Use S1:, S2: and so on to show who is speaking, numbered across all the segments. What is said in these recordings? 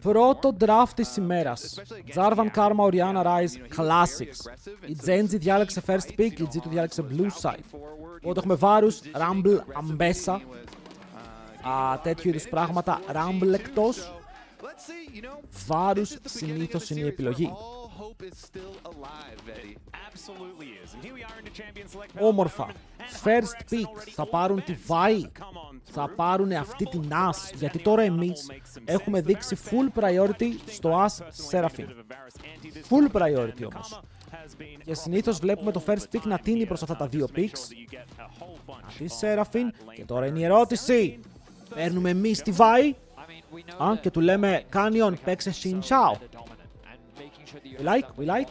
S1: Πρώτο draft της ημέρας. Jarvan Karma, Orianna Rise, Classics. Η Geng διάλεξε first pick, η G2 διάλεξε blue side. Οπότε έχουμε Varus, Rumble, Ambessa. Τέτοιου είδους πράγματα. Rumble εκτός. Varus συνήθως είναι η επιλογή. Όμορφα. First pick. Θα πάρουν τη Vi. Θα πάρουν αυτή την As. Γιατί τώρα εμείς έχουμε δείξει full priority στο As Seraphine. Full priority όμως. Και συνήθως βλέπουμε το first pick να τίνει προς αυτά τα δύο picks. Αυτή Seraphine. Και τώρα είναι η ερώτηση. Παίρνουμε εμείς τη Vi. Και του λέμε Canyon, παίξε Xin Chao. We like.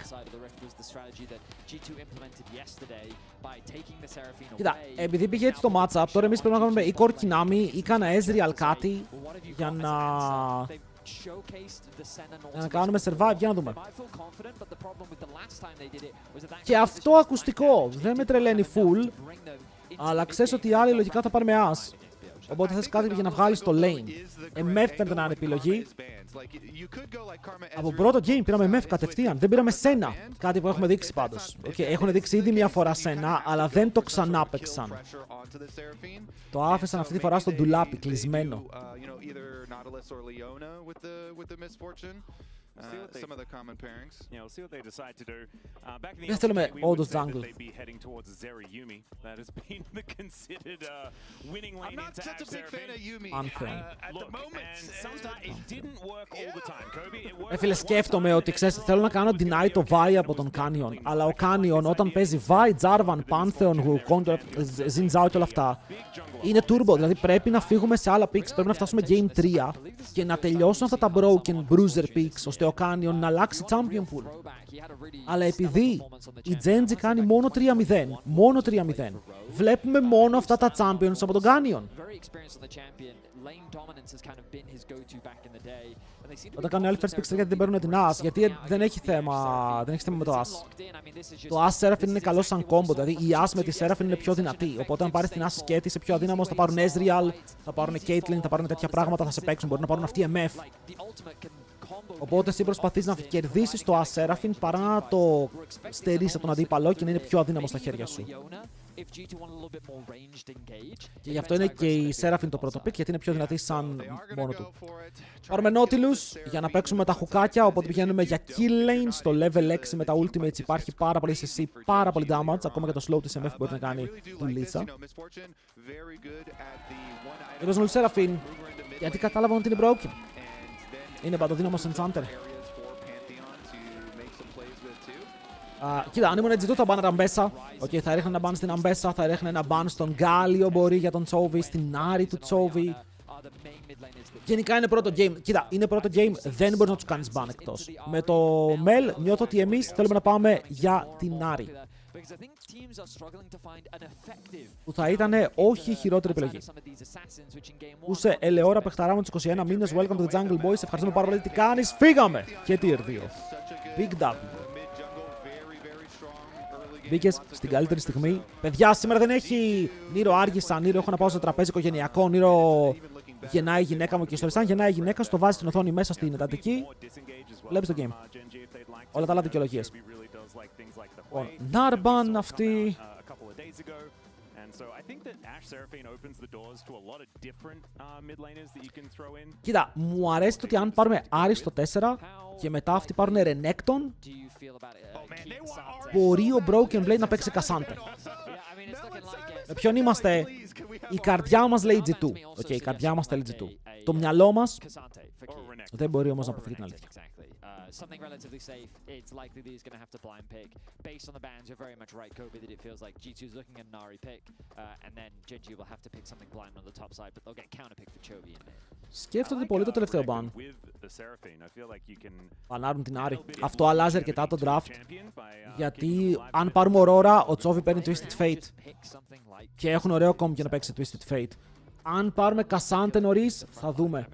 S1: Κοίτα, επειδή πήγε έτσι το matchup, τώρα εμείς πρέπει να κάνουμε ή Core Kinami ή κάνα Ezreal κάτι για να κάνουμε survive, για να δούμε. Και αυτό ακουστικό δεν με τρελαίνει full, αλλά ξέρεις ότι οι άλλοι λογικά θα πάρουν με As. Οπότε θες κάτι για να βγάλεις το lane. MF φαίνεται να είναι επιλογή. Από πρώτο game πήραμε MF κατευθείαν. Δεν πήραμε Senna. Κάτι που έχουμε δείξει πάντως. Έχουν δείξει ήδη μια φορά Senna, αλλά δεν το ξανά παίξαν. Το άφησαν αυτή τη φορά στο ντουλάπι, κλεισμένο. Δεν θέλουμε όντως jungle. Φίλε, σκέφτομαι ότι ξέρεις, θέλω να κάνω deny το Vi από τον Canyon. Αλλά ο Canyon όταν παίζει Vi, Jarvan, Pantheon, Wukong, Xin Zhao και όλα αυτά, είναι turbo, δηλαδή πρέπει να φύγουμε σε άλλα picks, πρέπει να φτάσουμε game 3 και να τελειώσουν αυτά τα broken bruiser picks, ώστε ο Canyon να αλλάξει champion pool. Αλλά επειδή η Geng κάνει μόνο 3-0, βλέπουμε μόνο αυτά τα champions από τον Canyon. Όταν κάνουν άλλη first picks γιατί δεν παίρνουν την As, γιατί δεν έχει θέμα με το As. Το As Seraphine είναι καλό σαν combo, δηλαδή η As με τη Seraphine είναι πιο δυνατή. Οπότε αν πάρεις την As σκέτη είσαι πιο αδύναμος, θα πάρουν Ezreal, θα πάρουν Caitlyn, θα πάρουν τέτοια πράγματα, θα σε παίξουν, μπορεί να πάρουν αυτή MF. Οπότε εσύ προσπαθείς να κερδίσεις το As Seraphine παρά να το στερείς από τον αντίπαλο και να είναι πιο αδύναμο στα χέρια σου. Και γι' αυτό είναι και η Seraphine το πρώτο pick, γιατί είναι πιο δυνατή σαν μόνο του. Πάρουμε Nautilus για να παίξουμε με τα χουκάκια, οπότε πηγαίνουμε για kill lane στο level 6 με τα ultimates. Υπάρχει πάρα πολύ CC, πάρα πολύ damage, ακόμα και το slow της MF μπορεί να κάνει δουλίτσα. Έπαιζαν όλοι Seraphine, γιατί κατάλαβαν ότι είναι broken. Είναι παντοδύναμος Enchanter. Κοίτα, αν ήμουν G2 θα μπάνε Ambessa. Θα έριχνε ένα ban στην Ambessa, θα έριχνε ένα ban στον Galio μπορεί για τον Chovy, στην Ari του Chovy. Γενικά είναι πρώτο game. Κοίτα, είναι πρώτο game, δεν μπορείς να τους κάνεις ban εκτός. Με το Mel νιώθω ότι εμείς θέλουμε να πάμε για την Ari. Που θα ήταν όχι η χειρότερη επιλογή. Ούσε ελεόρα παιχταρά με τους 21 μήνες. Welcome to the Jungle Boys. Ευχαριστούμε πάρα πολύ. Τι κάνεις, φύγαμε! Και tier 2. Big W. Μπήκες στην καλύτερη στιγμή. Παιδιά, σήμερα δεν έχει Νίρο άργησα, Νίρο έχω να πάω στο τραπέζι οικογενειακό, Νίρο γεννάει η γυναίκα μου και ιστορίες. Αν γεννάει η γυναίκα, το βάζει στην οθόνη μέσα στην εντατική. Βλέπεις το game. Όλα τα άλλα δικαιολογίες. Νάρμπαν αυτή. Κοίτα, μου αρέσει το ότι αν πάρουμε Άρη στο 4 και μετά αυτοί πάρουν Renekton, μπορεί ο Broken Blade να παίξει Cassandra. Με ποιον είμαστε? Η καρδιά μας λέει G2. Η καρδιά μας θέλει G2. Το μυαλό μας δεν μπορεί όμως να αποφύγει την αλήθεια. Something relatively safe, it's likely that he's going to have to blind pick. Based on the bans, you're very much right, Kobe, that it feels like G2 is looking at an Ari pick, and then Genji will have to pick something blind on the top side, but they'll get counter pick for Chovy in mid. Σκέφτονται πολύ το τελευταίο ban. Πανάρουν την Ari. Αυτό αλλάζει αρκετά το draft, γιατί αν πάρουμε Aurora, ο Chovy παίρνει Twisted Fate και έχουν ωραίο combo για να παίξει Twisted Fate. Αν πάρουμε Cassandra νωρίς, θα δούμε.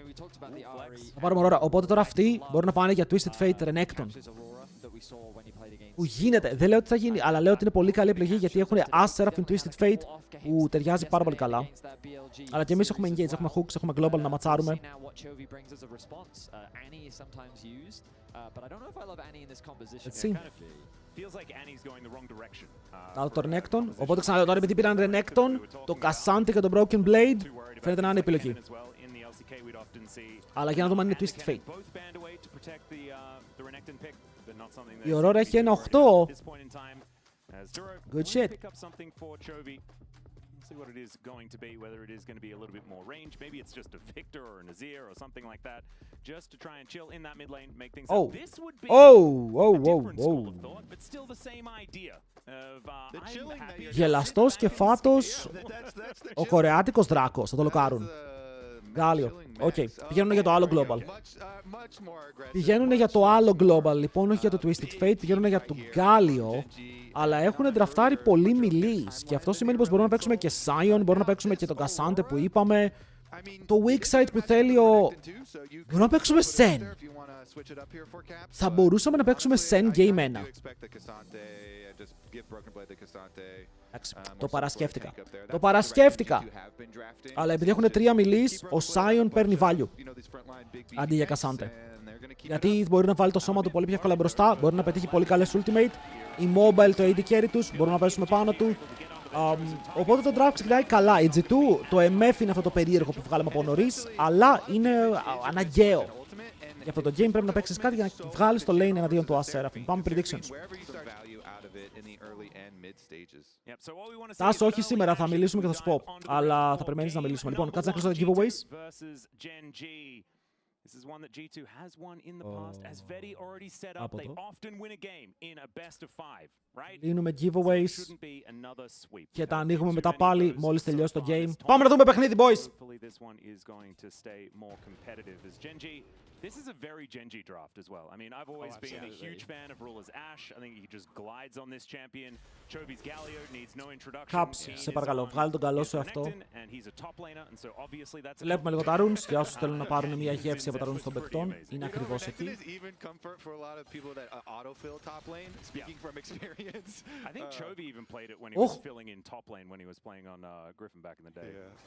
S1: Θα πάρουμε Aurora. Οπότε τώρα αυτοί μπορούν να πάνε για Twisted Fate Renekton. Που γίνεται. Δεν λέω ότι θα γίνει, αλλά λέω ότι είναι πολύ καλή επιλογή γιατί έχουν As Seraphim Twisted Fate που ταιριάζει πάρα πολύ καλά. Αλλά και εμείς έχουμε engage, έχουμε hooks, έχουμε global να ματσάρουμε. Έτσι. Να το Renekton. Οπότε ξαναλέω τώρα επειδή πήραν Renekton, το Cassante και το Broken Blade φαίνεται να είναι επιλογή. Αλλά για να δούμε αν είναι Twisted Fate. Η Aurora έχει ένα 8. Good shit. See what it is going to be, whether it is going to be a little bit more range. Maybe it's just a Victor or an Azir or something like that, just to try and chill in that mid lane, make things. Oh, this would be a different school of thought, but still the same idea of Γελαστός και φάτος, ο κορεάτικος δράκος, θα το λοκάρουν. Γάλλιο. Οκ. Πηγαίνουν για το άλλο global. Πηγαίνουν για το άλλο global, λοιπόν, όχι για το Twisted Fate, πηγαίνουν για το Γάλλιο. Αλλά έχουν ντραφτάρει πολύ μιλείς. Και αυτό σημαίνει πως μπορούμε να παίξουμε και Sion, μπορούμε να παίξουμε και τον Cassante που είπαμε. Το weak side που θέλει ο... Μπορούμε να παίξουμε Sen. Θα μπορούσαμε να παίξουμε Sen Game 1. Εντάξει, το παρασκέφτηκα. Το παρασκέφτηκα. Αλλά επειδή έχουν 3 μιλείς, ο Sion παίρνει value. Αντί για Cassante. Γιατί μπορεί να βάλει το σώμα του πολύ πιο εύκολα μπροστά, μπορεί να πετύχει πολύ καλές ultimate. Η mobile, το AD carry τους, μπορούμε να πέσουμε πάνω του. Οπότε το draft ξεκινάει καλά. Η G2, το MF είναι αυτό το περίεργο που βγάλαμε από νωρίς, αλλά είναι αναγκαίο. Για αυτό το game πρέπει να παίξεις κάτι για να βγάλεις το lane εναντίον του As Seraphim. Πάμε predictions. Τάσο, όχι σήμερα, θα μιλήσουμε και θα σου πω. Αλλά θα περιμένεις να μιλήσουμε. Λοιπόν, κάτσε να κλείσω τα giveaways. This is one that G2 has won in the past, as Vedi already set up. They often win a game in a best of 5, right? Λύνουμε giveaways και τα ανοίγουμε μετά πάλι μόλις τελειώσει το game. Πάμε να δούμε παιχνίδι, boys! Hopefully this one is going to stay more competitive as Genji. This is a very Genji draft as well. I mean, I've always been a huge fan of Ruler's Ashe. I think he just glides on this champion. Chovy's Galio needs no introduction. Caps, σε παρακαλώ, βγάλει τον καλό σου αυτό. Βλέπουμε λίγο τα runes για όσους θέλουν να πάρουν μια γεύση από τα runes των παικτών. Είναι ακριβώς εκεί.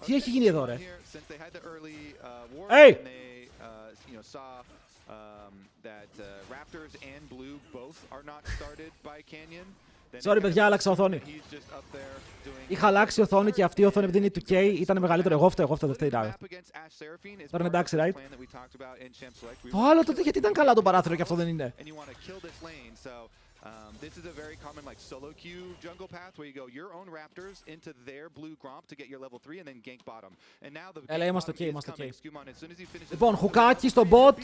S1: Τι έχει γίνει εδώ, ρε? Hey! Sorry, παιδιά, άλλαξα οθόνη. Είχα αλλάξει οθόνη και αυτή η οθόνη επειδή είναι 2K ήταν μεγαλύτερο. Εγώ φταίω, δεν φταίει. Τώρα είναι εντάξει, right? Το άλλο τότε γιατί ήταν καλά το παράθυρο και αυτό δεν είναι. This is a very common like solo queue jungle path where you go your own raptors into their blue gromp to get your level 3 and then gank bottom. And now the Έλα, είμαστε okay, είμαστε okay. Λοιπόν, χουκάκι στο bot,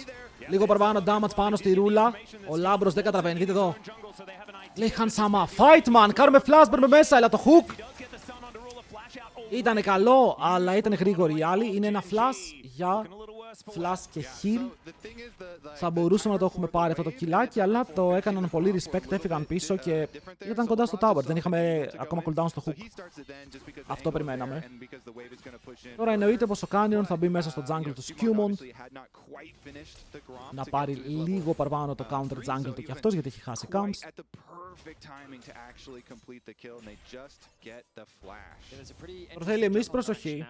S1: λίγο παραπάνω damage πάνω στη ρούλα. Ο Λάμπρος δεν καταλαβαίνει, δείτε εδώ. Λέει Χανσάμα, fight man, κάνουμε flash, μπαίνουμε μέσα, έλα το hook. Ήτανε καλό, αλλά ήταν γρήγοροι οι άλλοι. Είναι ένα flash για flash και heal. Θα μπορούσαμε να το έχουμε πάρει αυτό το κιλάκι, αλλά το έκαναν πολύ respect, έφυγαν πίσω και ήταν κοντά στο tower. Δεν είχαμε ακόμα cooldown στο hook. Αυτό περιμέναμε. Τώρα εννοείται πως ο Canyon θα μπει μέσα στο jungle του Skewmont να πάρει λίγο παραπάνω το counter jungle του και αυτός, γιατί έχει χάσει camps. Τώρα θέλει εμείς προσοχή.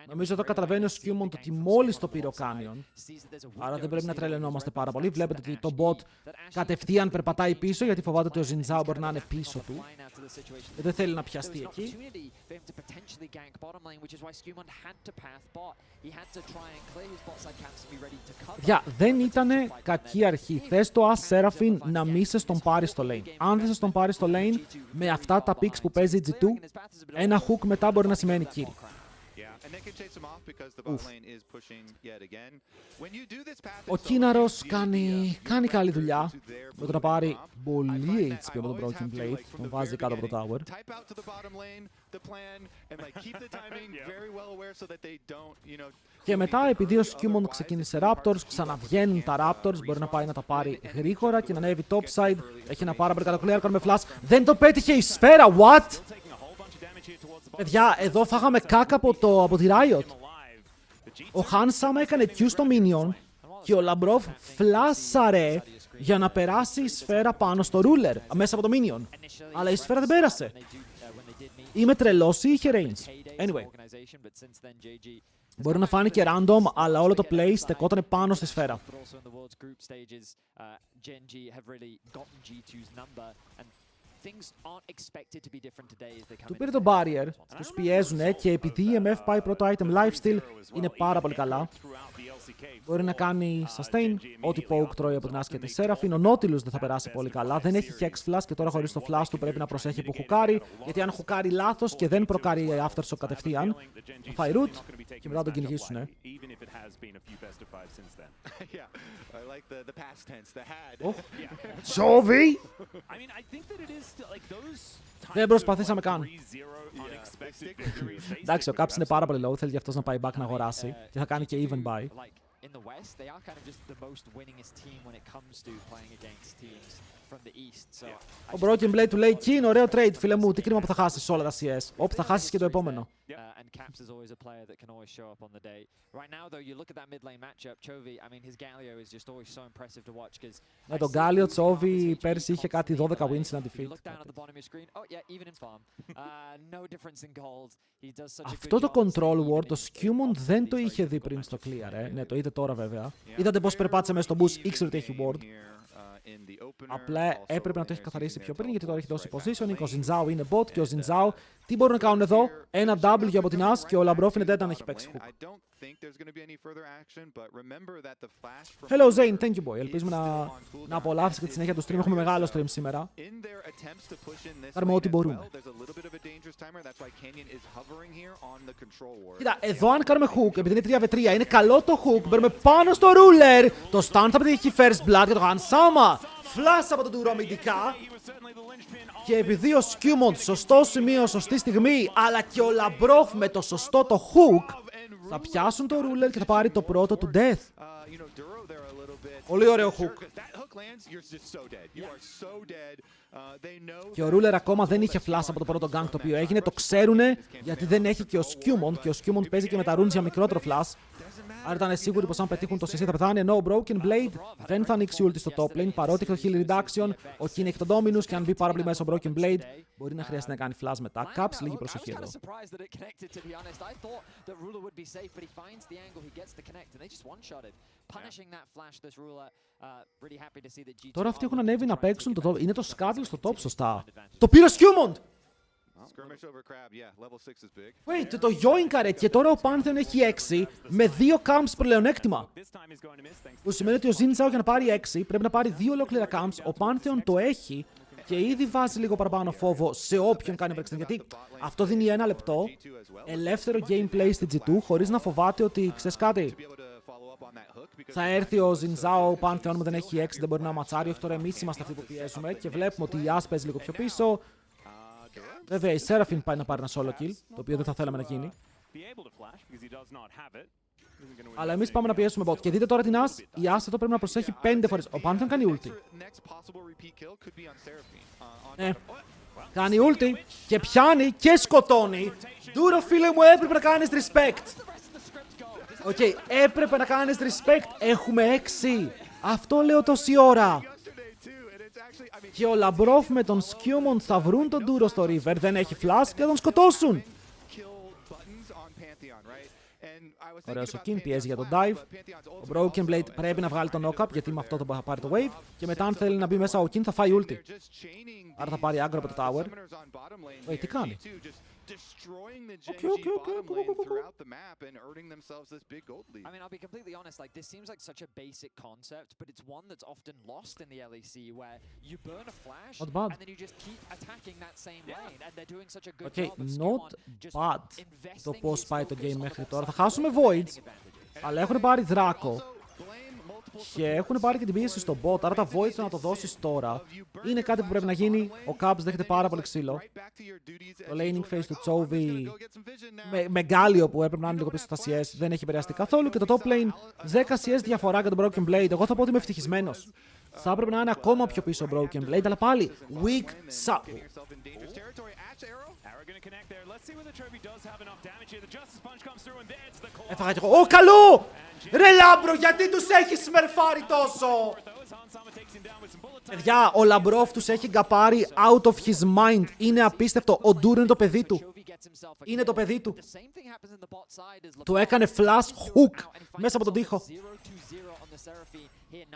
S1: Νομίζω εδώ καταλαβαίνει ο Skewmont ότι μόλις το πήρε ο Canyon. Άρα δεν πρέπει να τρελαινόμαστε πάρα πολύ. Βλέπετε ότι το bot κατευθείαν περπατάει πίσω, γιατί φοβάται ότι ο Zinzao μπορεί να είναι πίσω του. Δεν θέλει να πιαστεί εκεί. Δεν ήταν κακή αρχή. Θες το As Seraphim να μη σε τον πάρει στο lane. Αν δεν σε τον πάρει στο lane, με αυτά τα picks που παίζει η G2, ένα hook μετά μπορεί να σημαίνει kill. Ο Κίναρος κάνει καλή δουλειά με το να πάρει πολύ HP από τον Broken Blade. Τον βάζει κάτω από το tower. Και μετά, επειδή ο Skewmont ξεκίνησε Raptors, ξαναβγαίνουν τα Raptors, μπορεί να πάει να τα πάρει γρήγορα και να ανέβει topside. Έχει ένα πάρα πολύ καλό clear, κάνουμε flash. Δεν το πέτυχε η σφαίρα, what? Παιδιά, εδώ φάγαμε κάκα από τη Riot. Ο Hansam έκανε Q στο minion Και ο Λαμπρόφ φλάσαρε για να περάσει η σφαίρα πάνω στο ruler, μέσα από το minion. Αλλά η σφαίρα δεν πέρασε. Είμαι τρελός ή είχε range. Anyway. Μπορεί να φάνηκε random, αλλά όλο το play στεκόταν πάνω στη σφαίρα. Του πήρε το barrier, τους πιέζουνε και επειδή η MF πάει πρώτο item lifesteal, είναι πάρα πολύ καλά. Μπορεί να κάνει sustain, ό,τι poke τρώει από την άσχετη Seraphine. Ο Nautilus δεν θα περάσει πολύ καλά, δεν έχει hex flash και τώρα χωρίς το flash του πρέπει να προσέχει που χουκάρει, γιατί αν χουκάρει λάθος και δεν προκάρει aftershock κατευθείαν, θα φάει root και μετά τον κυνηγήσουνε. Σόβι! Δεν προσπαθήσαμε καν. Εντάξει, ο Caps είναι πάρα πολύ low, θέλει γι' αυτός να πάει back να αγοράσει και θα κάνει και even buy. Ο Broken Blade του λέει: Keen, ωραίο trade, φίλε μου. Τι κρίμα που θα χάσεις όλα τα CS. Όπου θα χάσεις και το επόμενο. Ναι, τον Γκάλιο Τσόβι πέρσι είχε κάτι 12 wins να defeat. Αυτό το control ward, το Skewmon δεν το είχε δει πριν στο clear, Ναι, το είδε τώρα βέβαια. Είδατε πώς περπάτησε μέσα στο boost, ήξερε ότι έχει ward. Απλά έπρεπε να το έχει καθαρίσει πιο πριν, γιατί τώρα έχει δώσει positioning. Ο Ζινζάο είναι bot και ο Ζινζάο τι μπορούν να κάνουν εδώ? Ένα W από την As και ο Λαμπρόφ είναι dead αν έχει παίξει hook. Hello Zane, thank you boy. Ελπίζουμε να απολαύσεις και τη συνέχεια του stream. Έχουμε μεγάλο stream σήμερα. Κάνουμε ό,τι μπορούμε. Κοίτα, εδώ αν κάνουμε hook, επειδή είναι 3v3, είναι καλό το hook. Μπαίνουμε πάνω στο ruler. Το stun θα πετύχει first blood και το Hansama. Φλάσσα από τον Τουρό αμυντικά. Και επειδή ο Skewmon σωστό σημείο, σωστή στιγμή, αλλά και ο Λαμπρόφ με το σωστό το hook, θα πιάσουν το ruler και θα πάρει το πρώτο του death. Πολύ ωραίο hook. Και ο ruler ακόμα δεν είχε flash από το πρώτο gank το οποίο έγινε. Το ξέρουνε γιατί δεν έχει και ο Skewmon. Και ο Skewmon παίζει και με τα runes για μικρότερο flash. Άρα ήταν σίγουροι πως αν πετύχουν το CC θα πεθάνει. Ενώ ο Broken Blade δεν θα ανοίξει ulti στο top lane. Παρότι έχει το heal reduction, ο King έχει τον Dominus και αν μπει πάρα πολύ μέσα ο Broken Blade, μπορεί να χρειαστεί να κάνει flash μετά. Caps, λίγη προσοχή εδώ. Τώρα αυτοί έχουν ανέβει να παίξουν το top. Είναι το Scuttle στο top, σωστά. Το πήρε ο Skewmon! Wait, το yoinkαρε και τώρα ο Pantheon έχει 6 με 2 camps πλεονέκτημα. Που σημαίνει ότι ο Ζινζάο για να πάρει 6 πρέπει να πάρει 2 ολόκληρα camps. Ο Pantheon το έχει και ήδη βάζει λίγο παραπάνω φόβο σε όποιον κάνει breakstone. Γιατί αυτό δίνει 1 λεπτό ελεύθερο gameplay στη G2 χωρίς να φοβάται ότι ξέρεις κάτι. Θα έρθει ο Ζινζάο, ο Pantheon μου δεν έχει 6, δεν μπορεί να ματσάρει. Όχι τώρα εμείς είμαστε αυτοί που πιέζουμε και βλέπουμε ότι η As παίζει λίγο πιο πίσω. Βέβαια η Seraphine πάει να πάρει ένα solo kill, το οποίο δεν θα θέλαμε να γίνει. Αλλά εμείς πάμε να πιέσουμε bot. Και δείτε τώρα την As, η As εδώ πρέπει να προσέχει 5 φορές. Ο Pantheon κάνει ulti. Ναι, κάνει ulti και πιάνει και σκοτώνει. Ντούρο φίλε μου, έπρεπε να κάνεις respect. Οκ, έπρεπε να κάνεις respect. Έχουμε 6. Αυτό λέω τόση ώρα. Και ο Λαμπρόφ με τον Skewmon θα βρουν τον Ντούρο στο river, δεν έχει flash και θα τον σκοτώσουν. Ωραίος ο King, πιέζει για τον dive. Ο Broken Blade πρέπει να βγάλει τον knock-up γιατί με αυτό θα πάρει το wave. Και μετά αν θέλει να μπει μέσα ο King θα φάει ulti. Άρα θα πάρει aggro από το tower. Wait, τι κάνει?
S2: destroying the Geng bottom lane throughout the map and earning themselves this big gold lead. I mean, I'll be completely honest, like this seems like such a basic concept, but it's one that's often lost in the LEC where you burn a flash and then you just keep attacking that same lane and they're doing such a good job of
S1: not bad το πώς πάει το game μέχρι τώρα. Θα χάσουμε Voids, αλλά έχουν πάρει Δράκο. Και έχουν πάρει και την πίεση στο bot, άρα τα Voids να το δώσεις τώρα είναι κάτι που πρέπει να γίνει. Ο Caps δέχεται πάρα πολύ ξύλο. Το laning phase του Chovy με Μεγαλο που έπρεπε να είναι λίγο πίσω στα CS δεν έχει επηρεαστεί καθόλου. Και το top lane 10 CS διαφορά για τον Broken Blade. Εγώ θα πω ότι είμαι ευτυχισμένος. Θα έπρεπε να είναι ακόμα πιο πίσω ο Broken Blade, αλλά πάλι weak sub. Έφαγα κι εγώ. Ω, καλό! Ρε Λάμπρο, γιατί τους έχεις σμερφάρει τόσο! Παιδιά, ο Λαμπρόφ τους έχει γκαπάρει out of his mind. Είναι απίστευτο. Ο Ντούρ είναι το παιδί του. Είναι το παιδί του. Του έκανε flash hook μέσα από τον τοίχο.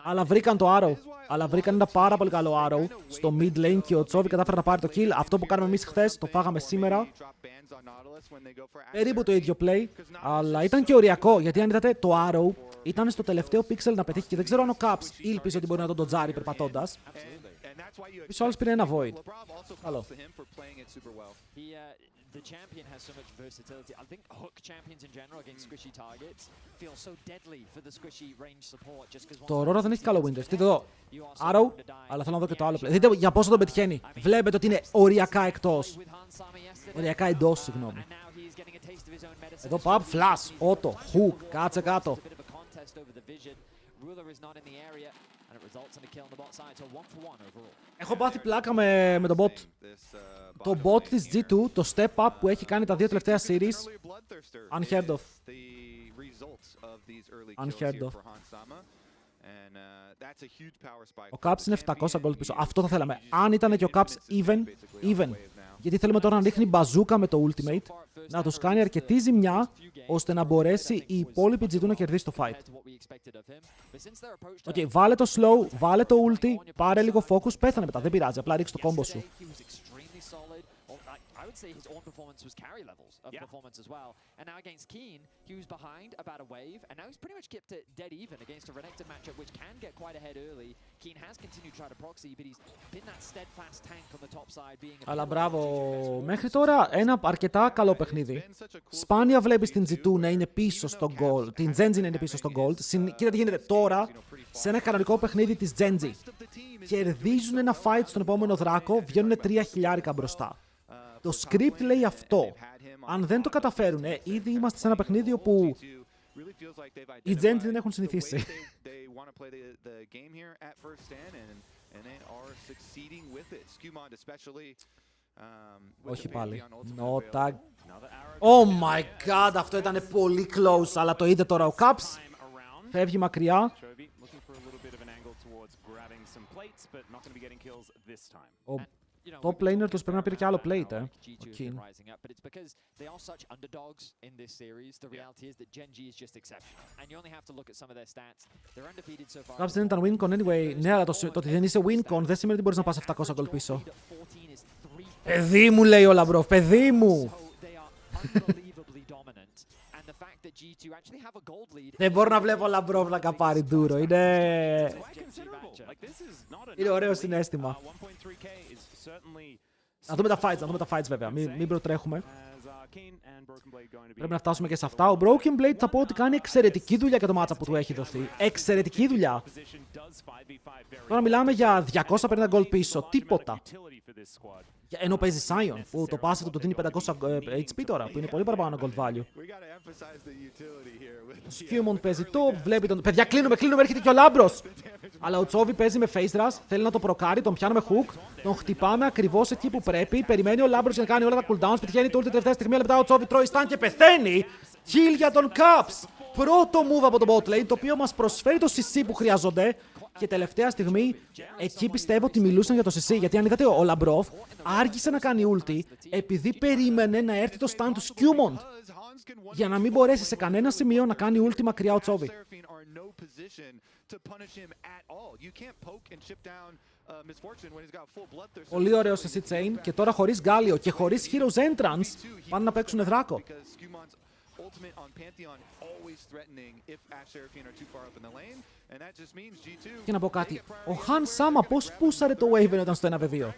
S1: Αλλά βρήκαν το arrow. Αλλά βρήκαν ένα πάρα πολύ καλό arrow στο mid lane και ο Τσόβι κατάφερε να πάρει το kill. Αυτό που κάναμε εμείς χθες το φάγαμε σήμερα. Περίπου το ίδιο play. Αλλά ήταν και οριακό, γιατί αν είδατε το arrow ήταν στο τελευταίο pixel να πετύχει και δεν ξέρω αν ο Caps ήλπιζε ότι μπορεί να τον ντοτζάρει περπατώντας. Πίσω άλλος πήρε ένα void. Καλό.
S2: The champion has so much versatility. I think hook champions in general against squishy targets feel so deadly for the squishy range support just because.
S1: Το Aurora δεν έχει καλό Winters. Δείτε εδώ. Arrow, αλλά θέλω να δω και το άλλο play. Δείτε για πόσο τον πετυχαίνει. Βλέπετε ότι είναι οριακά εκτός. Οριακά εντός, συγγνώμη. Εδώ παπ, flash, auto, hook, κάτσε κάτω. Έχω πάθει πλάκα με τον bot. Το bot της G2, το step up που έχει κάνει τα δύο τελευταία series, unheard of. Unheard of. Ο Caps είναι 700 gold πίσω. Αυτό θα θέλαμε. Αν ήταν και ο Caps even. Γιατί θέλουμε τώρα να ρίχνει μπαζούκα με το ultimate, να τους κάνει αρκετή ζημιά, ώστε να μπορέσει η υπόλοιπη G2 να κερδίσει το fight. Οκ, βάλε το slow, βάλε το ulti, πάρε λίγο focus, πέθανε μετά, δεν πειράζει, απλά ρίξε το combo σου. I would say his own performance was carry levels of performance as well. And now against Keen, he was behind about a wave, and now he's pretty much kept it dead even against a Renekton matchup, which can get quite ahead early. Keen has continued to try to proxy, but he's been that steadfast tank on the top side, being a... Αλλά μπράβο, μέχρι τώρα ένα αρκετά καλό παιχνίδι. Σπάνια βλέπεις την G2 να είναι πίσω στο gold, την Genji να είναι πίσω στο gold. Κοίτα τι γίνεται τώρα σε ένα κανονικό παιχνίδι της Genji. Κερδίζουν ένα fight στον επόμενο δράκο, βγαίνουν 3 χιλιάρικα μπροστά. Το script λέει αυτό. Αν δεν το καταφέρουν, ήδη είμαστε σε ένα παιχνίδι όπου οι Geng δεν έχουν συνηθίσει. Όχι πάλι. No tag. Oh my god, αυτό ήταν πολύ close, αλλά το είδε τώρα ο Caps. Φεύγει μακριά. Το planer τους πρέπει να πήρε και άλλο plate, ο King. Caps δεν ήταν wincon anyway. Ναι, αλλά το ότι δεν είσαι wincon δεν σημαίνει ότι μπορείς να πας 700 gold πίσω. Παιδί μου, λέει ο Λαμπρόφ, παιδί μου! Δεν μπορώ να βλέπω Λαμπρόφ να καπάρει ντούρο. Είναι ωραίο συναίσθημα. Να δούμε τα fights βέβαια, μην προτρέχουμε. Πρέπει να φτάσουμε και σε αυτά. Ο Broken Blade θα πω ότι κάνει εξαιρετική δουλειά για το matchup που του έχει δοθεί. Εξαιρετική δουλειά. Τώρα μιλάμε για 250 gold πίσω, τίποτα. Ενώ παίζει Sion, που το passive του δίνει 500 HP τώρα, που είναι πολύ παραπάνω gold value. Ο Skewmon παίζει top, βλέπει τον... Παιδιά, κλείνουμε, έρχεται και ο Λάμπρος! Αλλά ο Τσόβι παίζει με face rush, θέλει να το προκάρει, τον πιάνουμε hook, τον χτυπάμε ακριβώς εκεί που πρέπει, περιμένει ο Λάμπρος για να κάνει όλα τα cooldowns, πετυχαίνει το ulti τελευταία στιγμή, αλλά μετά ο Τσόβι τρώει stun και πεθαίνει! Kill για τον Caps! Πρώτο move από το bot lane, το οποίο μας προσφέρει το CC που χρειάζονται. Και τελευταία στιγμή, εκεί πιστεύω ότι μιλούσαν για το CC. Γιατί αν είδατε, ο Λαμπρόφ άργησε να κάνει ulti επειδή περίμενε να έρθει το stun του Skewmon. Για να μην μπορέσει σε κανένα σημείο να κάνει ulti μακριά ο Τσόβι. Πολύ ωραίο CC chain και τώρα χωρίς Γκάλιο και χωρίς Heroes Entrance πάνε να παίξουν δράκο. Και να πω κάτι, ο Χαν Σάμα πώς πούσαρε το Wave όταν στο 1v2.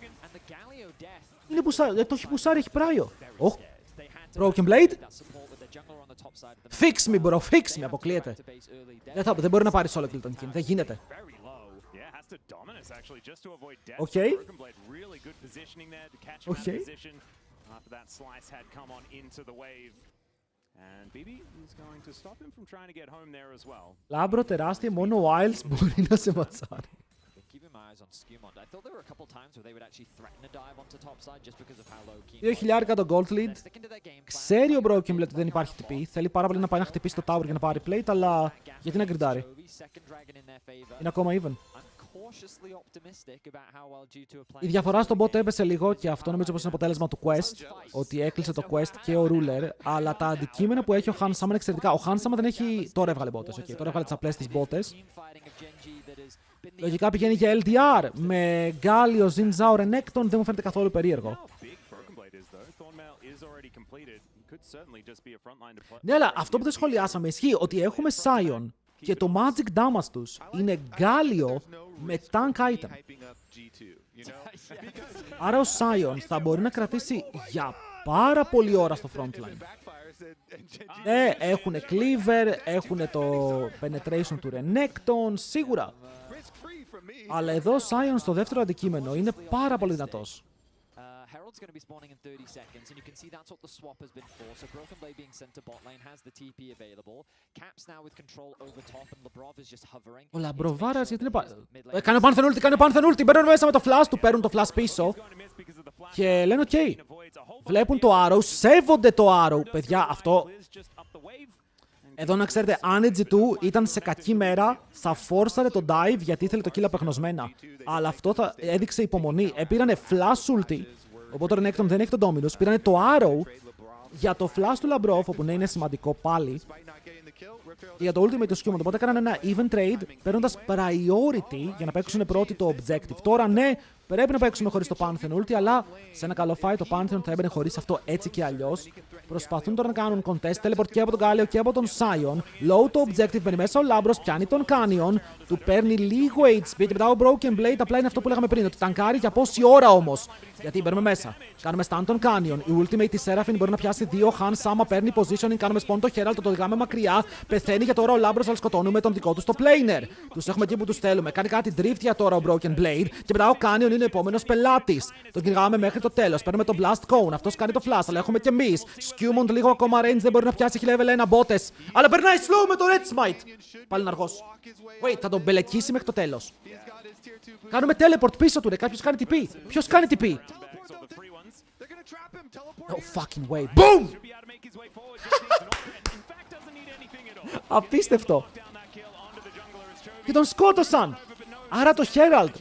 S1: Το έχει πουσάρει, έχει πράιο. Broken Blade. Fix me bro, fix me, αποκλείεται. Δεν μπορεί να πάρει solo kill τον King, δεν γίνεται. Οκ. Λάμπρο τεράστια, μόνο ο Wiles μπορεί να σε ματσάρει. 2.000 το gold lead. Ξέρει ο Broken Blade ότι δεν υπάρχει TP. Θέλει πάρα πολύ να πάει να χτυπήσει το tower για να πάρει plate, αλλά γιατί να γκριντάρει. Είναι ακόμα even. Η διαφορά στον bot έπεσε λίγο και αυτό νομίζω πως είναι αποτέλεσμα του quest. Ότι έκλεισε το quest και ο ruler. Αλλά τα αντικείμενα που έχει ο Hansama είναι εξαιρετικά. Ο Hansama δεν έχει. Τώρα έβγαλε μπότες. Okay. Τώρα έβγαλε τις απλές τις μπότες. Λογικά πηγαίνει για LDR. Με Galio, Zinzao, Renekton δεν μου φαίνεται καθόλου περίεργο. Ναι, αλλά αυτό που δεν σχολιάσαμε ισχύει ότι έχουμε Sion. Και το magic damage τους είναι Galio με tank item. Άρα ο Sion θα μπορεί να κρατήσει για πάρα πολλή ώρα στο frontline. Ναι, έχουν cleaver, έχουν το penetration του Renekton, σίγουρα. Αλλά εδώ ο Sion στο δεύτερο αντικείμενο είναι πάρα πολύ δυνατός.
S2: Herald's going to be spawning in 30 seconds, and you can see that's what the swap has been for. So Broken Blade being sent to bot lane has the TP available. Caps now with control over top, and Labrov is just hovering.
S1: Ο Λαμπροβάρας γιατί είναι κάνει ο Pantheon ulti, μπαίνουν μέσα με το flash του, παίρνουν το flash πίσω. Και λένε ok. Βλέπουν το arrow, σέβονται το arrow. Παιδιά, αυτό... Εδώ να ξέρετε, αν η G2 ήταν σε κακή μέρα, θα φόρσαρε το dive γιατί ήθελε το kill απεγνωσμένα. Αλλά αυτό θα έδειξε υπομονή. Πήρανε flash ulti. Οπότε ο Renekton δεν έχει τον Dominus. Πήρανε το arrow για το flash του Labrov, όπου ναι είναι σημαντικό πάλι. Και για το ultimate του Skewmon. Οπότε έκαναν ένα even trade, παίρνοντας priority για να παίξουν πρώτοι το objective. Τώρα ναι, πρέπει να παίξουμε χωρίς το Pantheon ulti, αλλά σε ένα καλό fight το Pantheon θα έμπαινε χωρίς αυτό έτσι και αλλιώς. Προσπαθούν τώρα να κάνουν contest, teleport και από τον Galio και από τον Sion. Low το objective, μπαίνει μέσα ο Labros, πιάνει τον Canyon, του παίρνει λίγο HP και μετά ο Broken Blade απλά είναι αυτό που λέγαμε πριν, ότι ταγκάρει για πόση ώρα όμως. Γιατί μπαίνουμε μέσα. Κάνουμε stun τον Canyon. Η ultimate της Seraphine μπορεί να πιάσει δύο. Hansama παίρνει positioning. Κάνουμε spawn το Herald, το οδηγάμε μακριά. Πεθαίνει για τώρα ο Labros, αλλά σκοτώνουμε τον δικό του στο planer. Τους έχουμε εκεί που τους θέλουμε. Κάνει κάτι drift για τώρα ο Broken Blade. Και μετά ο Canyon είναι ο επόμενος πελάτης. Τον κυνηγάμε μέχρι το τέλος. Παίρνουμε το Blast Cone. Αυτός κάνει το flash, αλλά έχουμε και εμείς. Skewmon λίγο ακόμα range, δεν μπορεί να πιάσει. Έχει level 1 μπότες. Αλλά περνάει slow με το Red Smite. Πάλι είναι αργός. Wait, θα τον μπελεκίσει μέχρι το τέλος. Κάνουμε teleport πίσω του, ρε. Κάποιος κάνει TP. Ποιος κάνει TP? No fucking way. Boom! Απίστευτο. Και τον σκότωσαν. Άρα το Herald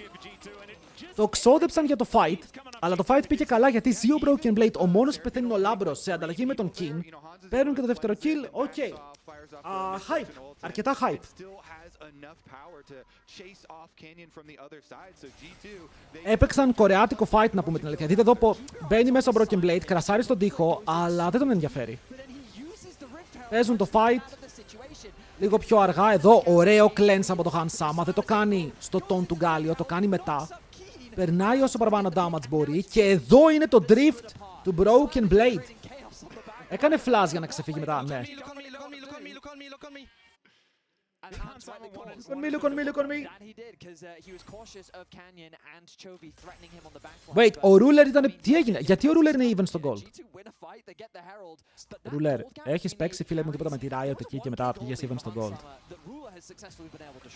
S1: το ξόδεψαν για το fight, αλλά το fight πήγε καλά γιατί ζει ο Broken Blade. Ο μόνος που πεθαίνει είναι ο Labros σε ανταλλαγή με τον King. Παίρνουν και το δεύτερο kill. Οκ. Hype. Αρκετά hype. Έπαιξαν κορεάτικο fight, να πούμε την αλήθεια. Δείτε εδώ που μπαίνει μέσα ο Broken Blade, κρασάρει στον τοίχο, αλλά δεν τον ενδιαφέρει. Παίζουν το fight λίγο πιο αργά. Εδώ ωραίο cleanse από το Hansama. Δεν το κάνει στο τόν του Galio, το κάνει μετά. Περνάει όσο παραπάνω damage μπορεί. Και εδώ είναι το drift του Broken Blade. Έκανε flash για να ξεφύγει μετά, ναι. Look on me. Wait, ο Ruler ήταν... Τι έγινε? Γιατί ο Ruler είναι even στο gold? Ruler, έχεις παίξει φίλε μου τίποτα με τη Riot εκεί και μετά πήγες even στο gold?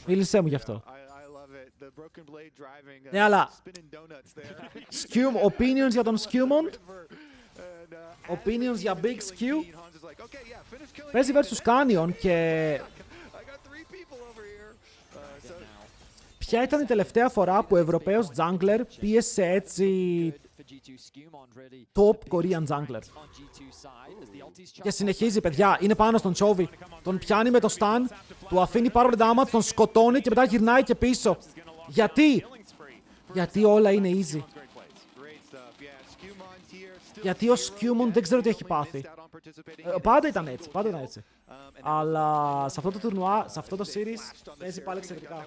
S1: Μίλησέ μου γι' αυτό. Ναι, αλλά... Opinions για τον Skewmon? Opinions για Big Skew? Παίζει versus Canyon και... Ποια ήταν η τελευταία φορά που ο Ευρωπαίος jungler πίεσε έτσι top Korean jungler? Και συνεχίζει, παιδιά, είναι πάνω στον Chovy. Τον πιάνει με το stun, του αφήνει πάρα πολύ damage, τον σκοτώνει και μετά γυρνάει και πίσω. Γιατί? Γιατί όλα είναι easy. Γιατί ο Skewmon δεν ξέρω τι έχει πάθει. Πάντα ήταν έτσι, πάντα ήταν έτσι. Αλλά σε αυτό το τουρνουά, σε αυτό το series, παίζει πάλι εξαιρετικά.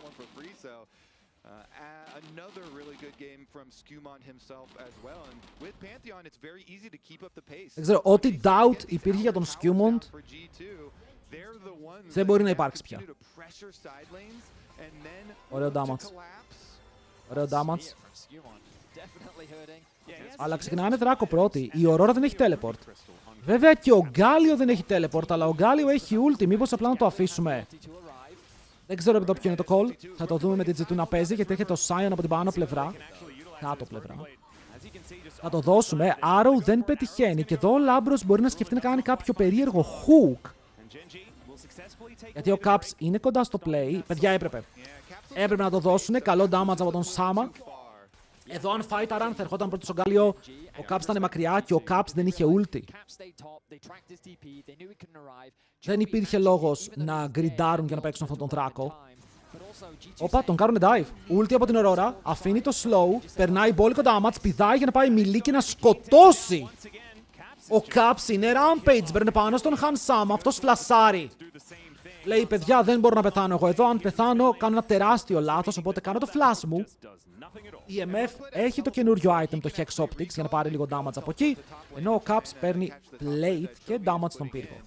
S1: Δεν ξέρω, ό,τι doubt υπήρχε για τον Skewmon δεν μπορεί να υπάρξει πια. Ωραίο damage. Ωραίο damage. Αλλά ξεκινάνε δράκο πρώτη. Η Aurora δεν έχει teleport. Βέβαια και ο Galio δεν έχει teleport, αλλά ο Galio έχει ulti. Μήπως απλά να το αφήσουμε? Δεν ξέρω εδώ ποιο είναι το call. Θα το δούμε με την G2 να παίζει γιατί έρχεται ο Sion από την πάνω πλευρά. Κάτω πλευρά. Θα το δώσουμε. Arrow δεν πετυχαίνει. Και εδώ ο Λάμπρος μπορεί να σκεφτεί να κάνει κάποιο περίεργο hook. Γιατί ο Caps είναι κοντά στο play. Παιδιά, έπρεπε να το δώσουν. Καλό damage από τον Sama. Εδώ αν φάει τα run θα ερχόταν πρώτο στον Γκάλιο. Ο Caps ήταν μακριά και ο Caps δεν είχε ulti. Δεν υπήρχε λόγος να γκριντάρουν για να παίξουν αυτόν τον Δράκο. Όπα, τον κάνουν dive. Ulti από την Aurora, αφήνει το slow, περνάει μπόλικο damage, πηδάει για να πάει μιλή και να σκοτώσει. Ο Caps είναι rampage, μπαίνουν πάνω στον Han Sama, αυτός φλασάρει. Λέει, παιδιά, δεν μπορώ να πεθάνω εγώ εδώ, αν πεθάνω κάνω ένα τεράστιο λάθος, οπότε κάνω το flash μου. Η MF έχει το καινούριο item, το Hex Optics, για να πάρει λίγο damage από εκεί, ενώ ο Caps παίρνει plate και damage στον πύργο.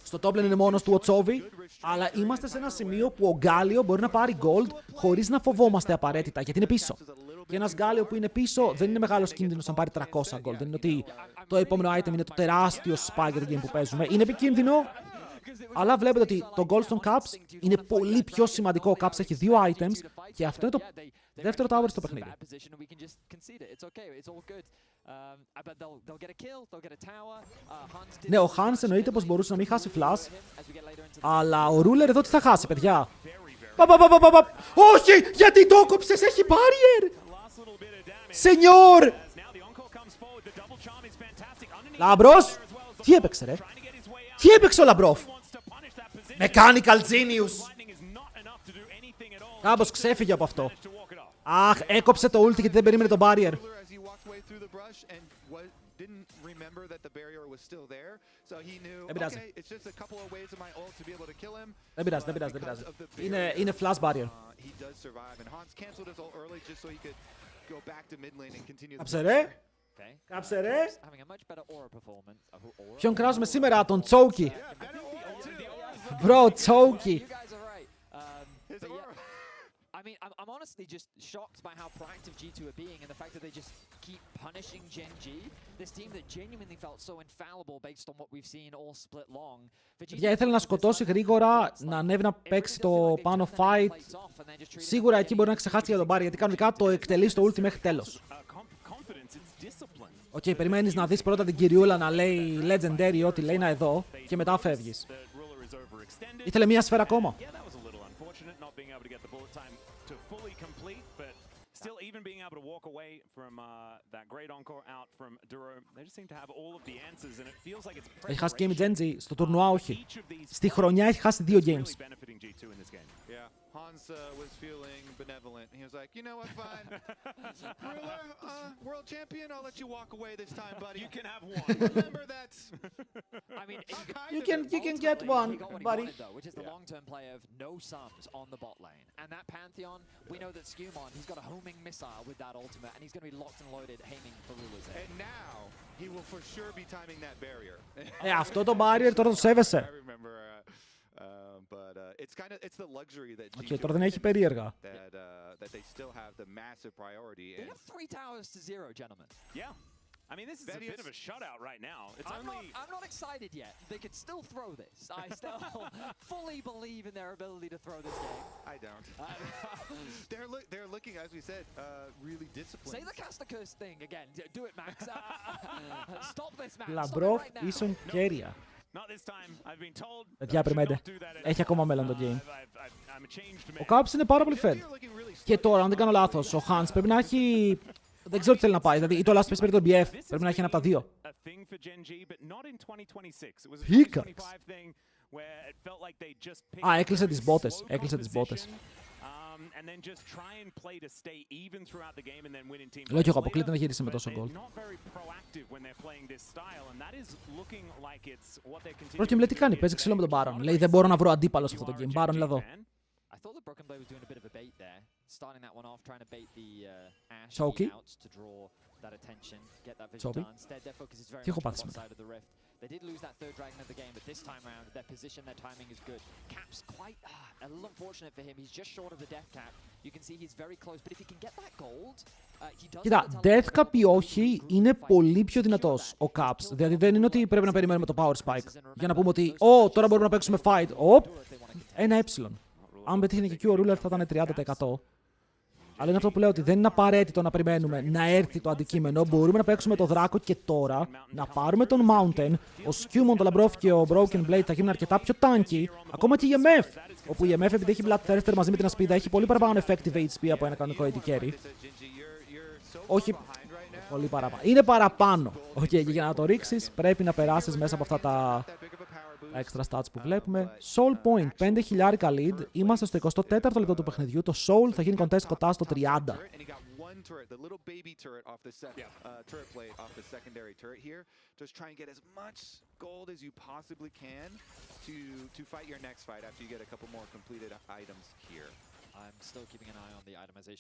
S1: Στο top lane είναι μόνος του ο Τσόβι, αλλά είμαστε σε ένα σημείο που ο Γκάλιο μπορεί να πάρει gold χωρίς να φοβόμαστε απαραίτητα, γιατί είναι πίσω. Και ένας Γκάλιο που είναι πίσω δεν είναι μεγάλος κίνδυνος να πάρει 300 gold. Δεν είναι ότι το επόμενο item είναι το τεράστιο spy για το game που παίζουμε. Είναι επικίνδυνο, αλλά βλέπετε ότι το gold στον Caps είναι πολύ πιο σημαντικό. Ο Caps έχει 2 items και αυτό είναι το δεύτερο tower στο παιχνίδι. Ναι, ο Hans εννοείται πως μπορούσε να μην χάσει flash, αλλά ο Ruler εδώ τι θα χάσει, παιδιά. Όχι, γιατί το κόψες, έχει barrier. Σενιόρ. Λάμπρος, τι έπαιξε ρε. Τι έπαιξε ο Λαμπρόφ. Mechanical Genius. Κάπως ξέφυγε από αυτό. Αχ, έκοψε το ulti γιατί δεν περίμενε το barrier. Δεν πειράζει. Είναι flash barrier. Κάψε ρε. Ποιον κράζουμε σήμερα, τον Τσόκι. Bro, Τσόκι.
S2: I mean, I'm honestly just shocked by how proactive G2 are being and the fact that they just keep punishing Geng. This team that genuinely felt so infallible based on what we've seen all split long.
S1: Για ήθελε να σκοτώσει γρήγορα, να ανέβει να παίξει το πάνω fight. Σίγουρα εκεί μπορεί να ξεχάσει για τον Barry, γιατί κανονικά το εκτελεί στο ulti μέχρι τέλος. Οκ, περιμένεις να δεις πρώτα την κυριούλα να λέει Legendary ό,τι λέει να εδώ και μετά φεύγεις. Ήθελε μία σφαίρα ακόμα. Still, even being able to walk away from that great encore out from Duro, they just seem to have all of the answers, and it feels like it's. Έχει χάσει game Genji, στο τουρνουά όχι. Στη χρονιά έχει χάσει 2 games. Hans was feeling benevolent. He was like, you know what, fine. Ruler, world champion, I'll let you walk away this time, buddy. You can have one. Remember that. I mean, you can get one, buddy.
S2: Which is the long-term play of no sums on the bot lane. And that Pantheon, we know that Skumon, he's got a homing missile with that ultimate, and he's going to be locked and loaded, aiming for Ruler's head. And now, he will for sure be timing that barrier. Αυτό το barrier τώρα το σέβεσαι. Και τώρα δεν έχει περίεργα.
S3: I mean, this is a bit of a shutout right now. It's
S2: I'm not excited yet. They could still throw this. I still fully believe in their ability to throw this game.
S3: I don't. They're looking, as we said, really disciplined.
S2: Say the cast a curse thing again. Do it, Max. Stop this, Max.
S1: Λαμπρόφ ίσον κέρια.
S3: Παιδιά,
S1: περιμένετε. Έχει ακόμα μέλλον το game. Ο Caps είναι πάρα πολύ fair. Και τώρα, αν δεν κάνω λάθος, ο Hans πρέπει να έχει... Δεν ξέρω τι θέλει να πάει. Δηλαδή, ή το last space παίρνει τον BF. Πρέπει να έχει ένα από τα δύο. Hiccups. Α, έκλεισε τις μπότες. Λέω κι εγώ, αποκλείται να γυρίσει με τόσο γκολ. Πρώτη μου λέει τι κάνει, παίζει ξύλο με τον Baron. Λέει δεν μπορώ να βρω αντίπαλο σε αυτό το game. Baron, εδώ.
S2: I thought that Broken Blade was doing a bit of a bait there, starting that one off, trying to bait the Ashe out to draw that attention, get that vision done. Instead, their focus is very much on the side of the Rift. They did lose that third dragon of the game, but this time around, their position, their timing is good. Cap's quite a little unfortunate for him. He's just short of the death cap. You can see he's very close, but if he can get that gold, he does.
S1: Κοίτα, death cap ή όχι, είναι πολύ πιο δυνατός ο Caps. Δηλαδή δεν είναι ότι πρέπει να περιμένουμε το power spike για να πούμε ότι τώρα μπορούμε να παίξουμε fight. Ένα έψιλον. Αν πετύχει και Q ο Ruler θα ήταν 30%. Αλλά είναι αυτό που λέω ότι δεν είναι απαραίτητο να περιμένουμε να έρθει το αντικείμενο. Μπορούμε να παίξουμε το δράκο και τώρα, να πάρουμε τον Mountain. Ο Skewmon, το Labrov και ο Broken Blade θα γίνουν αρκετά πιο tanky. Ακόμα και η EMF. Όπου η EMF, επειδή έχει Bloodthirster μαζί με την Ασπίδα, έχει πολύ παραπάνω effective HP από ένα κανονικό AD Carry. Όχι. Πολύ παραπάνω. Είναι παραπάνω. Και για να το ρίξεις, πρέπει να περάσεις μέσα από αυτά τα extra stats που βλέπουμε. Soul Point, 5.000 lead. Είμαστε στο 24ο λεπτό του παιχνιδιού. Το Soul θα γίνει contest κοντά στο 30.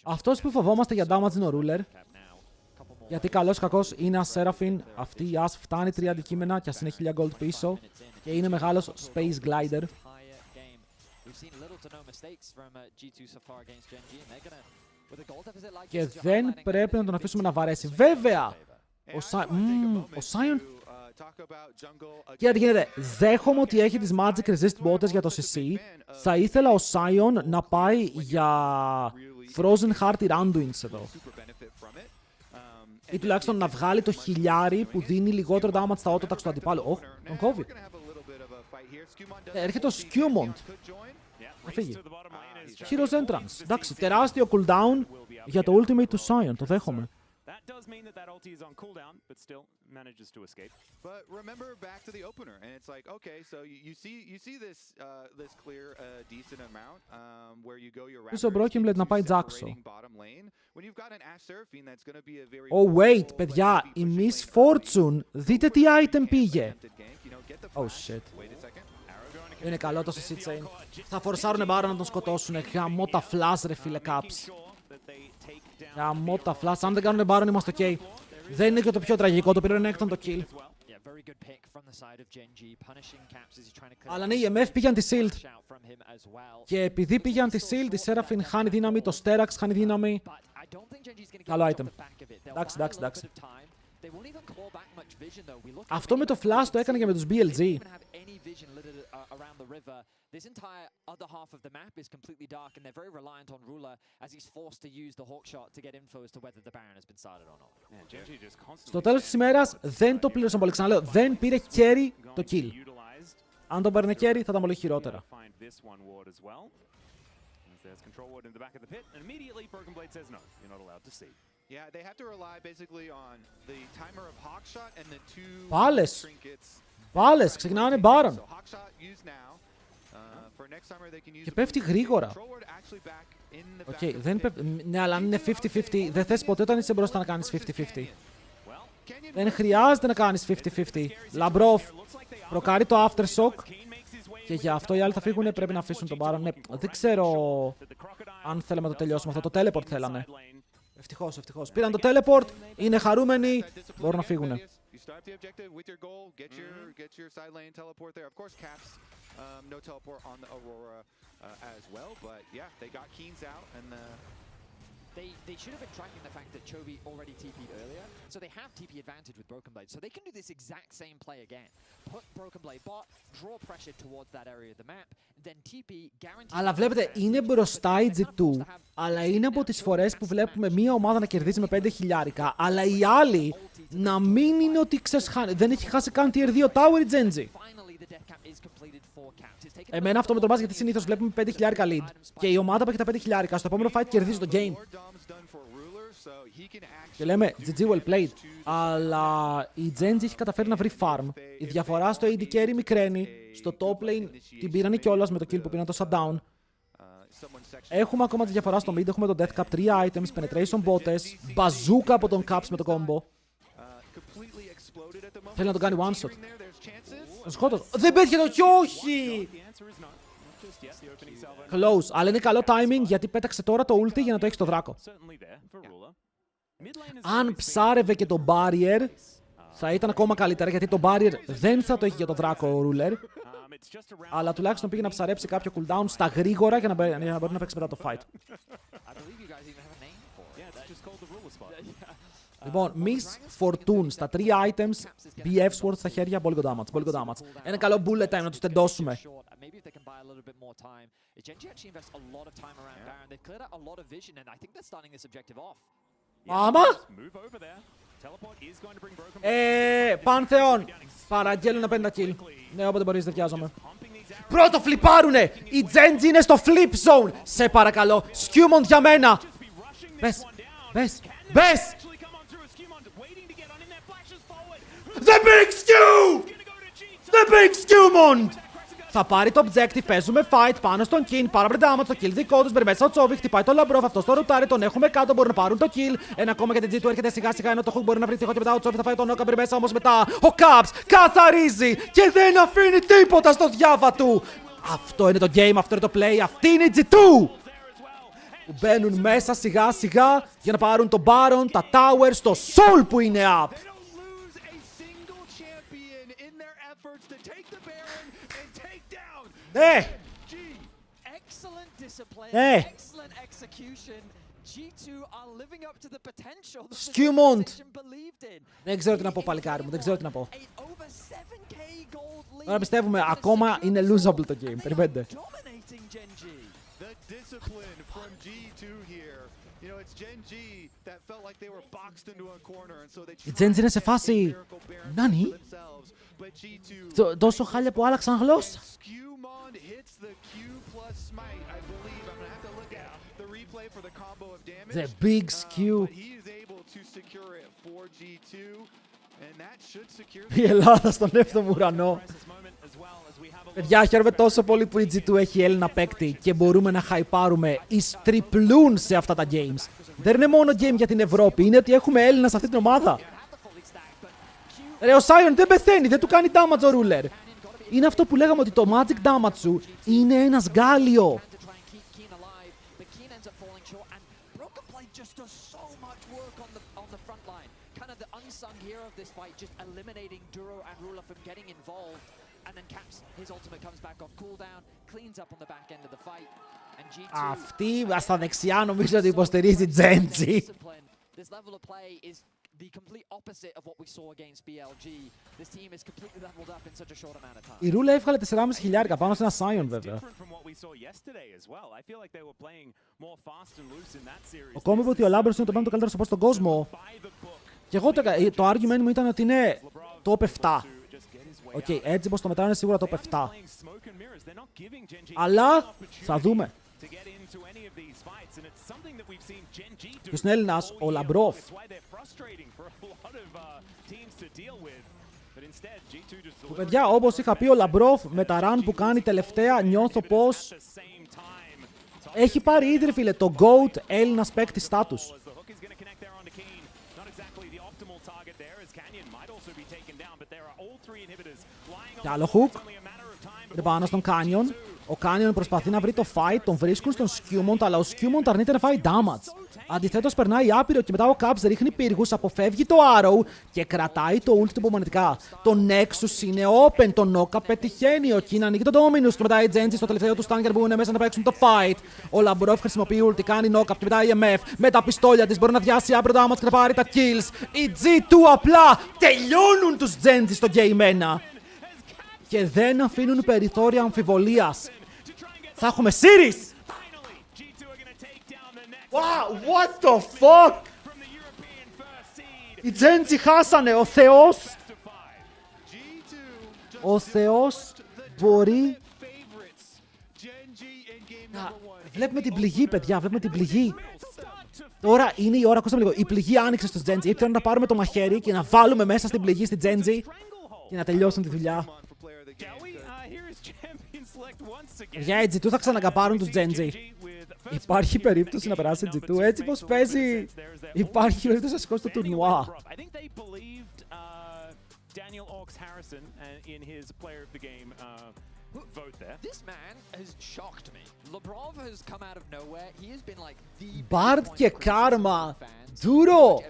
S1: Αυτός που φοβόμαστε για damage είναι ο Ruler. Γιατί καλώς κακώς είναι As Seraphine. Αυτή η As φτάνει 3 αντικείμενα και ας είναι 1000 gold πίσω. Και είναι μεγάλος Space Glider. Και δεν πρέπει να τον αφήσουμε να βαρέσει. Βέβαια! Ο Sion... Κοίτα τι γίνεται. Δέχομαι ότι έχει τις Magic Resist Bottles για το CC. Θα ήθελα ο Sion να πάει για Frozen Heart Randuins εδώ. Ή τουλάχιστον να βγάλει το χιλιάρι που δίνει λιγότερο damage στα autotax του αντιπάλου. Τον κόβει. Έρχεται ο Skewmon. Θα φύγει. Hero's Entrance. Εντάξει, τεράστιο cooldown για το ultimate του Sion. Το δέχομαι.
S3: But remember back to the opener, and it's like, okay, so you see this clear decent amount where you go your
S1: Πίσω ο Broken Blade να πάει Jaxo.
S3: When you've got an As Seraphine that's going to be a very
S1: Oh wait, παιδιά, η Miss Fortune, δείτε τι item πήγε. Oh shit. Είναι καλό το CC chain. Θα φορσάρουνε μπάρο να τον σκοτώσουνε. Γαμώ τα flash ρε φίλε Caps. Γαμώ τα flash. Αν δεν κάνουνε μπάρον είμαστε ok. Δεν είναι και το πιο τραγικό, το πήρε έκτον το kill. Αλλά ναι, οι MF πήγαν τη shield. Και επειδή πήγαν τη shield, η Seraphine χάνει δύναμη, το Sterax χάνει δύναμη. Καλό item. Εντάξει. Αυτό με το flash το έκανε και με τους BLG. This entire other half of the map is completely dark and they're very reliant on Ruler as he's forced to use the Hawkshot to get info as to whether the Baron has been started or not. Στο τέλος της ημέρας δεν το πλήρωσαν πολύ, ξαναλέω, δεν πήρε carry το kill. Αν το παίρνε carry θα ήταν πολύ χειρότερα. Πάλες, ξεκινάνε Baron. Και πέφτει γρήγορα. Ναι, αλλά αν είναι 50-50, δεν θες ποτέ όταν είσαι μπροστά να κάνεις 50-50. Δεν χρειάζεται να κάνεις 50-50. Labrov προκάρει το Aftershock και για αυτό οι άλλοι θα φύγουν, πρέπει να αφήσουν τον Baron. Ναι, δεν ξέρω αν θέλαμε να το τελειώσουμε αυτό. Το teleport θέλαμε. Ευτυχώς. Πήραν το teleport, είναι χαρούμενοι, μπορούν να φύγουν. No teleport on the Aurora as well, but yeah, they got Keens out and they should have been tracking the fact that Chovy already TP'd earlier, so they have TP advantage with Broken Blade, so they can do this exact same play again. Put Broken Blade bot, draw pressure towards that area of the map, then TP guarantee. Αλλά βλέπετε, είναι μπροστά η G2, αλλά είναι από τις φορές που βλέπουμε μία ομάδα να κερδίζει με 5.000, αλλά οι άλλοι να μην είναι ότι δεν έχει χάσει καν tier 2 tower η Genji. Εμένα αυτό με τρομάζει γιατί συνήθως βλέπουμε 5.000 lead και η ομάδα που έχει τα 5.000 στο επόμενο fight κερδίζει το game. Και λέμε GG well played, αλλά η Genji έχει καταφέρει να βρει farm. Η διαφορά στο AD carry μικραίνει, στο top lane την πήρανε κιόλας με το kill που πήραν το shutdown. Έχουμε ακόμα τη διαφορά στο mid, έχουμε το death cap, 3 items, penetration bottes, bazooka από τον Caps με το combo. Θέλει να τον κάνει one shot. Δεν πέτυχε το κι όχι! Close, αλλά είναι καλό timing γιατί πέταξε τώρα το ulti για να το έχει στο δράκο. Αν ψάρευε και το barrier θα ήταν ακόμα καλύτερα γιατί το barrier δεν θα το έχει για το δράκο ο Ruler. Αλλά τουλάχιστον πήγε να ψαρέψει κάποιο cooldown στα γρήγορα για να μπορεί να παίξει μετά το fight. Λοιπόν, Miss Fortune στα 3 items, BF Sword στα χέρια, πολύ good damage, πολύ good damage. Ένα καλό bullet time να τους τεντώσουμε. Άμα! Πάνθεον! Παραγγέλνω ένα 50 kill. Ναι, όποτε μπορείς, δεν βιάζομαι. Πρώτο φλιπάρουνε! Η Genji είναι στο flip zone! Σε παρακαλώ, Skewmont για μένα! Μπες, μπες, μπες! The big Skew! The big Skewmont! Θα πάρει το objective, παίζουμε fight πάνω στον King, πάρα πολύ damage, το kill δικό τους, μπαίνει μέσα ο Τσόβι, χτυπάει το Λαμπρόφ, αυτό το ρουτάρι, τον έχουμε κάτω, μπορούν να πάρουν το kill. Ένα ακόμα για την G2 έρχεται σιγά σιγά, ενώ το Hook μπορεί να βρει τυχό και μετά ο Τσόβι θα φάει τον Νόκα, μπαίνει μέσα όμως μετά ο Caps καθαρίζει και δεν αφήνει τίποτα στο διάβα του. Αυτό είναι το game, αυτό είναι το play, αυτή είναι η G2! Που μπαίνουν μέσα σιγά σιγά για να πάρουν το Baron, τα Towers, το Soul που είναι up. Ναι! Ναι! Skewmont! Δεν ξέρω τι να πω, παλικάρι μου, δεν ξέρω τι να πω. Τώρα πιστεύουμε, ακόμα είναι losable το game, περιμένετε. Η Geng είναι σε φάση... Νάνι? Τόσο χάλια που άλλαξαν γλώσσα. The big Skew. Η Ελλάδα στον 7ο ουρανό. Παιδιά, χαίρομαι τόσο πολύ που η G2 έχει Έλληνα παίκτη και μπορούμε να χαϊπάρουμε εις τριπλούν σε αυτά τα games. Δεν είναι μόνο game για την Ευρώπη, είναι ότι έχουμε Έλληνα σε αυτή την ομάδα. Ρε, ο Sion δεν πεθαίνει, δεν του κάνει damage ο ruler. Είναι αυτό που λέγαμε ότι το magic damage σου είναι ένας γκάλιο. Αυτή στα δεξιά νομίζω ότι υποστηρίζει Genji. Η Ρούλα έβγαλε 4.500 πάνω σε ένα Sion βέβαια. Ο Κόμι είπε ότι ο Λάμπρος είναι το καλύτερο support στον κόσμο. Και εγώ το argument μου ήταν ότι είναι top 7. Οκ, έτσι πως το μετά είναι σίγουρα top 7. Αλλά θα δούμε. Ποιος είναι Έλληνας? Ο Λαμπρόφ. Που παιδιά, όπως είχα πει, ο Λαμπρόφ με τα run που κάνει τελευταία νιώθω πως έχει πάρει ήδη, φίλε, το GOAT Έλληνας παίκτη status. Και άλλο hook. Είναι πάνω στον Canyon. Ο Canyon προσπαθεί να βρει το fight, τον βρίσκουν στον Skewmont, αλλά ο Skewmont αρνείται να φάει damage. Αντιθέτως περνάει άπειρο και μετά ο Caps ρίχνει πύργους, αποφεύγει το Arrow και κρατάει το ult του υπομονετικά. Το Nexus είναι open, το Νόκα πετυχαίνει, ο Kin ανοίγει το Dominus και μετά η Genji στο τελευταίο του Stanger που είναι μέσα να παίξουν το fight. Ο Λαμπρόφ χρησιμοποιεί ult, κάνει Knock-up και μετά η MF με τα πιστόλια της μπορεί να διάσει άπειρο damage και να πάρει τα kills. Οι G2 απλά τελειώνουν τους Genji στο Game 1 και δεν αφήνουν περιθώρια αμφιβολίας. Θα έχουμε series! Wow, what the fuck! Οι Genji χάσανε, ο Θεός! Ο Θεός μπορεί... Βλέπουμε την πληγή, παιδιά, βλέπουμε την πληγή. Τώρα είναι η ώρα, ακούσαμε λίγο, η πληγή άνοιξε στους Genji. Ήρθε να πάρουμε το μαχαίρι και να βάλουμε μέσα στην πληγή στη Genji και να τελειώσουν τη δουλειά. Για G2 θα ξανακαπάρουν τους Genji. Υπάρχει περίπτωση να περάσει G2 έτσι πως παίζει. Υπάρχει περίπτωση να σηκώσει το τουρνουά. Bard και Karma Τούρο!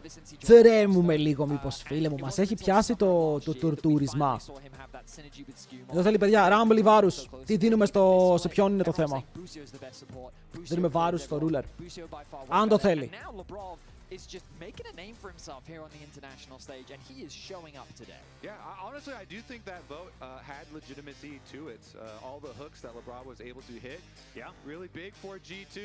S1: Τρέμουμε λίγο μήπως, φίλε μου. Μας έχει πιάσει το τουρτούρισμα. Εδώ θέλει, παιδιά, Rumble ή βάρους. Τι δίνουμε σε ποιον είναι το θέμα. Δίνουμε βάρους στο ruler. Αν το θέλει.
S2: Is just making a name for himself here on the international stage, and he is showing up today.
S3: Yeah, honestly, I do think that vote had legitimacy to it. All the hooks that LeBron was able to hit, really big for G2.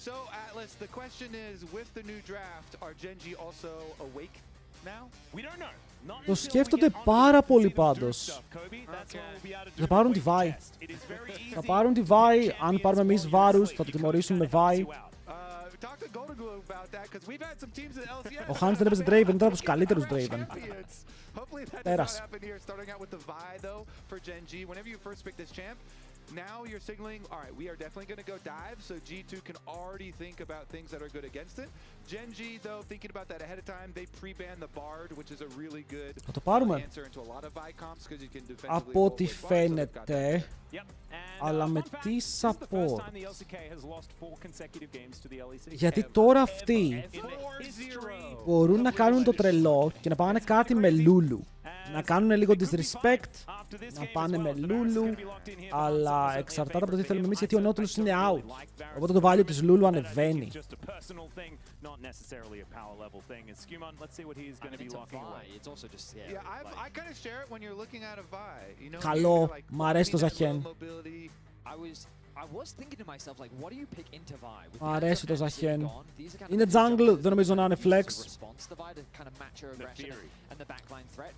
S3: So, Atlas, the question is, with the new draft, are Gen G also awake now? We don't know.
S1: Το σκέφτονται πάρα πολύ πάντως. Θα πάρουν τη Vi. Θα πάρουν τη Vi. Αν πάρουμε εμείς βάρους, θα το τιμωρήσουν με Vi. Ο Hans δεν έπαιζε Draven, ήταν από τους καλύτερους Draven. Πέρασε.
S3: Now you're signaling, all right, we are definitely going to go dive, so G2 can already think about things that are good against it. Gen G, though, thinking about that ahead of time, they pre-ban the Bard, which is a really good answer into a lot of Vi comps, because you can defensively
S1: Από ό,τι φαίνεται, αλλά με τι support. Γιατί τώρα αυτοί μπορούν να κάνουν το τρελό και να πάνε κάτι με Λούλου. Να κάνουν λίγο disrespect, να πάνε με Λούλου, αλλά εξαρτάται από το τι θέλουμε εμείς, γιατί ο Nautilus είναι out. Οπότε το value της Λούλου ανεβαίνει. Καλό, μ' αρέσει το Ζαχέν. Μ' αρέσει το Ζαχέν. Είναι jungle, δεν νομίζω να είναι flex.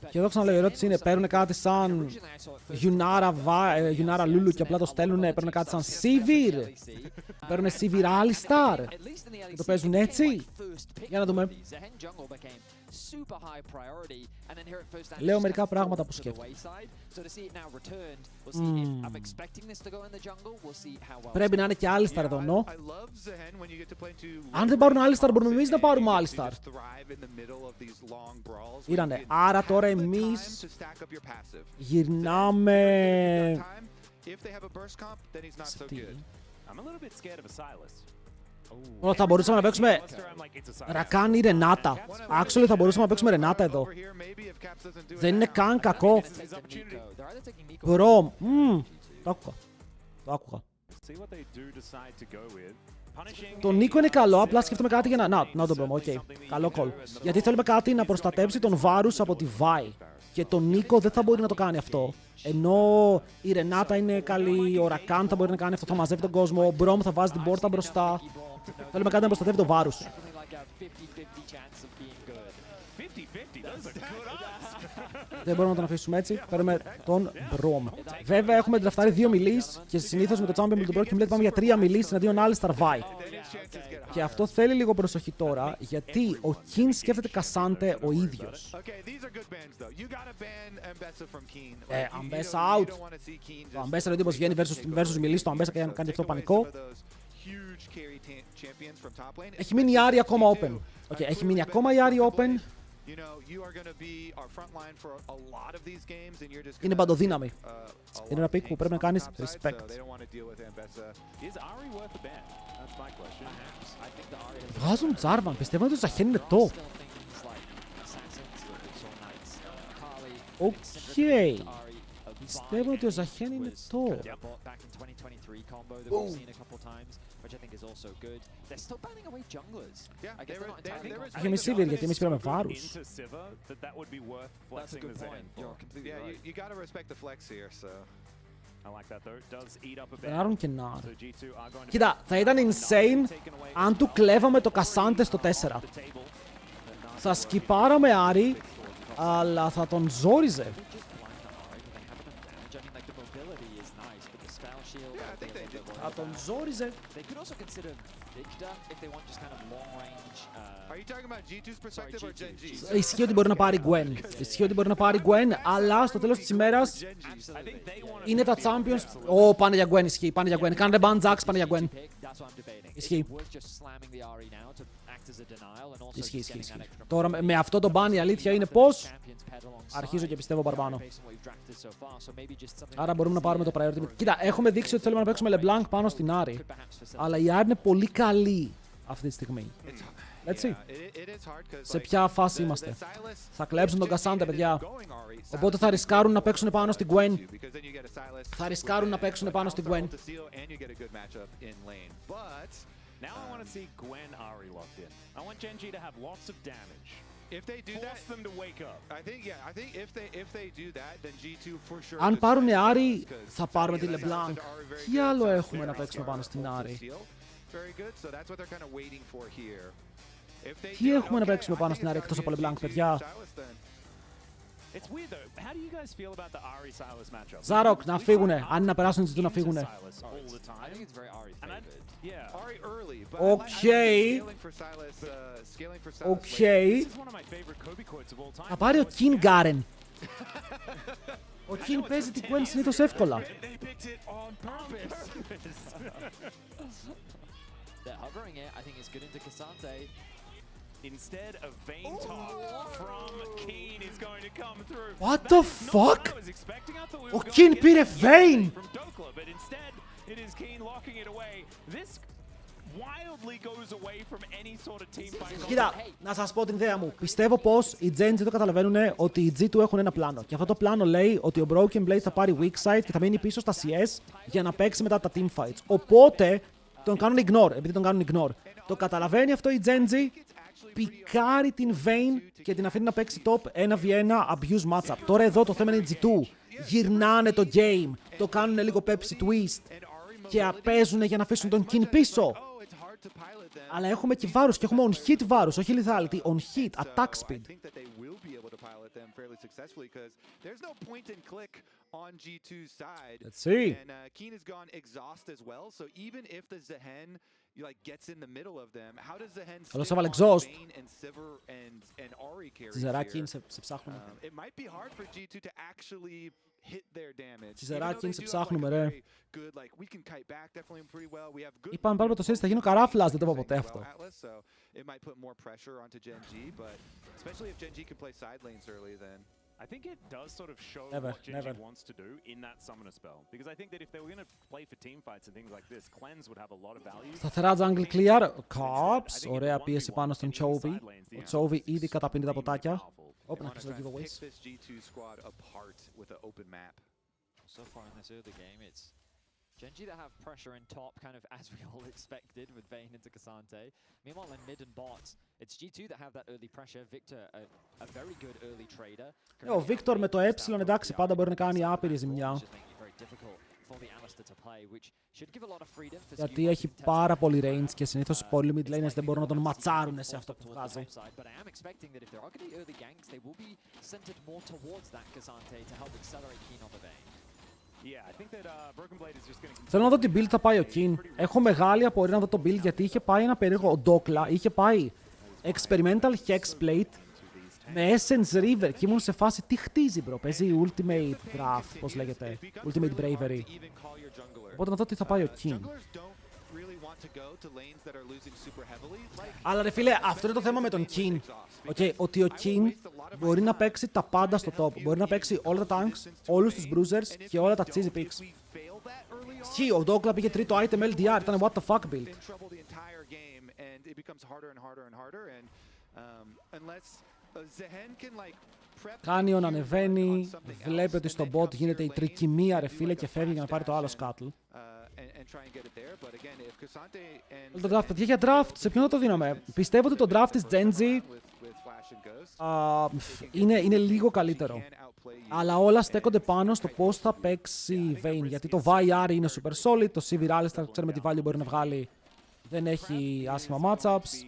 S1: Και εδώ ξαναλέω, η ερώτηση είναι, παίρνουν κάτι σαν Yunara Lulu και απλά το στέλνουν, παίρνουν κάτι σαν Sivir. Παίρνουν Sivir Alistar και το παίζουν έτσι. Για να δούμε. Λέω μερικά πράγματα που σκέφτομαι. Πρέπει να είναι και Alistar εδώ, νο. Αν δεν πάρουν Alistar, μπορούμε εμείς να πάρουμε Alistar. Ήρανε. Άρα τώρα εμείς γυρνάμε... Θα μπορούσαμε να παίξουμε Ρακάν ή Ρενάτα. Actually θα μπορούσαμε να παίξουμε Ρενάτα εδώ. Δεν είναι καν κακό. Μπρο, το άκουγα. Το Νίκο είναι καλό, απλά σκέφτομαι κάτι για να... Να τον πούμε, οκ. Καλό call. Γιατί θέλουμε κάτι να προστατεύσει τον Βάρους από τη Vi. Και τον Νίκο δεν θα μπορεί να το κάνει αυτό. Ενώ η Ρενάτα είναι καλή, ο Ρακάν θα μπορεί να κάνει αυτό, θα μαζεύει τον κόσμο, ο Μπρομ θα βάζει την πόρτα μπροστά. Θέλουμε κάτι να προστατεύει τον Βάρους. Δεν μπορούμε να τον αφήσουμε έτσι. Παίρνουμε τον Μπρομ. Βέβαια έχουμε τραφτάρει 2 μιλείς και συνήθως με το Champion του Brock πάμε για 3 μιλείς εναντίον Alistar Vi. Και αυτό θέλει λίγο προσοχή τώρα, γιατί ο King σκέφτεται Κασάντε ο ίδιος. Ambessa out. Το Ambessa είναι όπως βγαίνει versus μιλείς, το Ambessa κάνει αυτό πανικό. Έχει μείνει η Άρη ακόμα open. Έχει μείνει ακόμα η Άρη open. Είναι παντοδύναμη. Είναι ένα pick που πρέπει να κάνεις respect. Βγάζουν Τζάρβαν, πιστεύω ότι το Ζαχέν είναι το. Οκ. Πιστεύω ότι ο Ζαχέν είναι το. Είχε με Sivir, γιατί εμείς πήραμε Βάρους. Περάρουν και Νάρ. Κοίτα, θα ήταν insane αν του κλέβαμε το Κασάντε στο 4. Θα σκυπάραμε Άρη, αλλά θα τον ζόριζε. Θα τον ζόριζε. Ισχύει ότι μπορεί να πάρει Gwen. Ισχύει ότι μπορεί να πάρει Gwen, αλλά στο τέλος της ημέρας είναι τα champions. Πάνε για Gwen, ισχύει. Πάνε για Gwen. Κάνετε ban Jax, πάνε για Gwen. Ισχύει. Ισχύει. Τώρα με αυτό το ban η αλήθεια είναι πως αρχίζω και πιστεύω παραπάνω. Άρα μπορούμε να πάρουμε το priority. Κοίτα, έχουμε δείξει ότι θέλουμε να παίξουμε LeBlanc πάνω στην Άρη. Αλλά η Άρη είναι πολύ καλή αυτή τη στιγμή. Έτσι. Σε ποια φάση είμαστε. Θα κλέψουν τον Κασάντε, παιδιά. Οπότε θα ρισκάρουν να παίξουν πάνω στην Gwen. Θα ρισκάρουν να παίξουν πάνω στην Gwen.
S4: Now I want to see Gwen Ari locked in. I want Genji to have lots of damage.
S3: If they do
S4: Force them to wake up.
S3: I think if they do that, then G2 for sure.
S1: Αν πάρουν Άρη, θα πάρουμε τη LeBlanc. Τι άλλο έχουμε να παίξουμε πάνω στην Άρη. Τι έχουμε να παίξουμε πάνω στην Άρη εκτός από LeBlanc, παιδιά.
S4: It's weird though. How do you guys feel about the Ari Silas matchup?
S1: Ζάροκ, να φύγουνε. Αν είναι να περάσουν τις δύο να φύγουνε.
S2: I think it's very Ari favored.
S4: Yeah.
S3: Ari early, but
S1: Okay. Okay.
S4: This is one of my favorite Kobe quotes of all time.
S1: Θα πάρει ο King Garen. Ο King παίζει την Gwen συνήθως εύκολα.
S4: They picked it on purpose.
S2: They're hovering it. I think it's good into K'Sante.
S4: Instead of Vayne top from Keen is going to come through.
S1: What the fuck?
S4: I was expecting. I thought we
S1: Ο
S4: were
S1: Keen
S4: going to
S1: πήρε
S4: get
S1: Vayne.
S4: from Dokla, but instead it is Keen locking it away. This wildly goes away from any sort of team fight.
S1: Κοίτα, να σας πω την ιδέα μου. Πιστεύω πως οι Geng το καταλαβαίνουν ότι οι G2 έχουν ένα πλάνο. Και αυτό το πλάνο λέει ότι ο Broken Blade θα πάρει weak side και θα μείνει πίσω στα CS για να παίξει μετά τα team fights. Οπότε τον κάνουν ignore, επειδή τον κάνουν ignore. Το καταλαβαίνει αυτό η Genji, πικάρει την Vayne και την αφήνει να παίξει top 1v1 abuse matchup. Τώρα εδώ το θέμα είναι η G2. Γυρνάνε το game, το κάνουν λίγο Pepsi Twist και παίζουν για να αφήσουν τον King πίσω. Αλλά έχουμε και βάρους και έχουμε on hit βάρους, όχι lethality, on hit, attack speed. Let's see.
S3: And Keen has gone exhaust as well, so even if the Zehen gets in the middle of them, how does Zehen still on Vayne and Sivir and Ari carries
S1: Τσιζεράκι
S3: here?
S1: σε ψάχνουμε.
S3: It might be hard for G2 to actually hit their damage.
S1: Τσιζεράκι σε ψάχνουμε, ρε.
S3: Good, like we can kite back definitely pretty well. We have good.
S1: Είπαμε πάρουμε το σύστημα, θα γίνω καράφλας, δεν το είπα ποτέ αυτό.
S3: So it might put more pressure onto Gen G, but especially if Gen G can play side lanes early, then.
S4: I think it does sort of show
S1: Never,
S4: what Genji
S1: never.
S4: wants to do in that summoner spell. Because I think that if they were going to play for team fights and things like this, cleanse would have a lot of value.
S1: Σταθερά jungle clear, Cops, ωραία πίεση πάνω στον Chovy. Ο Chovy ήδη καταπίνει τα ποτάκια. Όπου να αρχίσει το giveaways.
S2: So far in this early game, it's Genji that have pressure in top, kind of as we all expected with Vayne into K'Sante. Meanwhile, in mid and bot, it's G2 that have that early pressure. Victor, a very good early trader.
S1: Ο Victor με το εντάξει, πάντα μπορεί να κάνει άπειρη ζημιά. Γιατί έχει πάρα πολύ range και συνήθως οι πολλοί mid laners δεν μπορούν να τον ματσάρουν σε αυτό που βγάζει. Θέλω να δω την build θα πάει ο King. Έχω μεγάλη απορία να δω το build γιατί είχε πάει ένα περίεργο. Ο Dokla είχε πάει experimental hexplate με Essence River και ήμουν σε φάση τι χτίζει bro. Παίζει Ultimate Draft, πώς λέγεται. Ultimate Bravery. Οπότε να δω τι θα πάει ο King. Αλλά ρε φίλε, αυτό είναι το θέμα με τον King. Okay, ότι ο King μπορεί να παίξει τα πάντα στο top. Μπορεί να παίξει όλα τα tanks, όλους τους bruisers και όλα τα cheesy picks. Σχή, ο Dokla πήγε τρίτο item LDR, ήταν what the fuck build. Κάνιον ανεβαίνει, βλέπει ότι στο bot γίνεται η τρικυμία ρε φίλε και φεύγει για να πάρει το άλλο scuttle. Το draft, παιδιά, για draft, σε ποιον θα το δίναμε. Πιστεύω ότι το draft της Genji είναι λίγο καλύτερο. Αλλά όλα στέκονται πάνω στο πώς θα παίξει η Vayne. Γιατί το VAR είναι super solid, το CV Alistar ξέρουμε τι value μπορεί να βγάλει. Δεν έχει άσχημα matchups.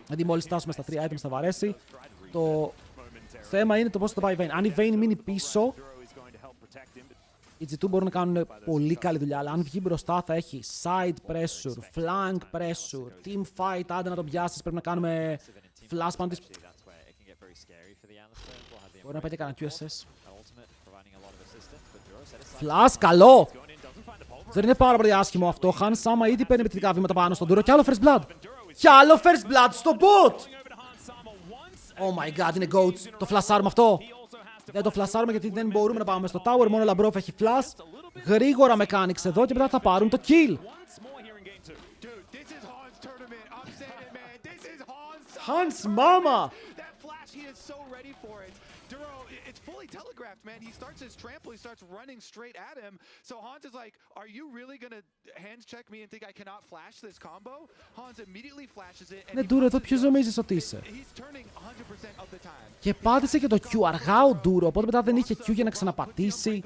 S1: Δηλαδή μόλις φτάσουμε στα 3 items θα βαρέσει. Το θέμα είναι το πώς θα πάει η Vayne. Αν η Vayne μείνει πίσω, οι G2 μπορούν να κάνουν πολύ καλή δουλειά. Αλλά αν βγει μπροστά θα έχει side pressure, flank pressure, team fight. Άντε να τον πιάσεις, πρέπει να κάνουμε flash πάνω της. Μπορεί να πάει και κανένα QSS. Flash, καλό! Δεν είναι πάρα πολύ άσχημο αυτό. Han Sama ήδη παίρνει επιτρικά βήματα πάνω στον Duro. Κι άλλο first blood. Κι άλλο first blood στο bot! Oh my god, είναι goats. Το φλασάρουμε αυτό. Δεν το φλασάρουμε γιατί δεν μπορούμε να πάμε στο tower. Μόνο ο Labrov έχει flash. Γρήγορα mechanics εδώ και μετά θα πάρουν το kill. Hans Mama!
S3: That flash, he is so ready for it. Duro, it's fully telegraphed, man. He starts his trample, he starts running straight at him. So Hans is like, are you really gonna hands check me and think I cannot flash this combo? Hans immediately flashes it.
S1: Ναι, Ντούρο, εδώ ποιος νομίζεις ότι είσαι?
S3: He's turning 100% of the time.
S1: Και πάτησε και το Q αργά ο Ντούρο, οπότε μετά δεν είχε Q για να ξαναπατήσει.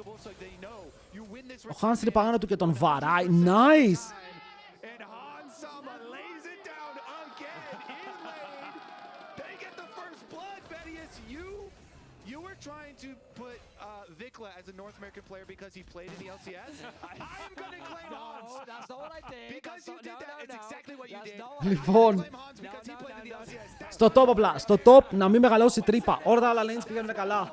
S1: Ο Hans είναι πάνω του και τον βαράει. Nice!
S3: Trying to put Vikla as a North American player because he played in the LCS. I'm gonna claim Hans.
S2: No, that's not what I did.
S3: Because you did that, it's exactly what you did.
S1: Λοιπόν,
S3: Because he played in the LCS.
S1: στο top απλά, στο top να μην μεγαλώσει τρύπα. Όλα τα άλλα lanes πηγαίνουν καλά.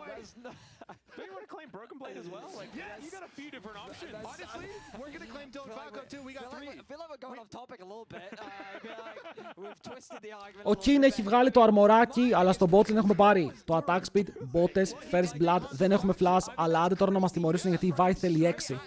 S4: Do you want to claim Broken Blade as well? Like, you got a few different options.
S3: Honestly, we're gonna claim Don't Falco too. We got three.
S2: I feel like we're going off topic a little bit. I feel like we've twisted the argument.
S1: Ο Kin έχει βγάλει το αρμοράκι, αλλά στο bot lane έχουμε πάρει το attack speed, botes, first blood, δεν έχουμε flash, αλλά άντε τώρα να μας τιμωρήσουν γιατί η Vi θέλει 6.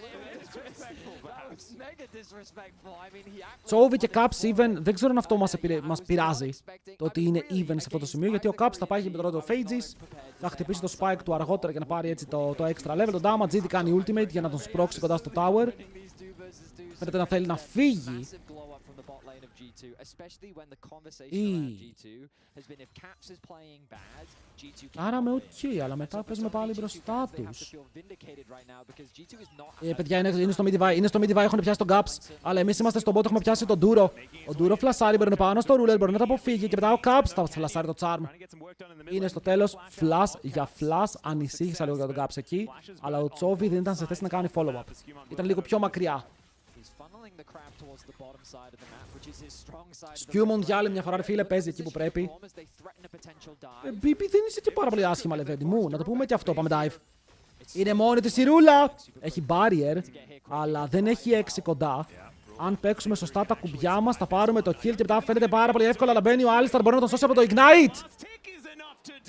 S1: Chovy και Caps even, δεν ξέρω αν αυτό μας πειράζει, το ότι είναι even σε αυτό το σημείο, γιατί ο Caps θα πάει με το Phages, θα χτυπήσει το spike του αργότερα για να πάρει έτσι το extra level, το damage, ήδη κάνει ultimate για να τον σπρώξει κοντά στο tower. Φαίνεται να θέλει να φύγει. Άρα με ok, αλλά μετά παίζουμε πάλι μπροστά τους. Παιδιά, είναι στο mid divide, έχουν πιάσει τον Caps, αλλά εμείς είμαστε στον bot, έχουμε πιάσει τον Duro. Ο Duro φλασάρει, μπορεί να πάνω στο ruler, μπορεί να τα αποφύγει και μετά ο Caps θα φλασάρει το charm. Είναι στο τέλος, flash για flash, ανησύχησα λίγο για τον Caps εκεί, αλλά ο Chovy δεν ήταν σε θέση να κάνει follow-up. Ήταν λίγο πιο μακριά. Σκιούμον για άλλη μια φορά, φίλε, παίζει εκεί που πρέπει. BB δεν είσαι και πάρα πολύ άσχημα, λεβέντη μου. Να το πούμε και αυτό, πάμε dive. Είναι μόνη της η ρούλα. Έχει barrier, αλλά δεν έχει 6 κοντά. Αν παίξουμε σωστά τα κουμπιά μας, θα πάρουμε το kill και μετά φαίνεται πάρα πολύ εύκολα. Αλλά μπαίνει ο Άλισταρ, μπορεί να τον σώσει από το ignite.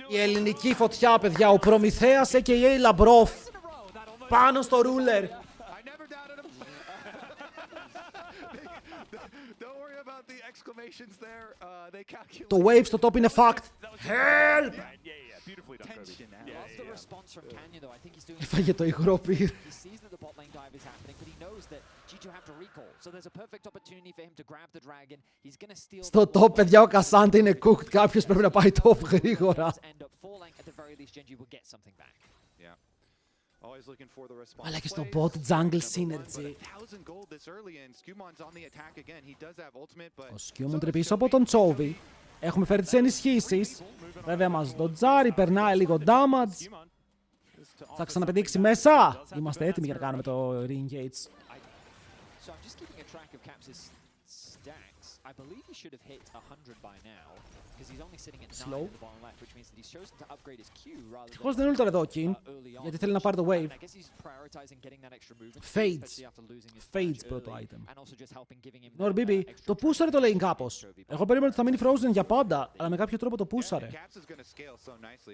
S1: Η ελληνική φωτιά, παιδιά. Ο Προμηθέας a.k.a. Λαμπρόφ. Πάνω στο ruler. Το wave στο top είναι fact. Help! Έφαγε το υγρό πυρ. Στο top, παιδιά, ο Κασάντε είναι cooked. Κάποιος πρέπει να πάει top γρήγορα. Αλλά και στο bot jungle synergy. Ο Σκιούμον τρυπήσει από τον Chovy. Έχουμε φέρει τις ενισχύσεις. Βέβαια μας ντοτζάρει, περνάει λίγο damage. Θα ξαναπηδήξει μέσα. Είμαστε έτοιμοι για να κάνουμε το re-engage. I believe he should have hit 100 by now because he's only sitting at 9 at the bottom left, which means that he's chosen to upgrade his Q rather than Ευτυχώς δεν είναι εδώ, Kin, γιατί θέλει να πάρει το wave. Fades πρώτο item. Ντερμπι, το πούσαρε το lane κάπως. Εγώ περίμενα ότι θα μείνει frozen για πάντα, αλλά με κάποιο τρόπο το πούσαρε.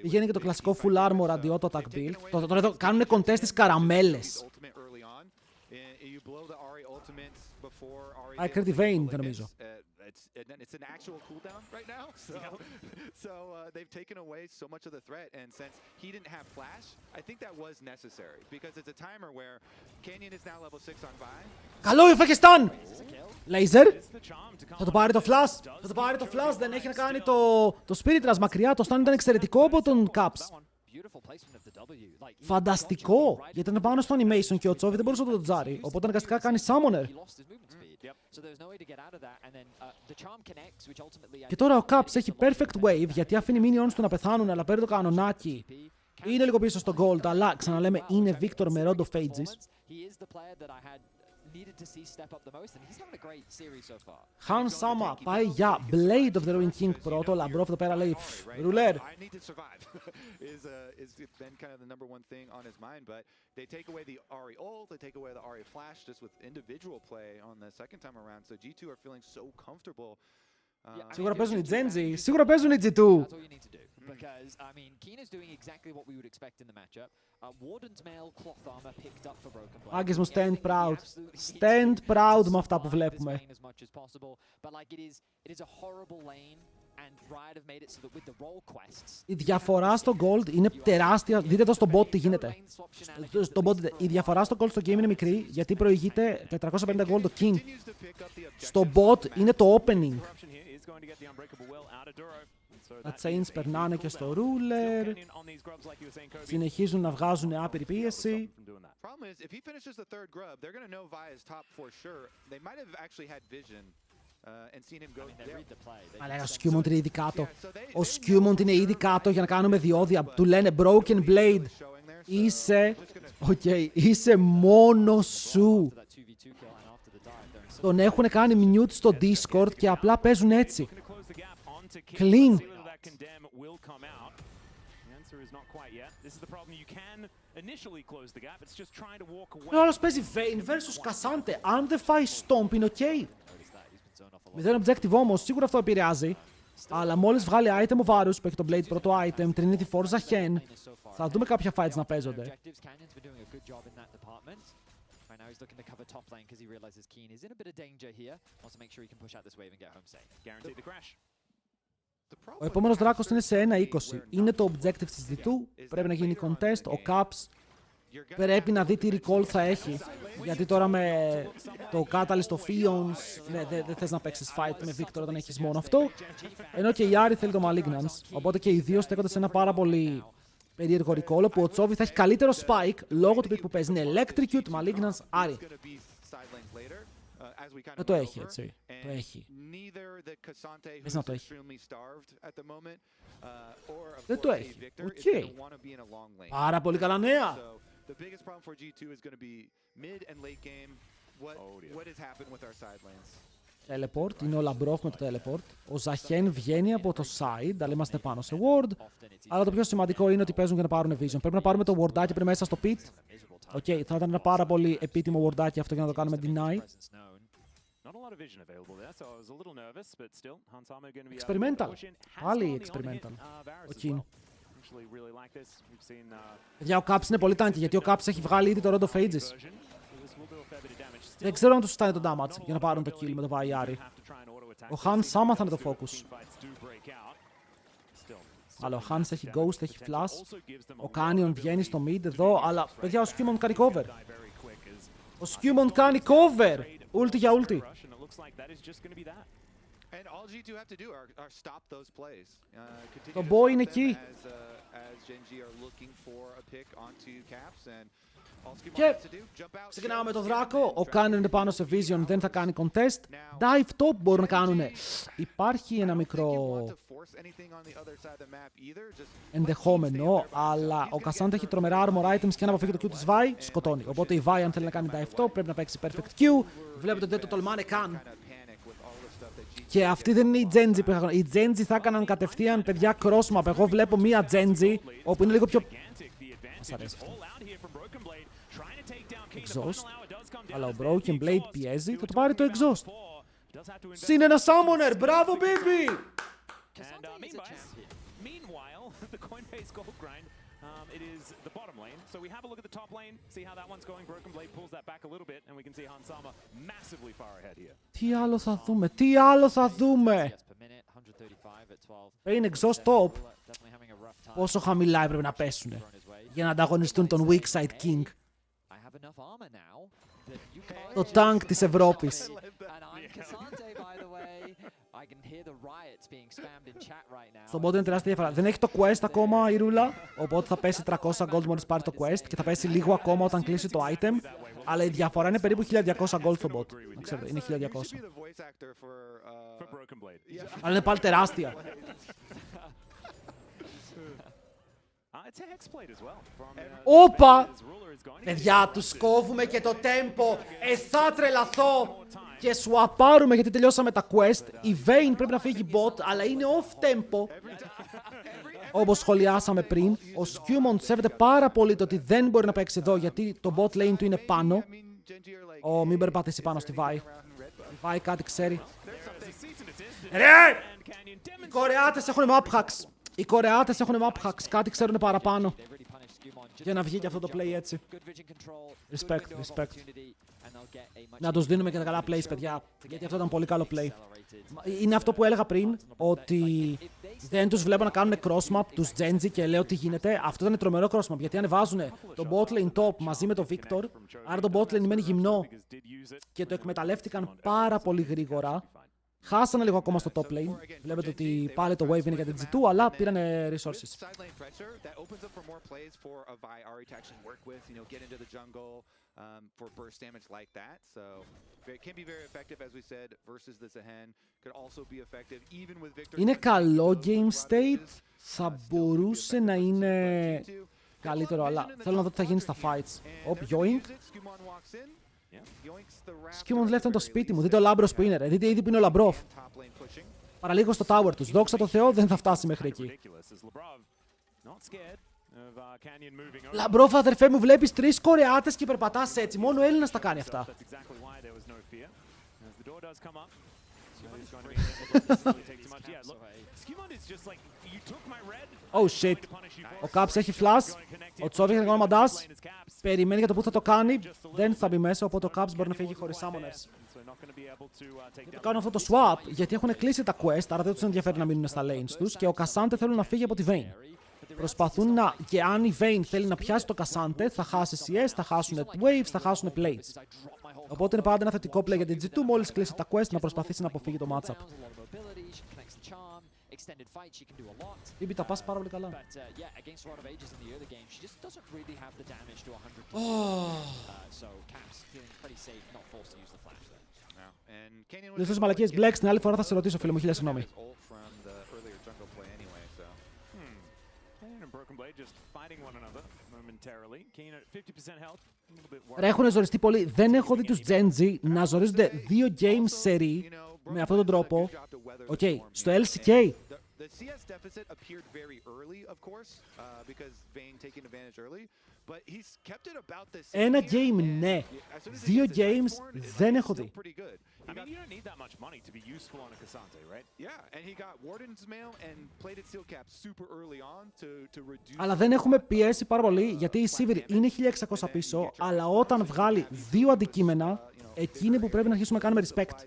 S1: Πηγαίνει και το κλασικό full armor αντιότο attack build. Τώρα εδώ κάνουν contest τις καραμέλες. Creative Vein, δεν νομίζω.
S3: It's an actual cooldown right now, so they've taken away so much of the threat, and since he didn't have flash, I think that was necessary because it's a timer where Canyon is now level 6 on Vi.
S1: Καλό, έφαγε stun! Laser. Θα το πάρει το flash. Θα το πάρει το flash, δεν έχει να κάνει το spirit rush μακριά. Το stun ήταν εξαιρετικό από τον Caps. Φανταστικό! Γιατί ήταν πάνω στο animation και ο Chovy δεν μπορούσε να το τζάρει. Οπότε αναγκαστικά κάνει summoner. Και τώρα ο Caps έχει perfect wave γιατί αφήνει minions του να πεθάνουν, αλλά παίρνει το κανονάκι. Είναι λίγο πίσω στο gold, αλλά ξαναλέμε είναι Victor με Rondo Phages. Hans Sama πάει για Blade of the Ruin King πρώτο. Λαμπρόφ εδώ πέρα λέει Ruler. They take away the Ahri ult, they take away the Ahri flash just with individual play on the second time around. So G2 are feeling so comfortable. Σίγουρα παίζουν οι Genji, σίγουρα παίζουν οι G2.
S2: Because I mean, Keen is doing exactly what we would expect in the matchup. Warden's mail cloth armor picked up for Broken Blade.
S1: Άγγες μου, stand proud. Stand proud με αυτά που βλέπουμε.
S2: But like it is a horrible lane.
S1: Η διαφορά στο gold είναι τεράστια. Δείτε εδώ στο bot τι γίνεται. Η διαφορά στο gold στο game είναι μικρή γιατί προηγείται 450 gold το king. Στο bot είναι το opening. Τα chains περνάνε και στο ruler. Συνεχίζουν να βγάζουν άπειρη πίεση. Αλλά ο Σκιούμοντ είναι ήδη κάτω. Ο Σκιούμοντ είναι ήδη κάτω για να κάνουμε διόδια. Του λένε Broken Blade. Είσαι μόνος σου. Τον έχουν κάνει mute στο Discord και απλά παίζουν έτσι. Clean. Ο άλλος παίζει Vayne vs Cassante. Αν δεν φάει Stomp είναι ok. Μηδέν objective όμως, σίγουρα αυτό επηρεάζει. Αλλά μόλις βγάλει item ο Varus που έχει το Blade πρώτο item, Trinity Forza Hen, θα δούμε κάποια fights να παίζονται. Ο επόμενος δράκος είναι σε 1-20. Είναι το objective της D2. Πρέπει να γίνει contest. Ο Caps πρέπει να δει τι recall θα έχει. Γιατί τώρα με το Catalyst, το Fions, δεν θες να παίξεις fight με Victor όταν έχεις μόνο αυτό. Ενώ και η Ari θέλει το Malignance. Οπότε και οι δύο στέκονται σε ένα πάρα πολύ περίεργο recall, όπου ο Τσόβι θα έχει καλύτερο spike λόγω του pick που παίζει. Είναι Electrocute, Malignance, Ari. Δεν το έχει, έτσι. Το έχει. Πες να το έχει. Δεν το έχει. Οκ. Πάρα πολύ καλά νέα. Teleport, είναι ο Λαμπρόφ με το teleport. Ο Ζαχέν βγαίνει από το side, αλλά είμαστε πάνω σε ward. Αλλά το πιο σημαντικό είναι ότι παίζουν για να πάρουν vision. Πρέπει να πάρουμε το wardάκι πριν μέσα στο pit. Οκ, θα ήταν ένα πάρα πολύ επίτιμο wardάκι αυτό για να το κάνουμε deny. Experimental. Πάλι experimental. Ο King. Παιδιά, ο Caps είναι πολύ tanky γιατί ο Caps έχει βγάλει ήδη το Rod of Ages. Δεν ξέρω αν τους φτάνει το damage για να πάρουν το kill με το Vayari. Ο Hans Sama θα είναι το focus. Αλλά ο Hans έχει ghost, έχει flash. Ο Canyon βγαίνει στο mid εδώ, αλλά παιδιά ο Skewmon κάνει cover. Ο Skewmon κάνει cover! Ulti για ulti. Το boy είναι εκεί. Και ξεκινάμε με το δράκο. Ο Cannon είναι πάνω σε vision, δεν θα κάνει contest. Dive top μπορούν να κάνουν. Υπάρχει ένα μικρό ενδεχόμενο, αλλά ο Cassandra έχει τρομερά armor items και αν αποφύγει το Q της Vi, σκοτώνει. Οπότε η Vi αν θέλει να κάνει dive top πρέπει να παίξει perfect Q. Βλέπετε ότι δεν το τολμάνε καν. Και αυτή δεν είναι η Genji που είχα. Η Genji θα έκαναν κατευθείαν παιδιά cross-map. Εγώ βλέπω μία Genji όπου είναι λίγο πιο... Μας αρέσει αυτό. Exhaust. Αλλά ο Broken Blade πιέζει. Θα το πάρει το Exhaust. Συν ένα Summoner. Μπράβο, baby!
S4: It is the bottom lane. So we have a look at the top lane, see how that one's going. Broken Blade pulls that back a little bit, and we can see Hansama massively far ahead here.
S1: Τι άλλο θα δούμε, τι άλλο θα δούμε! Είναι exhaust top. Πόσο χαμηλά έπρεπε να πέσουνε για να ανταγωνιστούν τον weak side king. Το tank της Ευρώπης. Στον bot είναι τεράστια διαφορά. Δεν έχει το quest ακόμα η ρούλα, οπότε θα πέσει 300 gold μόλις πάρει το quest και θα πέσει λίγο ακόμα όταν κλείσει το item. Αλλά η διαφορά είναι περίπου 1200 gold στο bot. Να ξέρετε, είναι 1200. Αλλά είναι πάλι τεράστια. Όπα! Παιδιά, τους κόβουμε και το tempo. Θα τρελαθώ. Και σουαπάρουμε γιατί τελειώσαμε τα quest. Η Vayne πρέπει να φύγει bot, αλλά είναι off tempo. Όπως σχολιάσαμε πριν, ο Skewmon σέβεται πάρα πολύ το ότι δεν μπορεί να παίξει εδώ γιατί το bot lane του είναι πάνω. Μην περπατήσει πάνω στη Vi. Η Vi κάτι ξέρει. Ρε! Οι Κορεάτες έχουν map hacks. Οι Κορεάτες έχουν map hacks. Κάτι ξέρουν παραπάνω. Για να βγει και αυτό το play έτσι. Respect, respect. Να τους δίνουμε και τα καλά plays, παιδιά. Γιατί αυτό ήταν πολύ καλό play. Είναι αυτό που έλεγα πριν, ότι δεν τους βλέπω να κάνουν cross-map τους Genji και λέω τι γίνεται. Αυτό ήταν τρομερό cross-map, γιατί ανεβάζουν το bot lane top μαζί με το Victor. Άρα το bot lane μένει γυμνό και το εκμεταλλεύτηκαν πάρα πολύ γρήγορα. Χάσανε λίγο ακόμα στο top lane. Βλέπετε ότι πάλι το wave είναι για την G2, αλλά πήρανε resources.
S3: For burst damage like that, so it can be very effective, as we said, versus this Ahen. Could also be effective even with Victor.
S1: Είναι καλό game state, θα μπορούσε να είναι καλύτερο, αλλά θέλω να δω τι θα γίνει στα fights. Yoink. Skimon left το σπίτι μου, δείτε ο Λάμπρος που είναι ρε, δείτε ήδη που είναι ο Λαμπρόφ. Παραλίγο στο tower τους, δόξα τω Θεώ δεν θα φτάσει μέχρι εκεί. Λαμπρόφ, αδερφέ μου, βλέπεις 3 Κορεάτες και περπατάς έτσι. Μόνο ο Έλληνας τα κάνει αυτά. Oh shit. Ο Caps έχει flash. Ο Τσόβι έχει ακόμα dash. Περιμένει για το που θα το κάνει. Δεν θα μπει μέσα, οπότε ο Caps μπορεί να φύγει χωρίς summoners. Το κάνουν αυτό το swap γιατί έχουν κλείσει τα quest, άρα δεν τους ενδιαφέρει να μείνουν στα lanes τους και ο Cassante θέλουν να φύγει από τη Vayne. Προσπαθούν να. Και αν η Vayne θέλει να πιάσει το Cassante, θα χάσει CS, θα χάσουν waves, θα χάσουν plates. Οπότε είναι πάντα ένα θετικό play για την G2 μόλις κλείσει τα quest να προσπαθήσει να αποφύγει το matchup. Ήμπη τα πας πάρα πολύ καλά. Δεν θες μαλακίες Black, την άλλη φορά θα σε ρωτήσω φίλε μου, χίλια συγγνώμη. Ρε, έχουν ζοριστεί πολύ. Δεν έχω δει τους Genji να ζορίζονται 2 games series με αυτόν τον τρόπο. Οκ, στο LCK.
S3: The CS deficit appeared very early, of course, because Vayne taking advantage early, but he's kept it about the same.
S1: Ένα game, ναι. 2 games δεν έχω δει.
S4: I mean, you don't need that much money to be useful on a Cassante, right?
S3: Yeah, and he got Warden's Mail and played it steel cap super early on to reduce.
S1: Αλλά δεν έχουμε πιέσει πάρα πολύ, γιατί η Sivir είναι 1600 πίσω, αλλά όταν βγάλει 2 αντικείμενα, εκείνη που πρέπει να αρχίσουμε να κάνουμε respect.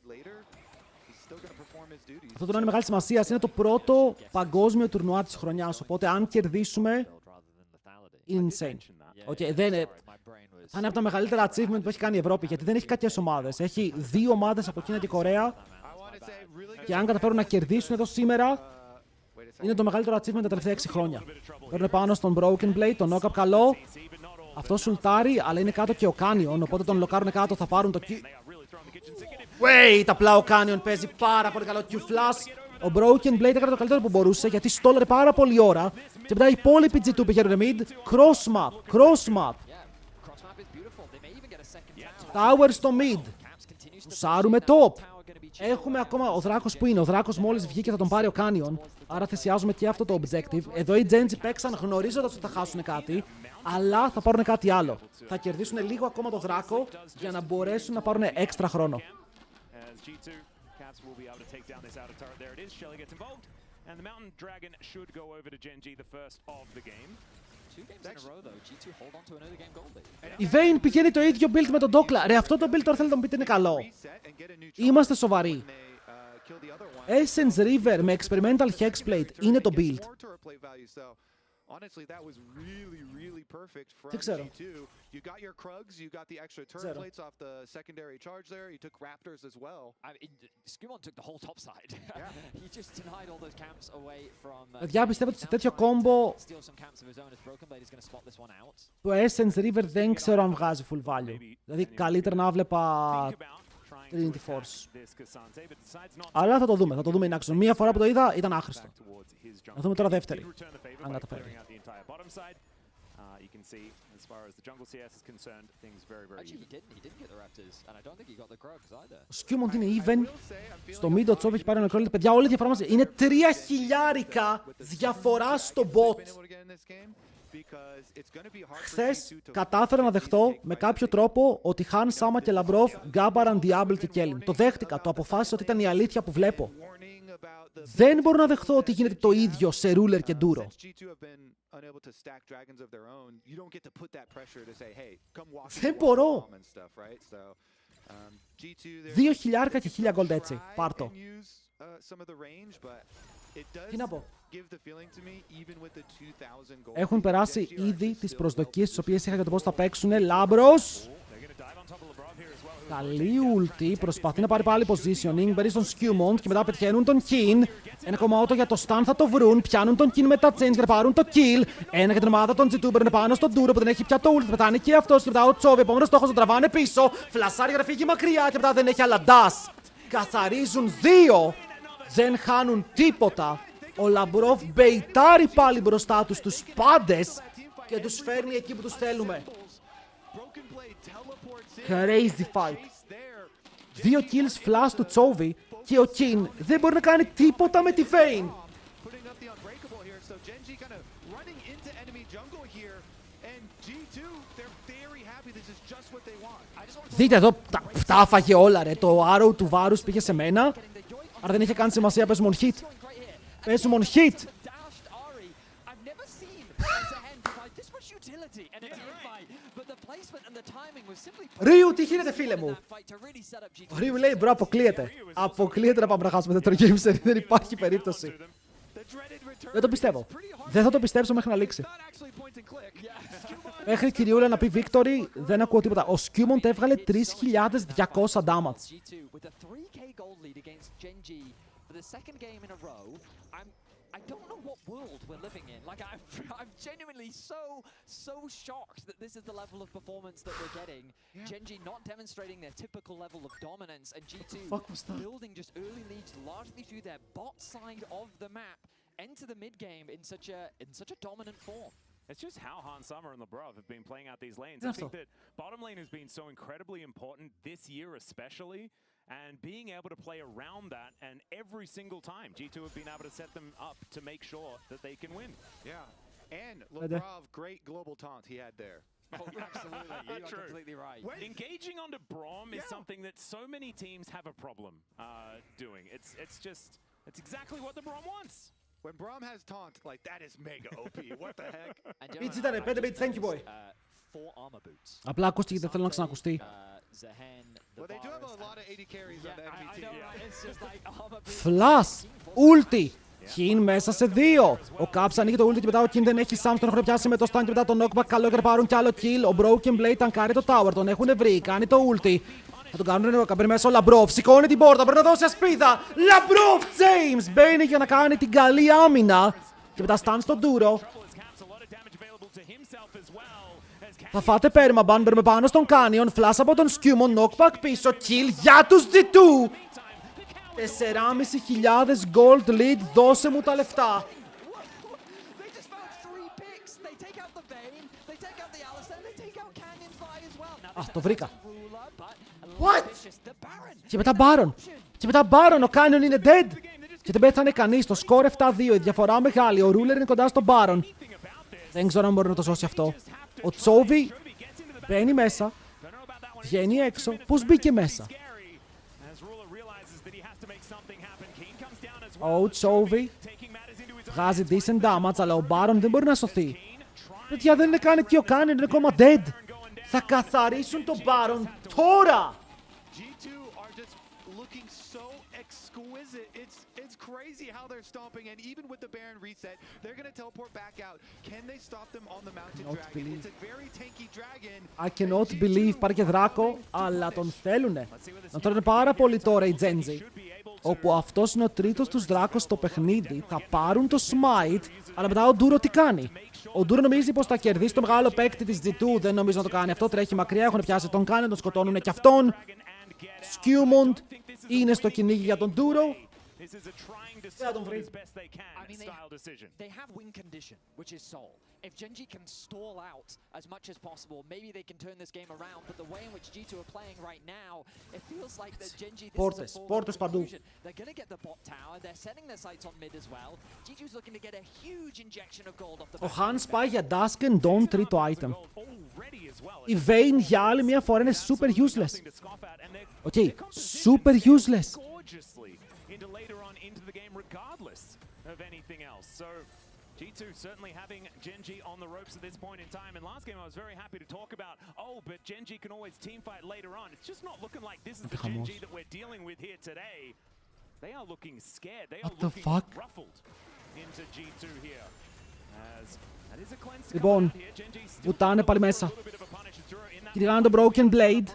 S1: Αυτό τώρα είναι μεγάλη σημασία. Είναι το πρώτο παγκόσμιο τουρνουά της χρονιάς. Οπότε αν κερδίσουμε. Είναι insane. Okay, θα είναι από τα μεγαλύτερα achievement που έχει κάνει η Ευρώπη. Γιατί δεν έχει κακές ομάδες. Έχει 2 ομάδες από Κίνα και Κορέα. Και αν καταφέρουν να κερδίσουν εδώ σήμερα. Είναι το μεγαλύτερο achievement τα τελευταία 6 χρόνια. Παίρνουν πάνω στον Broken Blade, τον knock-up καλό. Αυτό σουλτάρει, αλλά είναι κάτω και ο Canyon. Οπότε τον λοκάρουν κάτω, θα πάρουν το Wait, απλά ο Canyon παίζει πάρα πολύ καλό Q-Flash. Ο Broken Blade έκανε το καλύτερο που μπορούσε γιατί στόλαρε πάρα πολλή ώρα. Και μετά οι υπόλοιποι G2 πηγαίνουν mid. Cross-map. Tower στο mid. Σάρουμε top. Έχουμε ακόμα ο Δράκος που είναι. Ο Δράκος μόλις βγήκε θα τον πάρει ο Canyon. Άρα θυσιάζουμε και αυτό το objective. Εδώ οι Genji παίξαν γνωρίζοντας ότι θα χάσουν κάτι. Αλλά θα πάρουν κάτι άλλο. Θα κερδίσουν λίγο ακόμα το Δράκο για να μπορέσουν να πάρουν έξτρα χρόνο. Η Vayne πηγαίνει το ίδιο build με τον Dokla. Ρε, αυτό το build τώρα θέλετε να μου πείτε είναι καλό. Είμαστε σοβαροί. Essence River με Experimental Hexblade είναι το build.
S3: Honestly, that was really perfect from
S1: Ξέρω.
S3: G2. You got your Krugs, you got the extra turret plates off the secondary charge there. You took Raptors as well.
S2: Skimon took the whole top side. He just denied all those camps away from.
S1: Παιδιά, πιστεύω ότι σε τέτοιο κόμπο το Essence River δεν ξέρω αν βγάζει full value. Δηλαδή καλύτερα να βλέπα Trinity Force. Αλλά θα το δούμε in action. Μία φορά που το είδα ήταν άχρηστο. Να δούμε τώρα δεύτερη. Αν καταφέρει. Ο Skimon είναι even. Στο mid ο Τσόβ έχει πάρει ένα κρόλι. Παιδιά, όλη η διαφορά μας είναι 3 χιλιάρικα διαφορά στο bot. Χθες κατάφερα να δεχτώ με κάποιο τρόπο ότι Χαν, Σάμα και Λαμπρόφ γκάμπαραν Diablo και Κέλιν. Το δέχτηκα, το αποφάσισα ότι ήταν η αλήθεια που βλέπω. Δεν μπορώ να δεχτώ ότι γίνεται το ίδιο σε Ruler και Duro. Δεν μπορώ. 2.000 και 1.000 gold έτσι. Πάρ' το. Τι να πω. Έχουν περάσει ήδη τις προσδοκίες τις οποίες είχα για το πώς θα παίξουνε. Λάμπρος. Καλή ulti. Προσπαθεί να πάρει πάλι positioning. Μπαίνει στον Skewmont και μετά πετυχαίνουν τον Kin. Ένα κομμάτι για το stun θα το βρουν. Πιάνουν τον Kin με τα chains για να πάρουν το kill. Ένα για την ομάδα των G2 μπαίνουν πάνω στον Duro που δεν έχει πια το ulti. Πετάνε και αυτός και μετά ο Τσόβι. Επόμενος στόχος τον τραβάνε πίσω. Φλασάρει για να φύγει μακριά και μετά δεν έχει άλλα dash. Καθαρίζουν 2. Δεν χάνουν τίποτα. Ο Λαμπρόφ μπεϊτάρει πάλι μπροστά τους τους πάντες και τους φέρνει εκεί που τους θέλουμε. Crazy fight. 2 kills flash του Τσόβι και ο Kin δεν μπορεί να κάνει τίποτα με τη Vayne. Δείτε εδώ, τα άφαγε όλα ρε. Το arrow του βάρους πήγε σε μένα. Άρα δεν είχε καν σημασία, παίζουμε on hit. Παίζουμε on hit. Ρίου, τι γίνεται φίλε μου. Ο Ρίου λέει μπρο, αποκλείεται. Αποκλείεται να πάμε να χάσουμε τέτοιο game, δεν υπάρχει περίπτωση. Δεν το πιστεύω. Δεν θα το πιστέψω μέχρι να λήξει. Μέχρι κυριούλα να πει victory, δεν ακούω τίποτα. Ο Skewmont έβγαλε 3.200 damage.
S2: I don't know what world we're living in. Like, I'm genuinely so shocked that this is the level of performance that we're getting. Yeah. Genji not demonstrating their typical level of dominance, and G2 building just early leads largely through their bot side of the map, enter the mid game in such a dominant form.
S4: It's just how Hans Sommer and LeBron have been playing out these lanes. I think that bottom lane has been so incredibly important this year especially. And being able to play around that, and every single time, G2 have been able to set them up to make sure that they can win.
S3: Yeah, and LeBron, great global taunt he had there.
S2: Oh, absolutely, you're completely right.
S4: Engaging onto Braum is something that so many teams have a problem doing. It's exactly what the Braum wants.
S3: When Braum has taunt, like that is mega OP. What the heck?
S1: Beats ήτανε, 5 beats, thank you boy. Απλά ακούστηκε, δεν θέλω να ξανακουστεί. Flash! Ulti! Kin μέσα σε 2. Ο Caps ανοίγει το ulti και μετά ο Kin δεν έχει Sam. Τον έχουν πιάσει με το stun και μετά το knockback. Καλό για να πάρουν κι άλλο kill. Ο Broken Blade ταγκάρει το tower. Τον έχουν βρει. Κάνει το ulti. Θα τον κάνουν knockback. Μπαίνει μέσα ο Λαμπρόφ. Σηκώνει την πόρτα. Πρέπει να δώσει ασπίδα. Λαμπρόφ James! Μπαίνει για να κάνει την καλή άμυνα. Και μετά stun στον Duro. Θα φάτε πέρμα, μπαίνουμε πάνω στον Canyon, flash από τον Skewmont, knockback πίσω, kill για τους D2! 4.500 gold lead, δώσε μου τα λεφτά! Α, το βρήκα. What? Και μετά Baron. Και μετά Baron, ο Canyon είναι dead. Και δεν πέθανε κανείς, το score 7-2, η διαφορά μεγάλη, ο Ruler είναι κοντά στον Baron. Δεν ξέρω αν μπορεί να το σώσει αυτό. Ο Τσόβι μπαίνει μέσα, βγαίνει έξω. Πώς μπήκε μέσα? Ο Τσόβι βγάζει decent damage, αλλά ο Baron δεν μπορεί να σωθεί. Παιδιά, δεν είναι καν εκεί ο Canyon, είναι ακόμα dead. Θα καθαρίσουν τον Baron τώρα!
S3: It's crazy how they're stomping, and even with the Baron reset, they're going to teleport back out. Can they stop them on the Mountain Dragon? It's a very tanky dragon.
S1: I cannot believe, πάρει και δράκο, αλλά τον θέλουνε. Να τρώνε πάρα πολύ τώρα οι Genji. Όπου αυτός είναι ο τρίτος τους δράκος στο παιχνίδι, θα πάρουν το smite, αλλά μετά ο Duro τι κάνει? Ο Duro νομίζει πως θα κερδίσει το μεγάλο παίκτη της G2, δεν νομίζω να το κάνει αυτό, τρέχει μακριά, έχουν πιάσει τον Canyon, τον σκοτώνουνε κι αυτόν. Skewmont είναι στο κυνήγι για τον Duro.
S4: Δεν θα τον βρει.
S2: They have win condition, which is Soul. If Genji can stall out as much as possible, maybe they can turn this game around. But the way in which G2 are playing right now, it feels like that Genji.
S1: Πόρτες παντού.
S2: They're going to get the bot tower. They're setting their sights on mid as well. G2's looking to get a huge injection of gold off the back.
S1: Ο Hans πάει για Dusk and Dawn τρίτο item. Η Vayne για άλλη μια φορά είναι super useless. Okay, super useless.
S4: G2 certainly having Genji on the ropes at this point in time. And last game I was very happy to talk about, oh, but Genji can always team fight later on. It's just not looking like this is the Genji that we're dealing with here today. They are looking scared. They are looking ruffled into G2 here. As that is a cleanse to come out here. Genji still
S1: βουτάνε πάλι μέσα.
S4: a little bit of a punish in that.
S1: Κυνηγάνε τον Broken Blade.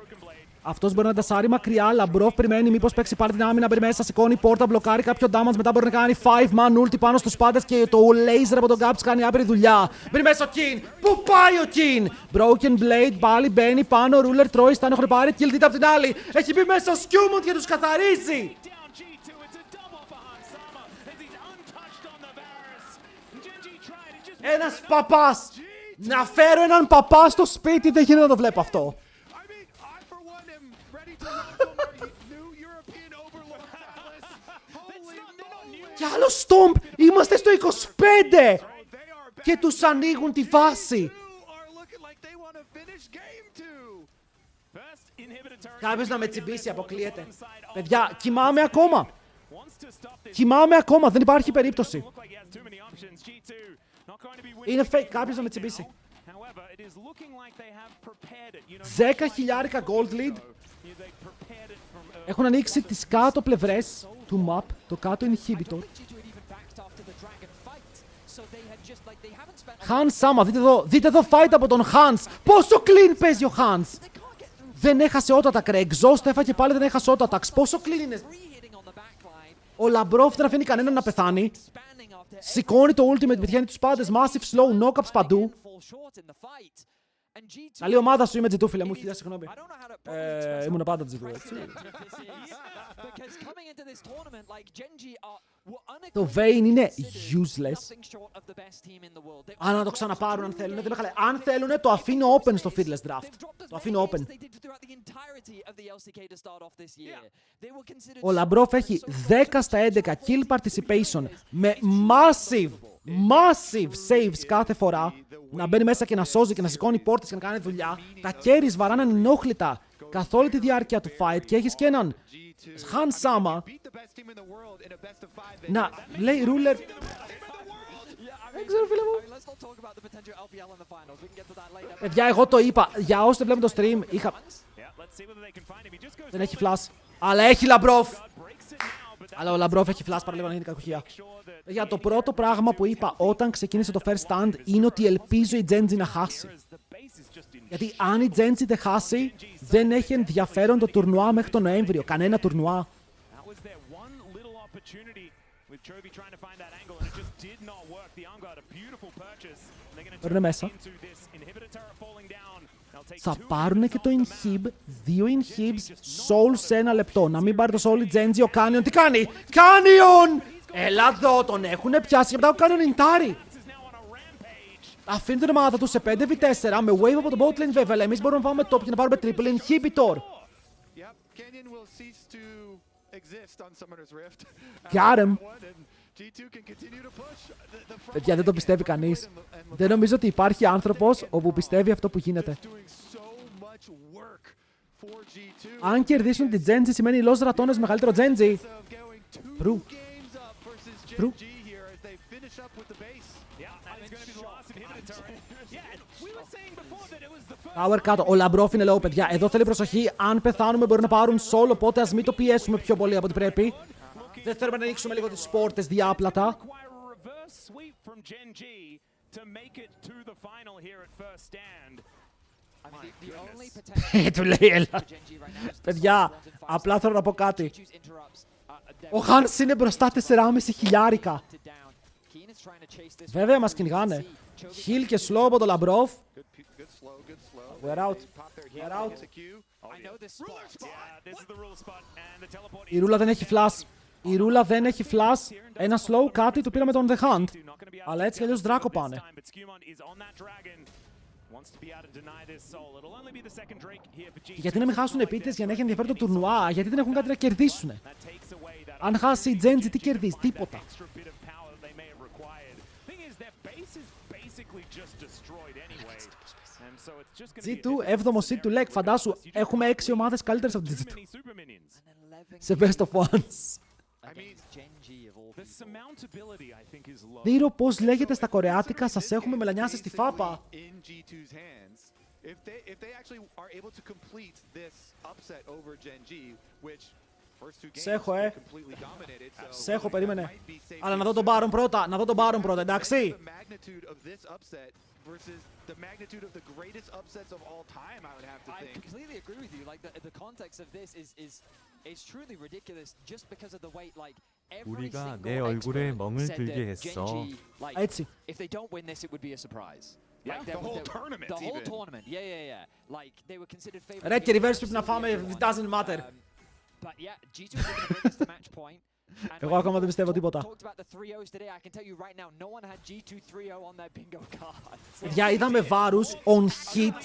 S1: Αυτός μπορεί να τασάρει μακριά. Λαμπρόφ περιμένει μήπως παίξει πάλι την άμυνα. Μπαίνει μέσα, σηκώνει πόρτα, μπλοκάρει κάποιο damage. Μετά μπορεί να κάνει 5-man ulti πάνω στους πάντες και το laser από τον Gaps κάνει άπειρη δουλειά. Μπαίνει μέσα ο Kin. Πού πάει ο Kin? Broken Blade πάλι μπαίνει πάνω. Ruler τρώει, στάν έχουν πάρει. Kill did από την άλλη. Έχει μπει μέσα ο Skewmont και τους καθαρίζει. Ένας παπάς. Να φέρω έναν παπά στο σπίτι, δεν γίνεται να το βλέπω αυτό. Κι άλλο Stomp! Είμαστε στο 25! Και τους ανοίγουν τη βάση. Κάποιος να με τσιμπήσει, αποκλείεται. Παιδιά, κοιμάμαι ακόμα. Κοιμάμαι ακόμα, δεν υπάρχει περίπτωση. Είναι fake, κάποιος να με τσιμπήσει. 10.000 gold lead. Έχουν ανοίξει τις κάτω πλευρές του map, το κάτω inhibitor. Hans Sama, δείτε εδώ fight από τον Hans. Πόσο clean παίζει ο Hans. Δεν έχασε auto attack, ρε. Exhaust έφαγε πάλι, δεν έχασε auto attacks. Πόσο clean είναι. Ο Λαμπρόφ δεν αφήνει κανέναν να πεθάνει. Σηκώνει το ultimate, πετυχαίνει τους πάντες. Massive slow, knockups παντού. Καλή ομάδα σου, είμαι G2, φίλε μου, χιλιά συγγνώμη. Ήμουν πάντα G2, έτσι. Το Vayne είναι useless. Αλλά να το ξαναπάρουν αν θέλουν. Αν θέλουν, το αφήνω open στο Fearless Draft. Το αφήνω open. Ο Λαμπρόφ έχει 10 στα 11 kill participation με massive saves κάθε φορά. Να μπαίνει μέσα και να σώζει και να σηκώνει πόρτες και να κάνει δουλειά. Τα carries βαράνε ανενόχλητα καθ' όλη τη διάρκεια του fight και έχεις και έναν Hans Sama να λέει Ruler. Δεν ξέρω, φίλε μου. Παιδιά, εγώ το είπα. Για όσοι δεν βλέπουν το stream, είχα... Δεν έχει flash. Αλλά έχει Λαμπρόφ. Αλλά ο Λαμπρόφ έχει flash παραλίγο να γίνει κακουχία. Για το πρώτο πράγμα που είπα όταν ξεκίνησε το first stand είναι ότι ελπίζω η Genji να χάσει. Γιατί αν η Genji δεν χάσει, δεν έχει ενδιαφέρον το τουρνουά μέχρι τον Νοέμβριο. Κανένα τουρνουά. Παίρνε μέσα. Θα πάρουνε και το inhib, 2 inhibs, soul σε 1 λεπτό. Να μην πάρει το soul η Genji, ο Canyon τι κάνει? Canyon! Έλα εδώ, τον έχουνε πιάσει και μετά ο Canyon intari. Αφήνει την ομάδα του σε 5v4 με wave από το bot lane βέβαια. Εμείς μπορούμε να πάμε top και να πάρουμε triple inhibitor. Got him. Παιδιά, δεν το πιστεύει κανείς. Δεν νομίζω ότι υπάρχει άνθρωπος όπου πιστεύει αυτό που γίνεται. Αν κερδίσουν την Genji σημαίνει loss ρατώνες μεγαλύτερο Genji. Πρου. Tower κάτω. Ο Λαμπρόφ είναι low, παιδιά. Εδώ θέλει προσοχή. Αν πεθάνουμε μπορεί να πάρουν solo, οπότε ας μην το πιέσουμε πιο πολύ από ό,τι πρέπει. Δεν θέλουμε να ανοίξουμε λίγο τις πόρτες διάπλατα. Του λέει έλα. Παιδιά, απλά θέλω να πω κάτι. Ο Hans είναι μπροστά 4.500. Βέβαια μας κυνηγάνε. Heal και slow από το Λαμπρόφ. We're out. Η Ρούλα δεν έχει flash. Ένα slow κάτι το πήραμε τον The Hunt. Αλλά έτσι κι αλλιώς Δράκο πάνε. Γιατί να μην χάσουν επίτηδες για να έχει ενδιαφέρον το τουρνουά? Γιατί δεν έχουν κάτι να κερδίσουν? Αν χάσει η Genji, τι κερδίζει? Τίποτα. G2, 7ο seed του LEC. Φαντάσου, έχουμε 6 ομάδες καλύτερες από τη G2. Σε best of ones.
S4: The surmountability, I think, is low.
S1: Δείρω πώς λέγεται στα κορεάτικα, σας έχουμε μελανιάσει στη φάπα.
S3: If they actually are able to complete this upset over Geng, which first two games completely dominated, so
S1: Σε έχω, περίμενε. Αλλά να δω τον Baron πρώτα, να δω τον Baron πρώτα, εντάξει.
S3: the magnitude of this upset versus the magnitude of the greatest upsets of all time, I would have to
S2: I
S3: think.
S2: completely agree with you. Like the context of this is truly ridiculous just because of the way like every
S5: 우리가
S2: single
S5: 내 얼굴에
S2: expert
S5: 멍을
S2: said
S5: 들게
S2: that
S5: 했어.
S2: Genji, like,
S1: Έτσι.
S2: if they don't win this, it would be a surprise.
S3: Yeah,
S2: Like,
S3: the whole tournament
S2: The whole
S3: even.
S2: tournament, yeah. Like they were considered favorites.
S1: Ρε και
S2: against
S1: reverse sweep να φάμε,
S2: everyone.
S1: it doesn't matter.
S2: But yeah, G2 is going to bring us to match point. And
S1: Εγώ ακόμα δεν πιστεύω τίποτα.
S2: talked about the 3-0s today. I can tell you right now, no one had G2 3-0 on their bingo card.
S1: Παιδιά, είδαμε βάρους on hit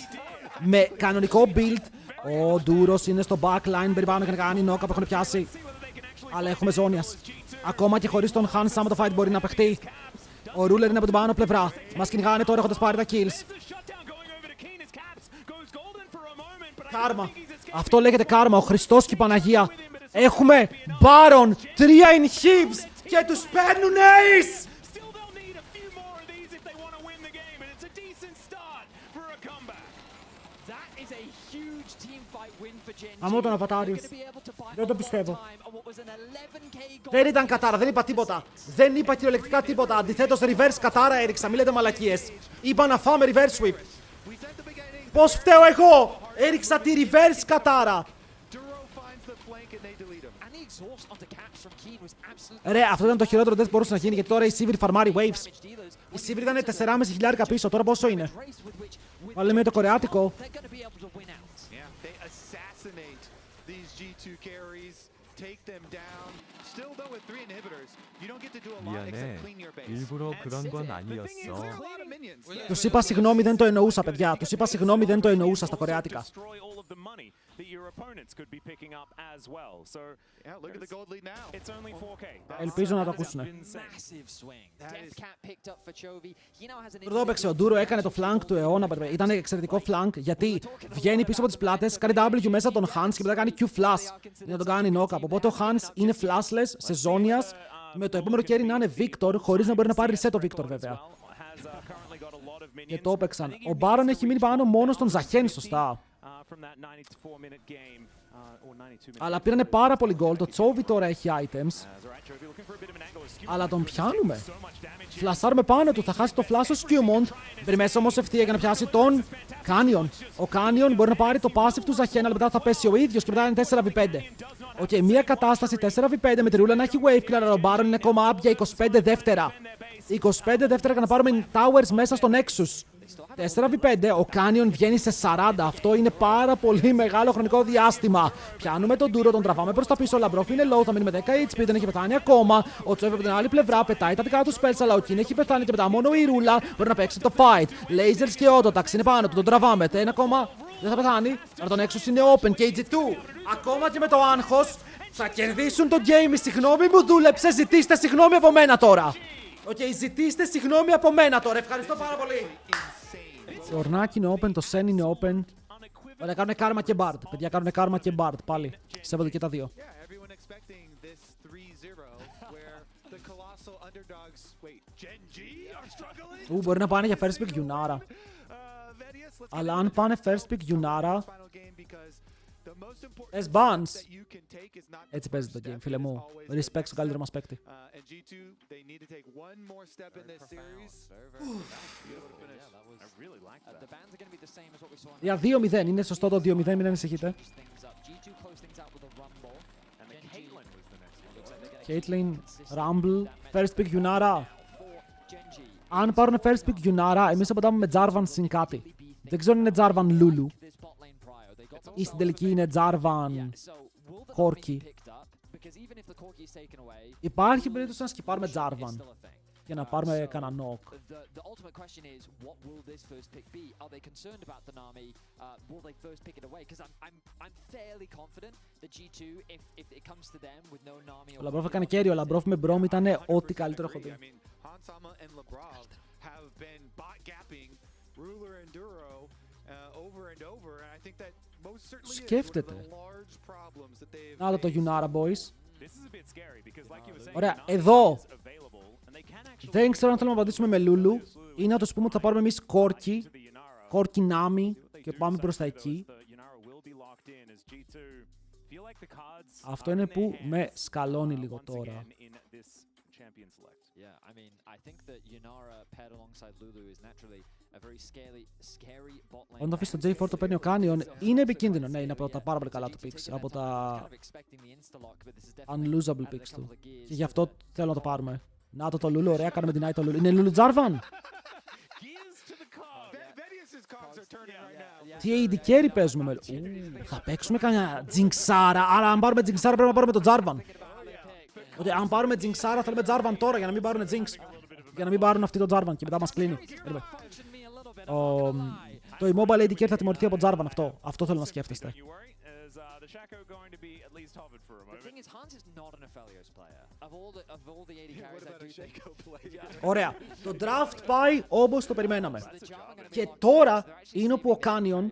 S1: με κανονικό build. Ο Ντούρος είναι στο backline, περιπάνω και να κάνει knock-up, έχουν πιάσει. Αλλά έχουμε ζώνιας. Ακόμα και χωρίς τον Hans, άμα το fight μπορεί να παιχτεί. Ο Ruler είναι από την πάνω πλευρά. Μας κυνηγάνε τώρα έχοντας πάρει τα kills. Κάρμα. Αυτό λέγεται κάρμα, ο Χριστός και η Παναγία. Έχουμε Baron, 3 inhibs και τους παίρνουν ace! Αμώ τον Αβατάριους. Δεν το πιστεύω. Δεν ήταν κατάρα, δεν είπα τίποτα. Δεν είπα κυριολεκτικά τίποτα. Αντιθέτως, reverse κατάρα έριξα. Μην λέτε μαλακίες. Είπα να φάμε reverse sweep. Πώς φταίω εγώ! Έριξα τη reverse κατάρα. Ρε, αυτό ήταν το χειρότερο δεν μπορούσε να γίνει γιατί τώρα η Sivir φαρμάρει waves. Η Sivir ήταν 4.500 πίσω, τώρα πόσο είναι? Βάλε με το κορεάτικο.
S5: 미안해. 일부러 그런 건 아니었어.
S1: Τους είπα συγγνώμη, δεν το εννοούσα, παιδιά. Τους είπα συγγνώμη, δεν το εννοούσα στα κορεάτικα. Ελπίζω να το ακούσουνε. Εδώ έπαιξε ο Ντούρο, έκανε το flank του αιώνα. Ήταν εξαιρετικό flank γιατί βγαίνει πίσω από τις πλάτες, κάνει W μέσα τον Hans και μετά κάνει Q flash για να τον κάνει knock-up. Οπότε ο Hans είναι flashless σε ζώνιας με το επόμενο κέρι να είναι Victor χωρίς να μπορεί να πάρει reset ο Victor βέβαια. Και το έπαιξαν. Ο Baron έχει μείνει πάνω μόνο στον Ζαχέν, σωστά. Αλλά πήρανε πάρα πολύ gold. Το Chovy τώρα έχει items. Αλλά τον πιάνουμε. Φλασάρουμε πάνω του. Θα χάσει το flash ο Skewmont. Μπαίνει μέσα όμως ευθεία για να πιάσει τον Canyon. Ο Canyon μπορεί να πάρει το passive του Ζαχέν, αλλά μετά θα πέσει ο ίδιος και μετά είναι 4v5. Οκ, μια κατάσταση 4v5 με τη ρούλα να έχει wave clear, αλλά ο Baron είναι ακόμα up για 25 δεύτερα. 25 δεύτερα για να πάρουμε towers μέσα στον Nexus. 4v5, ο Canyon βγαίνει σε 40. Αυτό είναι πάρα πολύ μεγάλο χρονικό διάστημα. Πιάνουμε τον Duro, τον τραβάμε προς τα πίσω. Ο Λαμπρόφ είναι low, θα μείνει με 10 HP, δεν έχει πεθάνει ακόμα. Ο Chovy από την άλλη πλευρά πετάει τα δικά του spells, αλλά ο Kin έχει πεθάνει και μετά μόνο η Ρούλα μπορεί να παίξει το fight. Lasers και Autotax είναι πάνω του, τον τραβάμε. Ένα ακόμα δεν θα πεθάνει, αλλά το Nexus είναι open. Και η G2, ακόμα και με το άγχος, θα κερδίσουν το game. Συγγνώμη μου δούλεψε, ζητήστε συγγνώμη από μένα τώρα. Οκ, ζητήστε συγγνώμη από μένα τώρα. Ευχαριστώ πάρα πολύ. Το Ορνάκι είναι open, το Sen είναι open. Ωραία, κάνουν κάρμα και Bard. Παιδιά, κάνουν κάρμα και Bard πάλι. Σέβονται και τα δύο. Μπορεί να πάνε για first pick Yunara. Αλλά αν πάνε first pick Yunara, S-Buns. Έτσι παίζει το game, φίλε μου. Respect στο καλύτερο μας παίκτη. Για 2-0, είναι σωστό το 2-0, μην ανησυχείτε. Caitlyn, Rumble, first pick Yunara. Αν πάρουν first pick Yunara, εμείς απαντάμε με Jarvan συν κάτι. Δεν ξέρω αν είναι Jarvan Lulu ή στην τελική είναι Jarvan Corki. Υπάρχει περίπτωση να σκυπάρουμε Jarvan για να πάρουμε κανένα knock. Ο Λαμπρόφ έκανε κέριο, ο Λαμπρόφ με Μπρόμ ήταν ό,τι καλύτερο έχω δει. Σκέφτεται. Να το Yunara boys. Ωραία, εδώ δεν ξέρω αν θέλουμε να απαντήσουμε με Λούλου ή να τους πούμε ότι θα πάρουμε εμείς Κόρκι Νάμι και πάμε προς τα εκεί. Αυτό είναι που με σκαλώνει λίγο τώρα. Όταν το αφήσει το J4 το παίρνει ο Canyon, είναι επικίνδυνο. Ναι, είναι από τα πάρα πολύ καλά του picks. Από τα unlosable picks του. Και γι' αυτό θέλω να το πάρουμε. Να το Lulu, ωραία, κάνουμε deny το Lulu. Είναι Lulu Jarvan! Τι AD carry παίζουμε με... Θα παίξουμε κανένα Jinxara. Άρα αν πάρουμε Jinxara πρέπει να πάρουμε το Jarvan. Ότι αν πάρουμε Jinxara θέλουμε Jarvan τώρα για να μην πάρουν Jinx. Για να μην πάρουν αυτοί το Jarvan και μετά μας κλείνει. Το immobile AD carry θα τιμωρηθεί από Jarvan αυτό. Αυτό θέλω να σκέφτεστε. Ωραία. Το draft πάει όπως το περιμέναμε. Και τώρα είναι όπου ο Canyon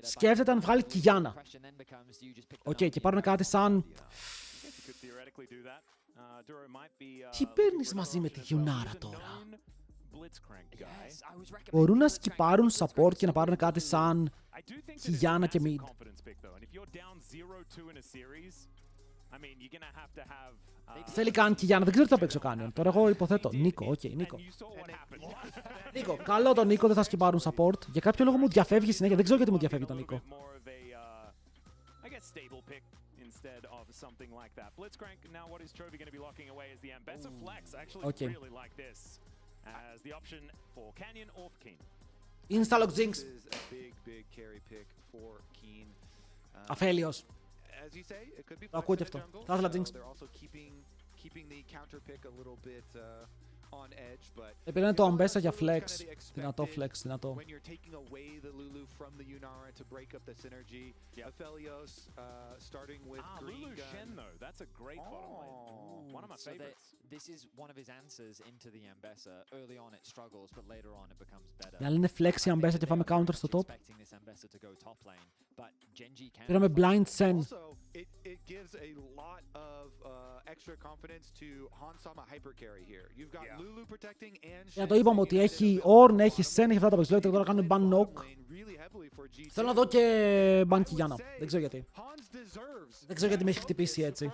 S1: σκέφτεται αν βγάλει Kiana. Οκ, και πάρουν κάτι σαν... Τι παίρνεις μαζί με τη Γιουνάρα τώρα? Μπορούν να σκυπάρουν support και να πάρουν κάτι σαν Kiana και mid. Θέλει καν Kiana, δεν ξέρω τι θα παίξει ο Canyon. Τώρα εγώ υποθέτω. Νίκο, οκ, Νίκο. Νίκο, καλό τον Νίκο, δεν θα σκυπάρουν support. Για κάποιο λόγο μου διαφεύγει συνέχεια, δεν ξέρω γιατί μου διαφεύγει τον Νίκο. Okay. Instalock Jinx. Αφέλιος. Το ακούω και αυτό. Θα ήθελα Jinx. Επηρεάνε το Αμπέσα για flex. Δυνατό flex, δυνατό. Για άλλη είναι flex η Αμπέσα και πάμε counter στο top. Πήραμε blind Sen. Για το είπαμε ότι έχει Ornn, έχει Sen, έχει αυτά τα παιχνίδια και τώρα κάνουν ban knock. Θέλω να δω και ban Kiana. Δεν ξέρω γιατί. Δεν ξέρω γιατί με έχει χτυπήσει έτσι.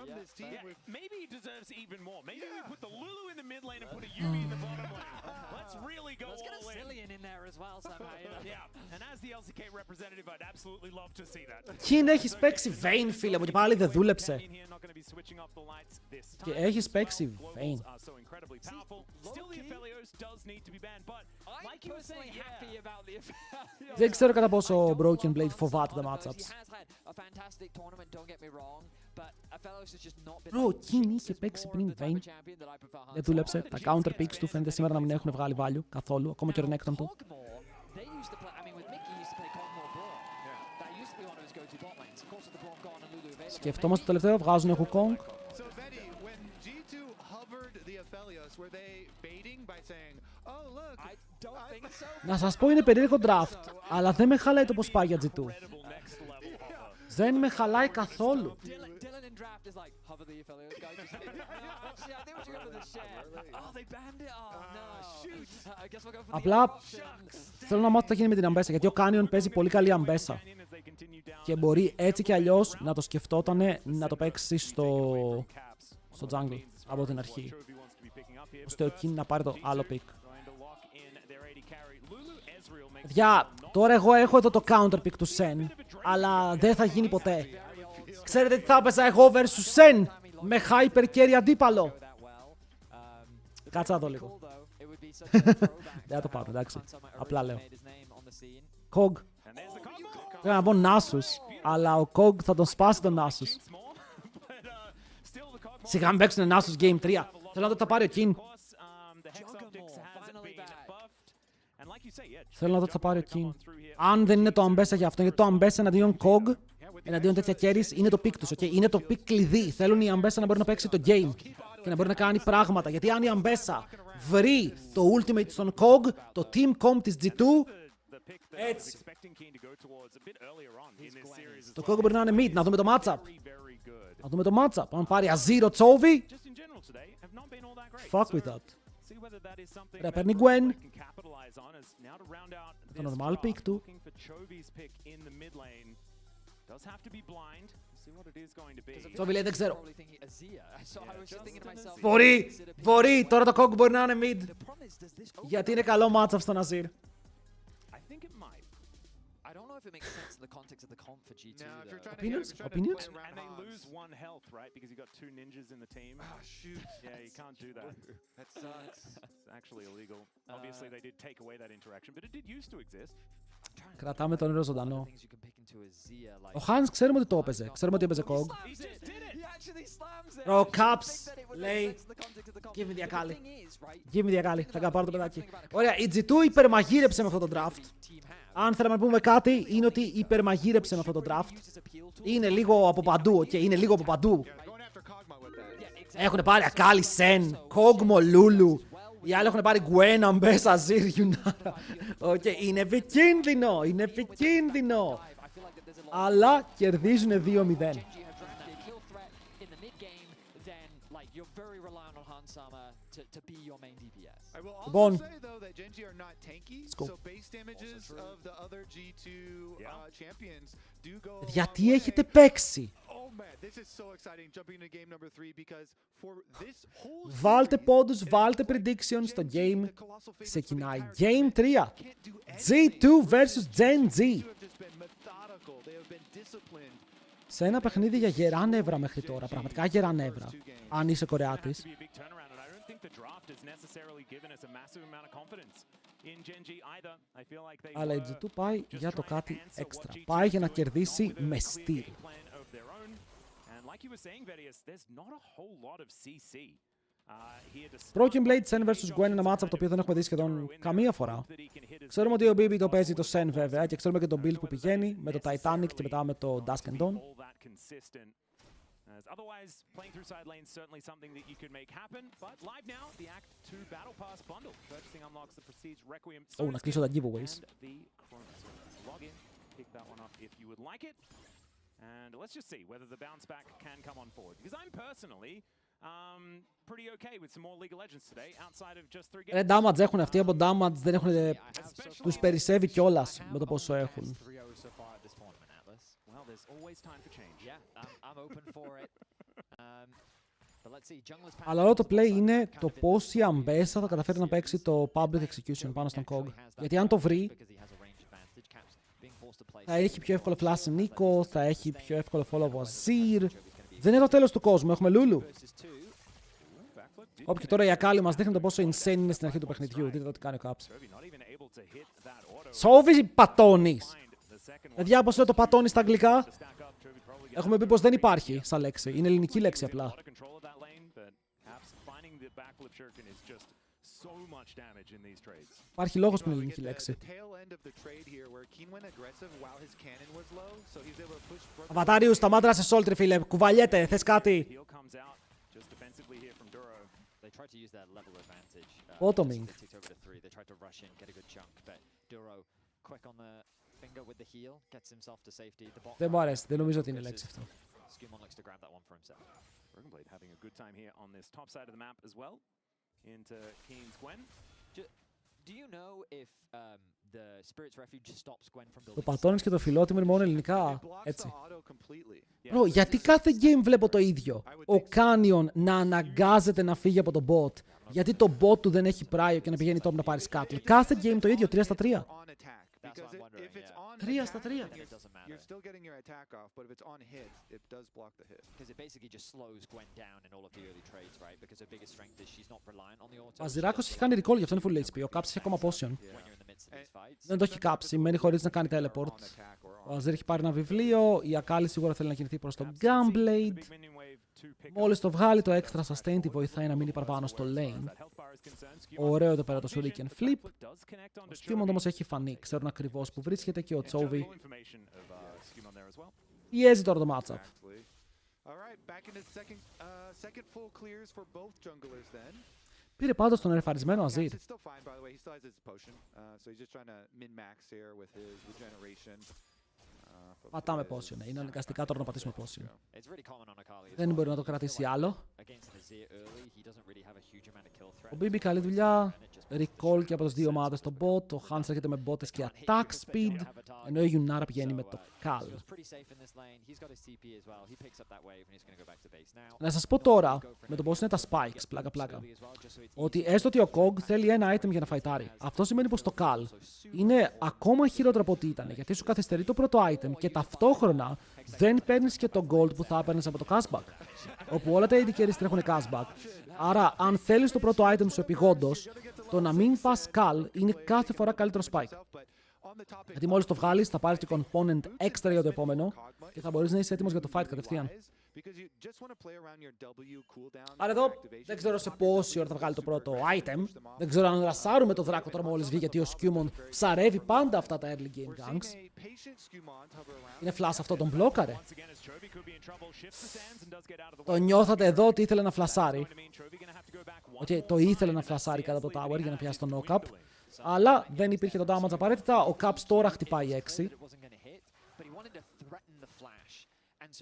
S1: Κιν έχεις παίξει Vayne, φίλε μου, και πάλι δεν δούλεψε. Και έχεις παίξει Vayne. Δεν ξέρω κατά πόσο ο Broken Blade φοβάται τα matchups. Bro, Κιν είχε παίξει πριν Vayne. Δεν δούλεψε. Τα counter picks του φαίνεται σήμερα να μην έχουν βγάλει value καθόλου. Ακόμα και ο Renekton του. Σκεφτόμαστε το τελευταίο, βγάζουν Wukong. Να σας πω, είναι περίεργο draft, αλλά δεν με χαλάει το πως πάει για G2. Δεν με χαλάει καθόλου. Απλά θέλω να μάθω τι θα γίνει με την Αμπέσα, γιατί ο Canyon παίζει πολύ καλή Αμπέσα. Και μπορεί έτσι κι αλλιώς να το σκεφτότανε να το παίξει στο jungle από την αρχή. Ώστε ο King να πάρει το άλλο pick. Δια, τώρα εγώ έχω εδώ το counter pick του Sen, αλλά δεν θα γίνει ποτέ. Ξέρετε τι θα έπαιζα εγώ versus Sen με hyper carry αντίπαλο? Κάτσα να δω λίγο. Δεν θα το πάρω, εντάξει. Απλά λέω. Kog. Πρέπει να πω Nasus, αλλά ο Kog θα τον σπάσει τον Nasus. Σιγά μην παίξουν Nasus Game 3. Θέλω να δω τι θα πάρει ο King. Θέλω να δω τι θα πάρει ο King. Αν δεν είναι το Αμπέσα για αυτό, γιατί το Αμπέσα εναντίον Kog, εναντίον τέτοια carries, είναι το pick τους, okay? Είναι το pick κλειδί. Θέλουν η Αμπέσα να μπορεί να παίξει το game και να μπορεί να κάνει πράγματα. Γιατί αν η Αμπέσα βρει το ultimate στον Kog, το team comp της G2, έτσι. Το Kog μπορεί να είναι mid, να δούμε το matchup. Να δούμε το matchup. Αν πάρει Azir ο Chovy. Fuck with that. Ρε, παίρνει Gwen. Το normal pick του. Chovy λέει δεν ξέρω. Μπορεί. Τώρα το Kog μπορεί να είναι mid. Γιατί είναι καλό matchup στον Azir.
S2: I don't know if it makes sense in the context of the comp for G2.
S3: No, if you're trying
S1: Opinions?
S3: to
S1: Opinions?
S4: And they lose 1 health, right? Because you got 2 ninjas in the team.
S3: Oh, shoot.
S4: Yeah, you can't do that.
S3: That sucks.
S4: It's actually illegal. Obviously, they did take away that interaction, but it did used to exist.
S1: Κρατάμε τον ήρωα ζωντανό. Ο Hans ξέρουμε ότι το έπαιζε. Ξέρουμε ότι έπαιζε Kog. Ο Caps λέει give me the Akali. Give me the Akali. Θα πάρω το παιδάκι. Ωραία, η G2 υπερμαγείρεψε με αυτό το draft. Αν θέλαμε να πούμε κάτι, είναι ότι υπερμαγείρεψε με αυτό το draft. Είναι λίγο από παντού, και είναι λίγο από παντού. Έχουν πάρει Akali, Sen, Kog'Maw, Lulu. Οι άλλοι έχουν πάρει Gwen, Ambessa, Azir, Yunara. Είναι επικίνδυνο, είναι επικίνδυνο. Αλλά κερδίζουν 2-0. Λοιπόν, γιατί έχετε παίξει? Βάλτε πόντους, βάλτε predictions στο game. Ξεκινάει Game 3. G2 vs Gen Z. Σε ένα παιχνίδι για γερά νεύρα μέχρι τώρα. Πραγματικά γερά νεύρα. Αν είσαι Κορεάτης. Αλλά η G2 πάει για το κάτι έξτρα. Πάει για να κερδίσει με στυλ. Broken Blade Sen vs Gwen είναι ένα matchup το οποίο δεν έχουμε δει σχεδόν καμία φορά. Ξέρουμε ότι ο BB το παίζει το Sen βέβαια και ξέρουμε και το build που πηγαίνει με το Titanic και μετά με το Dusk and Dawn.
S4: Otherwise, playing through side lanes certainly something that you could make happen. But live now, the Act 2 Battle Pass bundle. Purchasing unlocks the Prestige Requiem.
S1: Να κλείσω τα giveaways.
S4: Log in, pick that one up if you would like it. And let's just see whether the bounce back can come on forward. Because I'm personally pretty okay with some more League of Legends today outside of just 3 games.
S1: Damage έχουν αυτοί από damage, δεν έχουν. Τους περισσεύει κιόλας με το πόσο έχουν.
S4: Well, there's always time for change.
S2: Yeah, I'm open for it. But let's see, Jungler's
S1: Αλλά όλο το play είναι το πώς η Ambessa θα καταφέρει να παίξει το public execution πάνω στον Kog. Γιατί αν το βρει, θα έχει πιο εύκολο flash Nico, θα έχει πιο εύκολο follow Azir. Δεν είναι το τέλος του κόσμου, έχουμε Lulu. Όποιοι τώρα η Akali μας δείχνει το πόσο insane είναι στην αρχή του παιχνιδιού. Δείτε το τι κάνει ο Caps. Chovy πατώνεις. Δηλαδή, πώς λέω το πατώνει στα αγγλικά. Έχουμε πει πως δεν υπάρχει σαν λέξη. Είναι ελληνική λέξη απλά. Υπάρχει λόγος που είναι ελληνική λέξη. Αβατάριου, σταμάτα σε σόλτρι, φίλε. Κουβαλιέται, θες κάτι? Bottoming. Δεν μου αρέσει, δεν νομίζω ότι είναι λέξη αυτό. Το πατώνεις και το φιλότιμο είναι μόνο ελληνικά. Έτσι. Γιατί κάθε game βλέπω το ίδιο. Ο Canyon να αναγκάζεται να φύγει από το bot. Γιατί το bot του δεν έχει πράιο και να πηγαίνει top να πάρει scuttle. Κάθε game το ίδιο, 3 στα 3. 3 στα 3.
S3: You're still getting your attack off, but if it's on hit, it does block the hit.
S2: Because it basically just slows Gwen down in all of the early trades, right? Because her biggest strength is she's not reliant on the auto.
S1: Ο Αζιράκος έχει κάνει recall, γι' αυτό είναι full HP. Ο Caps έχει ακόμα potion. Δεν το έχει κάψει, μένει χωρίς να κάνει teleport. Ο Azir έχει πάρει ένα βιβλίο, η Akali σίγουρα θέλει να κινηθεί προς το Gunblade. Μόλις το βγάλει το extra sustain, τη βοηθάει να μείνει παραπάνω στο lane. Ωραίο εδώ πέρα το Shuriken Flip. Ο Skimon όμως έχει φανεί, ξέρουν ακριβώς που βρίσκεται και ο Chovy πιέζει τώρα το matchup. Πήρε πάντως τον ερεφαρισμένο Azir. Πατάμε potion. Είναι αναγκαστικά τώρα να πατήσουμε potion. Δεν μπορεί να το κρατήσει άλλο. Ο BB καλή δουλειά. Recall και από τις δύο ομάδες στο bot. Ο Hans έρχεται με bottes και attack speed. Ενώ η Yunara πηγαίνει με το Cal. Να σας πω τώρα, με το πώς είναι τα spikes, πλάκα, ότι έστω ότι ο Kog θέλει ένα item για να φαϊτάρει. Αυτό σημαίνει πως το Cal είναι ακόμα χειρότερο από ό,τι ήταν, γιατί σου καθυστερεί το πρώτο item και ταυτόχρονα δεν παίρνεις και το gold που θα έπαιρνες από το cashback. Όπου όλα τα AD carries τρέχουν cashback. Άρα, αν θέλεις το πρώτο item σου επειγόντως, το να μην πας Cal είναι κάθε φορά καλύτερο spike. Γιατί μόλις το βγάλεις, θα πάρεις και component extra για το επόμενο και θα μπορείς να είσαι έτοιμος για το fight κατευθείαν. Άρα εδώ δεν ξέρω σε πόση ώρα θα βγάλει το πρώτο item. Δεν ξέρω αν ρασάρουμε το δράκο τώρα μόλις βγει, γιατί ο Skewmon ψαρεύει πάντα αυτά τα early game ganks. Είναι flash αυτό, τον μπλόκαρε. Το νιώθατε εδώ ότι ήθελε να φλασάρει. Το ήθελε να φλασάρει κάτω από το tower για να πιάσει το knock-up. Αλλά δεν υπήρχε το damage απαραίτητα. Ο Caps τώρα χτυπάει 6.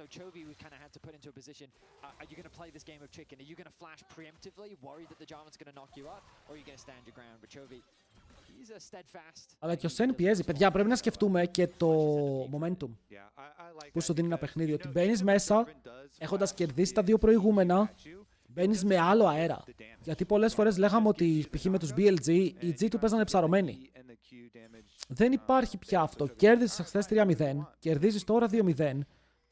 S2: So Chovy kind of had to put into a position, are you going to play this game of chicken? Are you going to flash preemptively, worried that the Jarvan's going to knock you up? Or are you going to stand your ground? But Chovy, he's a steadfast.
S1: Αλλά και ο Sen πιέζει. Παιδιά, πρέπει να σκεφτούμε και το momentum που σου δίνει ένα παιχνίδι. Ότι μπαίνεις μέσα, έχοντας κερδίσει τα δύο προηγούμενα, μπαίνεις με άλλο αέρα. Γιατί πολλές φορές λέγαμε ότι π.χ. με τους BLG, οι G του παίζανε ψαρωμένοι. Δεν υπάρχει πια αυτό. Κέρδισες χθες 3-0, κερδίζεις τώρα 2-0.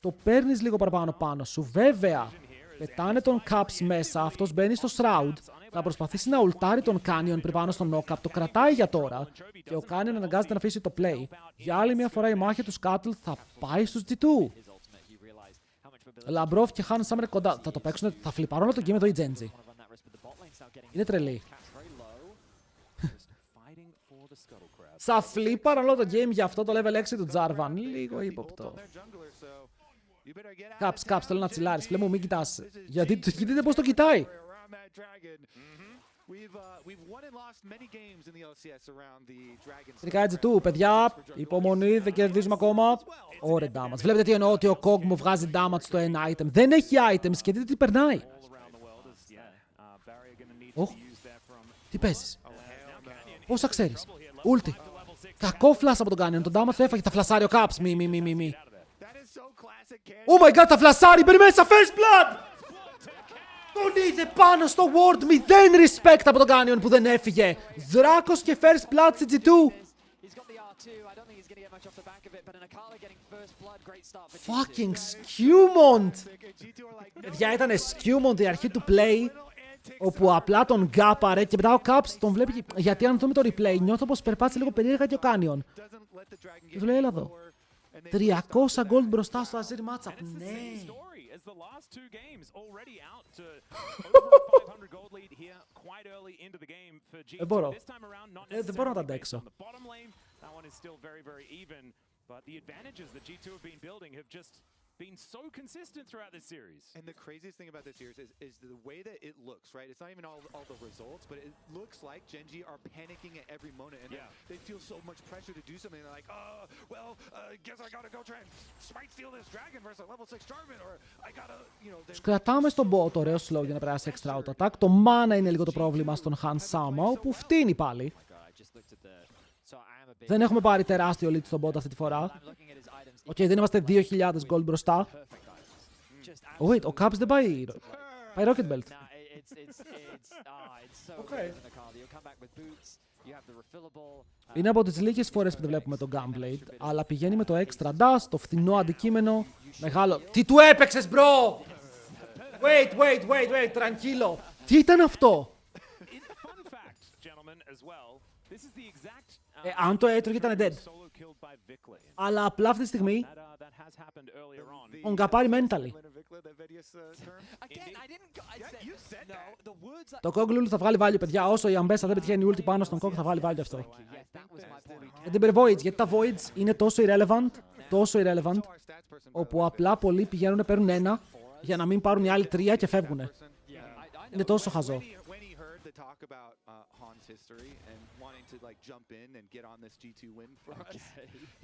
S1: Το παίρνεις λίγο παραπάνω πάνω σου. Βέβαια, πετάνε τον Caps μέσα, αυτός μπαίνει στο Shroud, θα προσπαθήσει να ουλτάρει τον Canyon πριν πάνω στον knock-up, το κρατάει για τώρα και ο Canyon αναγκάζεται να αφήσει το play. Για άλλη μια φορά η μάχη του Scuttle θα πάει στους G2. Λαμπρόφ και Hans Summer κοντά. Θα το παίξουν, θα φλιπαρώνω το game εδώ η Genji. Είναι τρελή. Θα φλίπαρω το game για αυτό το level 6 του Jarvan. Λίγο ύποπτο. Caps, θέλω να τσιλάρεις. Φίλε μου, μην κοιτάς. Γιατί δείτε πώς το κοιτάει. Τελικά G2, παιδιά, υπομονή, δεν κερδίζουμε ακόμα. Ωραία damage. Βλέπετε τι εννοώ, ότι ο Kog μου βγάζει damage στο ένα item. Δεν έχει items και δείτε τι περνάει. Τι παίζεις. Πόσα ξέρεις. Ulti. Κακό flash από τον Canyon. Τον damage το έφαγε. Θα φλασάρει ο Caps. Μη. Oh my god, θα φλασάρει. Μπαίνει μέσα. First blood. Τον είδε πάνω στο ward. 0 respect από τον Canyon που δεν έφυγε. Δράκος και first blood στη G2. Fucking Skewmon. Παιδιά, ήταν Skewmon η αρχή του play, όπου απλά τον γκάπαρε και μετά ο Caps τον βλέπει. Γιατί αν δούμε το replay, νιώθω πως περπάτησε λίγο περίεργα και ο Canyon. Και του λέει, έλα εδώ. 300 gold μπροστά στο Azir matchup. Ναι. Δεν μπορώ. Δεν μπορώ να τα αντέξω.
S4: Been so consistent throughout this series.
S3: And the craziest thing about this series is the way that it looks, right? It's not even all the results, but it looks like Genji are panicking at every moment, and they feel so much pressure to do something. They're like, guess I gotta go try and smite steal this dragon versus a level 6 Jarvan, or I gotta, you know...
S1: Τους κρατάμε στον bot, ωραίο slow για να περάσει extra out attack. Το mana είναι λίγο το πρόβλημα στον Hans Sama, όπου φτύνει πάλι. Δεν έχουμε πάρει τεράστιο lead στον bot αυτή τη φορά. Δεν είμαστε 2.000 gold μπροστά. Wait, ο Caps δεν πάει. Πάει Rocket Belt. Είναι από τις λίγες φορές που δεν βλέπουμε το Gunblade, αλλά πηγαίνει με το extra dash, το φθηνό αντικείμενο. Μεγάλο. Τι του έπαιξες, bro! Wait, τρανκίλο. Τι ήταν αυτό? Αν το έτρωγε ήταν dead. Αλλά απλά αυτή τη στιγμή τον καπάρει mentally. Το Kog θα βγάλει value, παιδιά. Όσο η Αμπέσα δεν πετυχαίνει ulti πάνω στον Kog, θα βγάλει value αυτό. Γιατί την Voids, γιατί τα Voids είναι τόσο irrelevant, όπου απλά πολλοί πηγαίνουν, παίρνουν ένα για να μην πάρουν οι άλλοι τρία και φεύγουν. Είναι τόσο χαζό.
S3: to talk about Han's history and wanting to like jump in and get on this G2 win for us.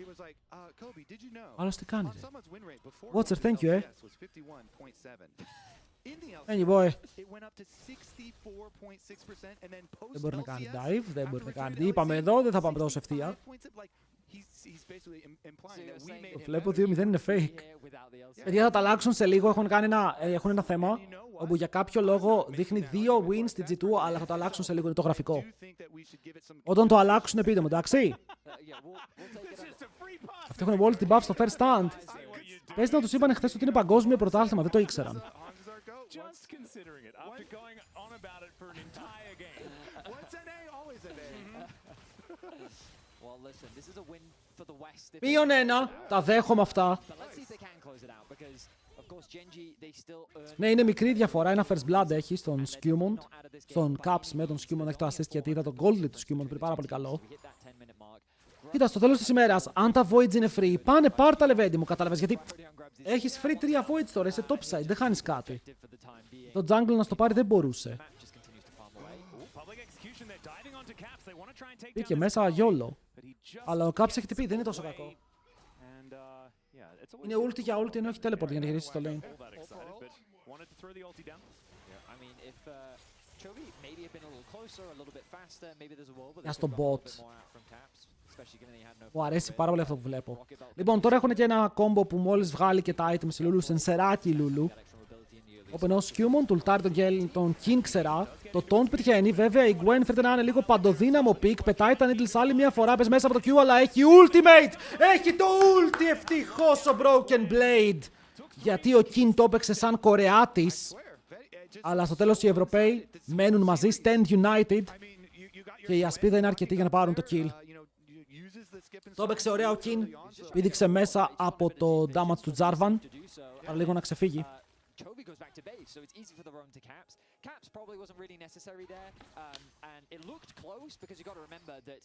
S3: He was like, Kobe, did you know?
S1: Άλλος τι κάνει,
S3: Someone's win rate before
S1: Watcher, thank you,
S3: was 51.7. In the
S1: Thank you, boy.
S3: it went up to 64.6% and then post
S1: Δεν μπορεί να κάνει
S3: LCS,
S1: dive, δεν
S3: after
S1: μπορεί να
S3: returning
S1: κάνει.
S3: to
S1: Τι είπαμε
S3: LCS,
S1: εδώ, δεν θα πάμε τόσο ευθεία.
S3: 65 points, like, he's basically implying that we made
S1: Το
S3: him
S1: βλέπω
S3: better.
S1: 2-0 είναι fake. Παιδιά θα τα αλλάξουν σε λίγο, έχουν ένα θέμα όπου για κάποιο λόγο δείχνει 2 wins στην G2, αλλά θα το αλλάξουν σε λίγο, είναι το γραφικό. Όταν το αλλάξουν πείτε μου, εντάξει. Αυτοί έχουν όλοι την buff στο first stand. Πες να τους είπαν χθες ότι είναι παγκόσμιο πρωτάθλημα, δεν το ήξεραν.
S4: Just considering it after going on about it for an entire game.
S3: Once an A, always an A.
S2: Well, listen, this is a win for the West.
S1: Μείον ένα, τα δέχομαι αυτά.
S2: But let's see if they can close it out because, of course, Genji, they still earn.
S1: Ναι, είναι μικρή διαφορά. Ένα first blood έχει στον Skewmont. Στον Caps με τον Skewmont έχει το assist γιατί είδα τον gold του Skewmont πριν πάρα πολύ καλό. Κοίτα, στο τέλος της ημέρας, αν τα voids είναι free, πάνε πάρ' τα λεβέντι μου, κατάλαβες, γιατί έχεις free 3 voids τώρα, είσαι topside, δεν χάνεις κάτι. Το jungle να στο πάρει δεν μπορούσε. Πήγε μέσα γιόλο. Αλλά ο Caps έχει τυπεί, δεν είναι τόσο κακό. Είναι ulti για ulti ενώ έχει teleport για να γυρίσει στο lane. Για στον bot. Μου αρέσει πάρα πολύ αυτό που βλέπω. Λοιπόν, τώρα έχουν και ένα combo που μόλις βγάλει και τα items η Lulu, σενσεράκι η Lulu. Όπου ενώ ο Skewmont τουλτάρει τον King ξερά, το taunt πετυχαίνει. Βέβαια η Gwen φέρεται να είναι λίγο παντοδύναμο pick. Πετάει τα needles άλλη μια φορά, πες μέσα από το Q, αλλά έχει ultimate! Έχει το ulti ευτυχώς ο Broken Blade! Γιατί ο King το έπαιξε σαν Κορεάτης. Αλλά στο τέλος οι Ευρωπαίοι μένουν μαζί, stand united. Και η ασπίδα είναι αρκετή για να πάρουν το kill. Το έπαιξε ωραία ο King. Πήδηξε μέσα από το damage του Jarvan. Αλλά λίγο να ξεφύγει.
S2: Chovy goes back to base, so it's easy for the roam to Caps. Caps probably wasn't really necessary there, and it looked close because you got to remember that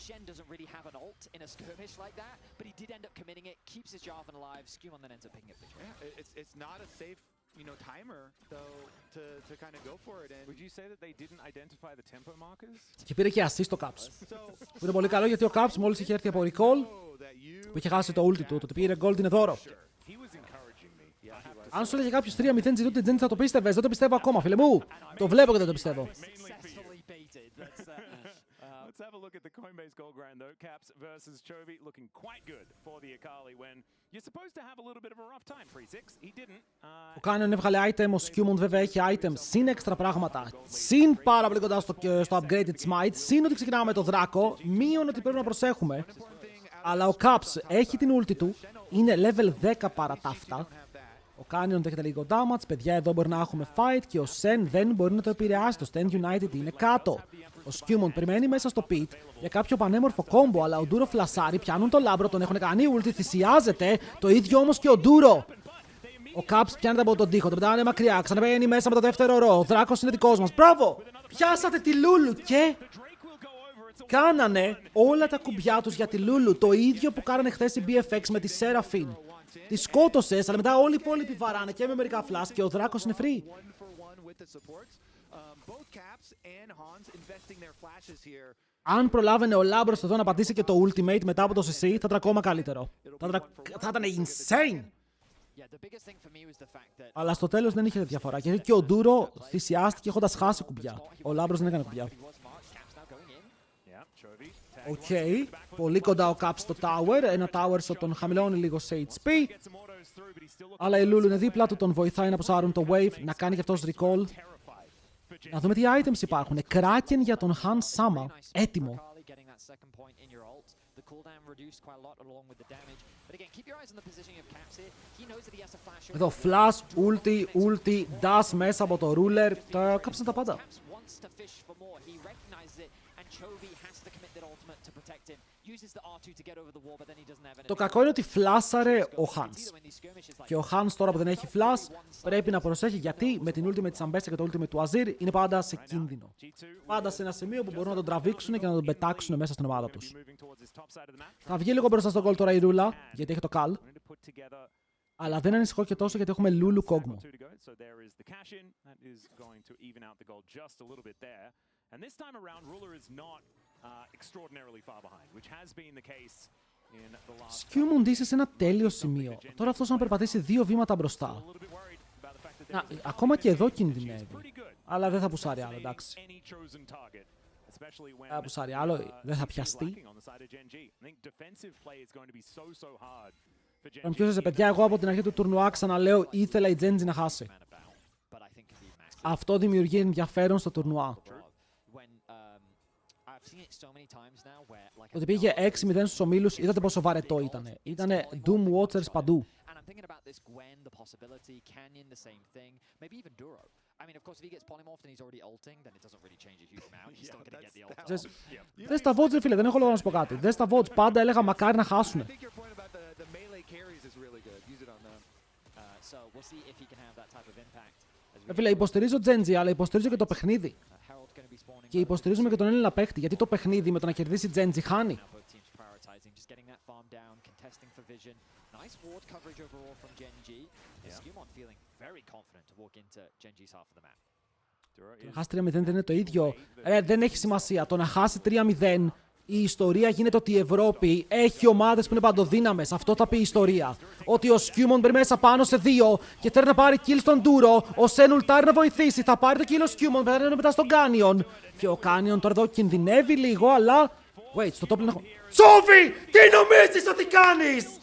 S2: Shen doesn't really have an ult in a skirmish like that, but he did end up committing it, keeps his Jarvan alive. Skewmon then ends up picking up the kill.
S3: Yeah, it's not a safe, timer though to kind of go for it. And
S4: Would you say that they didn't identify the tempo markers?
S1: Και πήρε και assist το Caps. Που είναι πολύ καλό γιατί ο Caps μόλις είχε έρθει από recall, που είχε χάσει το ulti του, το ότι πήρε gold είναι δώρο. Αν σου έλεγε κάποιος 3-0 G2 την Gen θα το πίστευες, δεν το πιστεύω ακόμα, φίλε μου. Το βλέπω και δεν το πιστεύω.
S4: Let's have a look at the Coinbase Gold Grand though. Caps versus Chovy looking quite good for the Akali when you're supposed to have a little bit of a rough time. 3-6, he didn't.
S1: Ο Canyon έβγαλε item, ο Skewmont βέβαια έχει item, συν έξτρα πράγματα, συν πάρα πολύ κοντά στο upgraded smite, συν ότι ξεκινάμε με το δράκο, μείον ότι πρέπει να προσέχουμε. Αλλά ο Caps έχει την ulti του, είναι level 10 παρά τα αυτά. Ο Canyon δέχεται λίγο damage, παιδιά εδώ μπορεί να έχουμε fight και ο Sen δεν μπορεί να το επηρεάσει, το Stand United είναι κάτω. Ο Skewmont περιμένει μέσα στο pit για κάποιο πανέμορφο combo, αλλά ο Ντούρο φλασάρει, πιάνουν το λάμπρο, τον έχουν κάνει ulti, θυσιάζεται, το ίδιο όμως και ο Ντούρο. Ο Caps πιάνεται από τον τοίχο, τον πετάνε μακριά, ξαναμπαίνει μέσα με το δεύτερο ρο, ο Δράκος είναι δικός μας, μπράβο! Πιάσατε τη Lulu και κάνανε όλα τα κουμπιά τους για τη Lulu, το ίδιο που κάνανε χθες οι BFX με τη Seraphine. Τη σκότωσες, αλλά μετά όλοι οι υπόλοιποι βαράνε και με μερικά flash και ο Δράκος είναι free. Αν προλάβαινε ο Λάμπρος εδώ να πατήσει και το ultimate μετά από το CC, θα ήταν ακόμα καλύτερο. Θα ήταν insane! Αλλά στο τέλος δεν είχε διαφορά, γιατί και ο Ντούρο θυσιάστηκε έχοντας χάσει κουμπιά. Ο Λάμπρος δεν έκανε κουμπιά. Οκ, πολύ κοντά ο Caps στο tower, ένα tower shot τον χαμηλώνει λίγο σε HP. Αλλά η Lulu είναι δίπλα του, τον βοηθάει να προσάρουν το wave, να κάνει και αυτός recall. Να δούμε τι items υπάρχουν. Kraken για τον Han Sama, έτοιμο. Εδώ flash, ulti, dash μέσα από το ruler, τα κάψαν τα πάντα. Το κακό είναι ότι φλάσαρε ο Hans. Και ο Hans τώρα που δεν έχει flash πρέπει να προσέχει γιατί με την ultimate της Ambessa και το ultimate του Azir είναι πάντα σε κίνδυνο. Πάντα σε ένα σημείο που μπορούν να τον τραβήξουν και να τον πετάξουν μέσα στην ομάδα τους. Θα βγει λίγο μπροστά στον goal τώρα η Ρούλα γιατί έχει το call. Αλλά δεν ανησυχώ και τόσο γιατί έχουμε Λούλου Κόγμο. Σκιούμουντ είσαι σε ένα τέλειο σημείο. Τώρα αυτός να περπατήσει 2 βήματα μπροστά. Ακόμα και εδώ κινδυνεύει. Αλλά δεν θα πουσάρει άλλο, εντάξει. Θα πουσάρει άλλο, δεν θα πιαστεί. Αν πιώσετε, παιδιά, εγώ από την αρχή του τουρνουά ξαναλέω ήθελα η Genji να χάσει. Αυτό δημιουργεί ενδιαφέρον στο τουρνουά. Ότι πήγε 6-0 στους ομίλους, είδατε πόσο βαρετό ήτανε. Ήτανε Doom Watchers παντού. Δες τα votes, φίλε, δεν έχω λόγο να σου πω κάτι. Δες τα votes, πάντα έλεγα μακάρι να χάσουνε. Φίλε, υποστηρίζω Genji, αλλά υποστηρίζω και το παιχνίδι. Και υποστηρίζουμε και τον Έλληνα παίκτη, γιατί το παιχνίδι με το να κερδίσει Genji χάνει. Το να χάσει 3-0 δεν είναι το ίδιο. Δεν έχει σημασία. Το να χάσει 3-0, η ιστορία γίνεται ότι η Ευρώπη έχει ομάδες που είναι παντοδύναμες. Αυτό θα πει η ιστορία. Ότι ο Σκιούμον μπαίνει μέσα πάνω σε 2 και θέλει να πάρει kill στον Ντούρο. Ο Σεν ουλτάρει να βοηθήσει. Θα πάρει το kill ο Σκιούμον, μετά στον Κάνιον. Και ο Κάνιον τώρα εδώ κινδυνεύει λίγο, αλλά. Wait, στο top lane έχω. Τσόβι! Τι νομίζεις ότι κάνεις!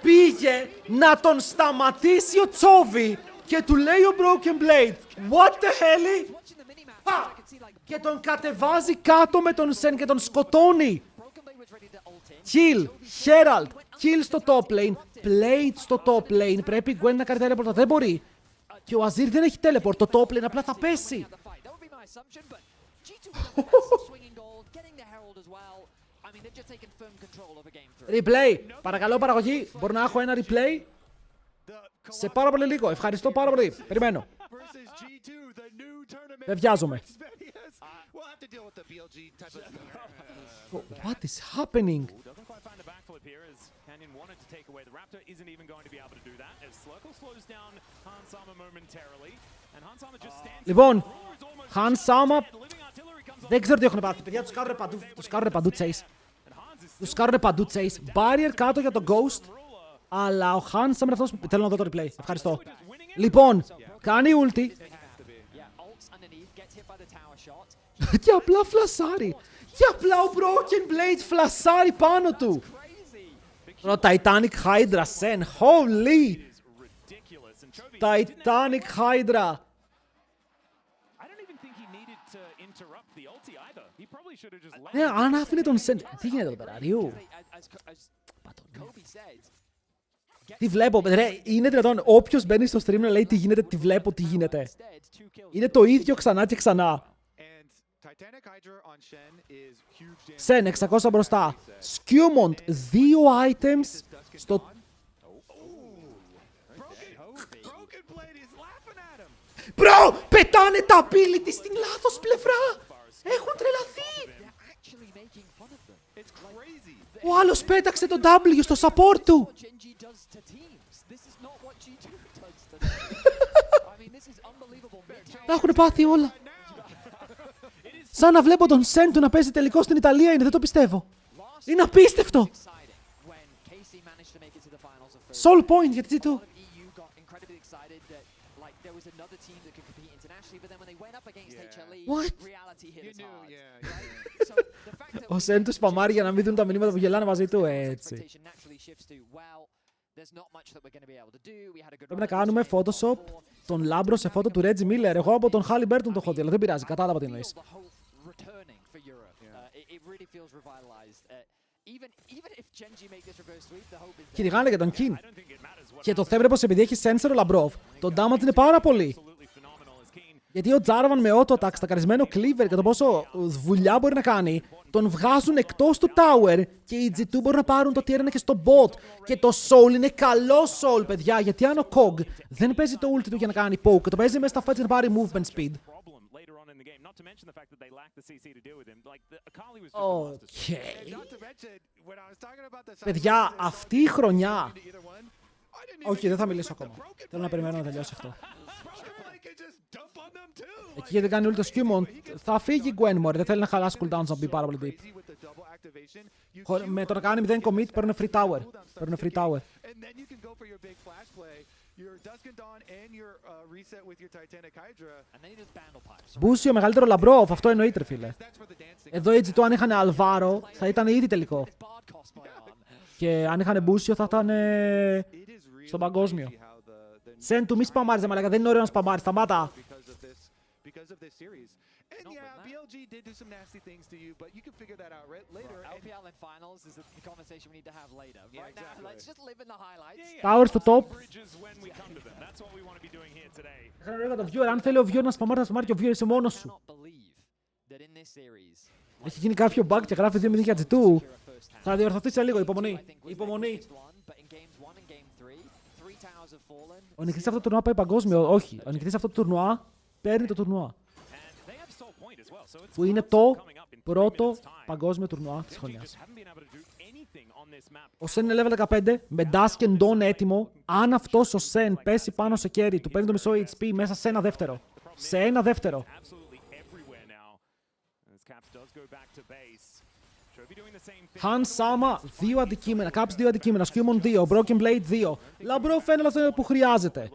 S1: Πήγε να τον σταματήσει ο Τσόβι και του λέει ο Broken Blade, what the hell? Και τον κατεβάζει κάτω με τον Σεν και τον σκοτώνει. Kill, Herald, kill στο top lane, Blade στο top lane. Πρέπει η Gwen να κάνει teleport, δεν μπορεί. Και ο Azir δεν έχει teleport, το top lane απλά θα πέσει. Replay, παρακαλώ παραγωγή, μπορώ να έχω ένα replay? Σε πάρα πολύ λίγο, ευχαριστώ πάρα πολύ, περιμένω. Δεν βιάζομαι. What is happening? Λοιπόν, Han Sama, δεν ξέρω τι έχουν πάθει. Παιδιά, τους κάρουνε παντού chase. Τους κάρουνε παντού chase. Barrier κάτω για τον Ghost. Αλλά ο Han Sama είναι αυτός που... Θέλω να δω το replay. Ευχαριστώ. Λοιπόν, κάνει ulti. Και απλά φλασάρει. Και απλά ο Broken Blade φλασάρει πάνω του. Το Titanic Hydra, Sen. Holy! Titanic Hydra. Αν άφηνε τον Sen... Τι γίνεται εδώ πέρα, Ριού? Τι βλέπω, ρε, είναι δυνατόν όποιος μπαίνει στο stream να λέει τι γίνεται, τι βλέπω, τι γίνεται. Είναι το ίδιο ξανά και ξανά. Sen, 600 μπροστά. Σκιούμοντ, 2 items στο... Μπρο, πετάνε τα ability στην λάθος πλευρά. Έχουν τρελαθεί. Ο άλλος πέταξε το W στο support του. Τα έχουν πάθει όλα. Σαν να βλέπω τον Sen του να παίζει τελικό στην Ιταλία είναι, δεν το πιστεύω. Είναι απίστευτο. Soul point για τη G2. What? Ο Sen του σπαμάρει για να μην δουν τα μηνύματα που γελάνε μαζί του, έτσι. Πρέπει να κάνουμε Photoshop τον Λάμπρο σε φώτο του Reggie Miller. Εγώ από τον Halliburton το έχω δει, αλλά δεν πειράζει, κατάλαβα τι εννοείς. Κυνηγάνε για τον King. Και το θέμα είναι πως επειδή έχει sensor ο Λαμπρόβ, το damage είναι πάρα πολύ. Γιατί ο Jarvan με auto attack, στακαρισμένο cleaver και το πόσο δουλειά μπορεί να κάνει, τον βγάζουν εκτός του tower και οι G2 μπορούν να πάρουν το tier 1 και στο bot. Και το soul είναι καλό soul, παιδιά, γιατί αν ο Kog δεν παίζει το ulti του για να κάνει poke, το παίζει μέσα στα fights για να πάρει movement speed,
S4: on in the game. Not to mention the fact that they lack the CC to deal with him. Like Akali was just
S1: Παιδιά, αυτή η χρονιά. Όχι, δεν θα μιλήσω ακόμα. Θέλω να περιμένω να τελειώσει αυτό. Εκεί γιατί κάνει όλο το Skewmon, θα φύγει η Gwen μωρέ, δεν θέλει να χαλάσει cooldowns να μπει πάρα πολύ deep. Με το να κάνει 0 commit παίρνουν free tower. Μπούσιο μεγαλύτερο λαμπρόφ, αυτό εννοείται φίλε. Εδώ η G2 αν είχαν Αλβάρο θα ήταν ήδη τελικό. Και αν είχαν Μπούσιο θα ήταν στον παγκόσμιο. Σεν του μη σπαμάρεις μαλάκα, δεν είναι ωραίο να σπαμάρεις, σταμάτα.
S3: And yeah, BLG did do some nasty things to you, but you can figure that out later.
S2: LPL in finals is the conversation we need to have later. Right now, let's just live in the highlights.
S1: Tower στο top.
S2: I
S1: το viewer, αν θέλει ο viewer να σπαμάρει, θα σπαμάρει και ο viewer είσαι μόνος σου. Έχει γίνει κάποιο bug και γράφει 2-0 για G2. Θα διορθωθεί σε λίγο, υπομονή. Ο νικητής αυτό το τουρνουά πάει παγκόσμιο, όχι. Ο νικητής αυτό το τουρνουά παίρνει το τουρνουά. Που είναι το πρώτο παγκόσμιο τουρνουά της χρονιάς. Ο Σεν είναι level 15 με Dusk and Dawn έτοιμο. Αν αυτός ο Σεν πέσει πάνω σε carry, του παίρνει το μισό HP μέσα σε ένα δεύτερο. Σε ένα δεύτερο. Han Sama 2 αντικείμενα, Caps 2 αντικείμενα, Skewmon 2, Broken Blade 2. Λαμπρό φαίνεται αυτό που χρειάζεται.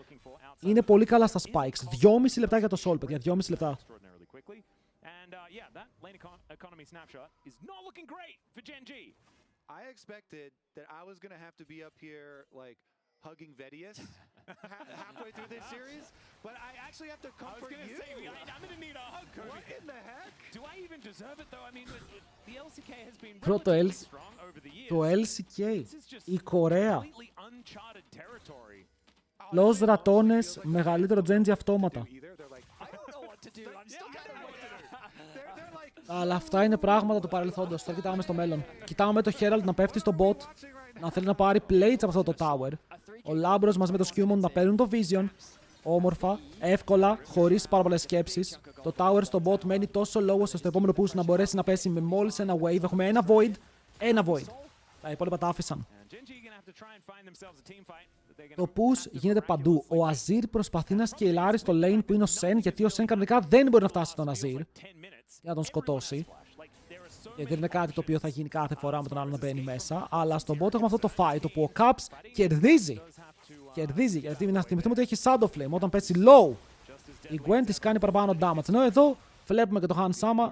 S1: Είναι πολύ καλά στα spikes. 2,5 λεπτά για το Soul, παιδιά. 2,5 λεπτά.
S4: Yeah, that lane economy snapshot is not looking great for Geng.
S3: I expected that I was going to have to be up here, like, hugging Vedius halfway through this series, but I actually have to come for you. I was going to say, I'm going to need a hug, Cody. What in the heck?
S4: Do I even deserve it, though? I mean, the LCK has been
S1: relatively
S4: strong over the years.
S1: Το LCK, η Κορέα.
S4: Completely uncharted territory.
S1: Los ρατώνες, μεγαλύτερο Genji αυτόματα. Αλλά αυτά είναι πράγματα του παρελθόντος. Τώρα κοιτάμε στο μέλλον. Κοιτάμε το Herald να πέφτει στο bot, να θέλει να πάρει plates από αυτό το tower. Ο Λάμπρος μαζί με το Skewmon να παίρνουν το Vision. Όμορφα, εύκολα, χωρίς πάρα πολλές σκέψεις. Το tower στο bot μένει τόσο low ώστε στο επόμενο push να μπορέσει να πέσει με μόλις ένα wave. Έχουμε ένα void. Ένα void. Τα υπόλοιπα τα άφησαν. Το push γίνεται παντού. Ο Azir προσπαθεί να σκελάρει στο lane που είναι ο Sen, γιατί ο Sen κανονικά δεν μπορεί να φτάσει στον Azir για να τον σκοτώσει. Γιατί δεν είναι κάτι το οποίο θα γίνει κάθε φορά με τον άλλο να μπαίνει μέσα. Αλλά στον bot έχουμε αυτό το fight όπου ο Caps κερδίζει. Κερδίζει, γιατί να θυμηθούμε ότι έχει Shadow Flame όταν πέσει low. Η Gwen της κάνει παραπάνω damage. Ενώ εδώ βλέπουμε και το Han Sama.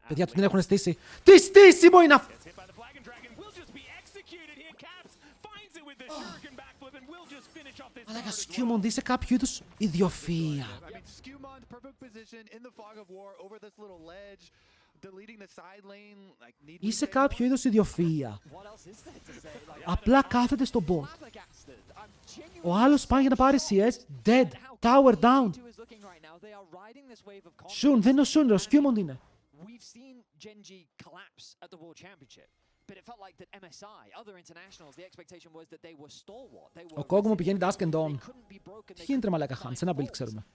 S1: Παιδιά του την έχουν στήσει. Τι στήσιμο είναι αυτό! Αλλά για Skewmon είσαι κάποιο είδους ιδιοφυΐα. Είσαι κάποιο είδους ιδιοφυΐα. Απλά κάθεται στο bot. Ο άλλος πάει για να πάρει CS. Dead. Tower down. Shun, δεν είναι ο Shun, ο Skewmon είναι. Ο Kog μου πηγαίνει Dusk and Dawn. Τι γίνεται μαλάκα Han, σε ένα build ξέρουμε.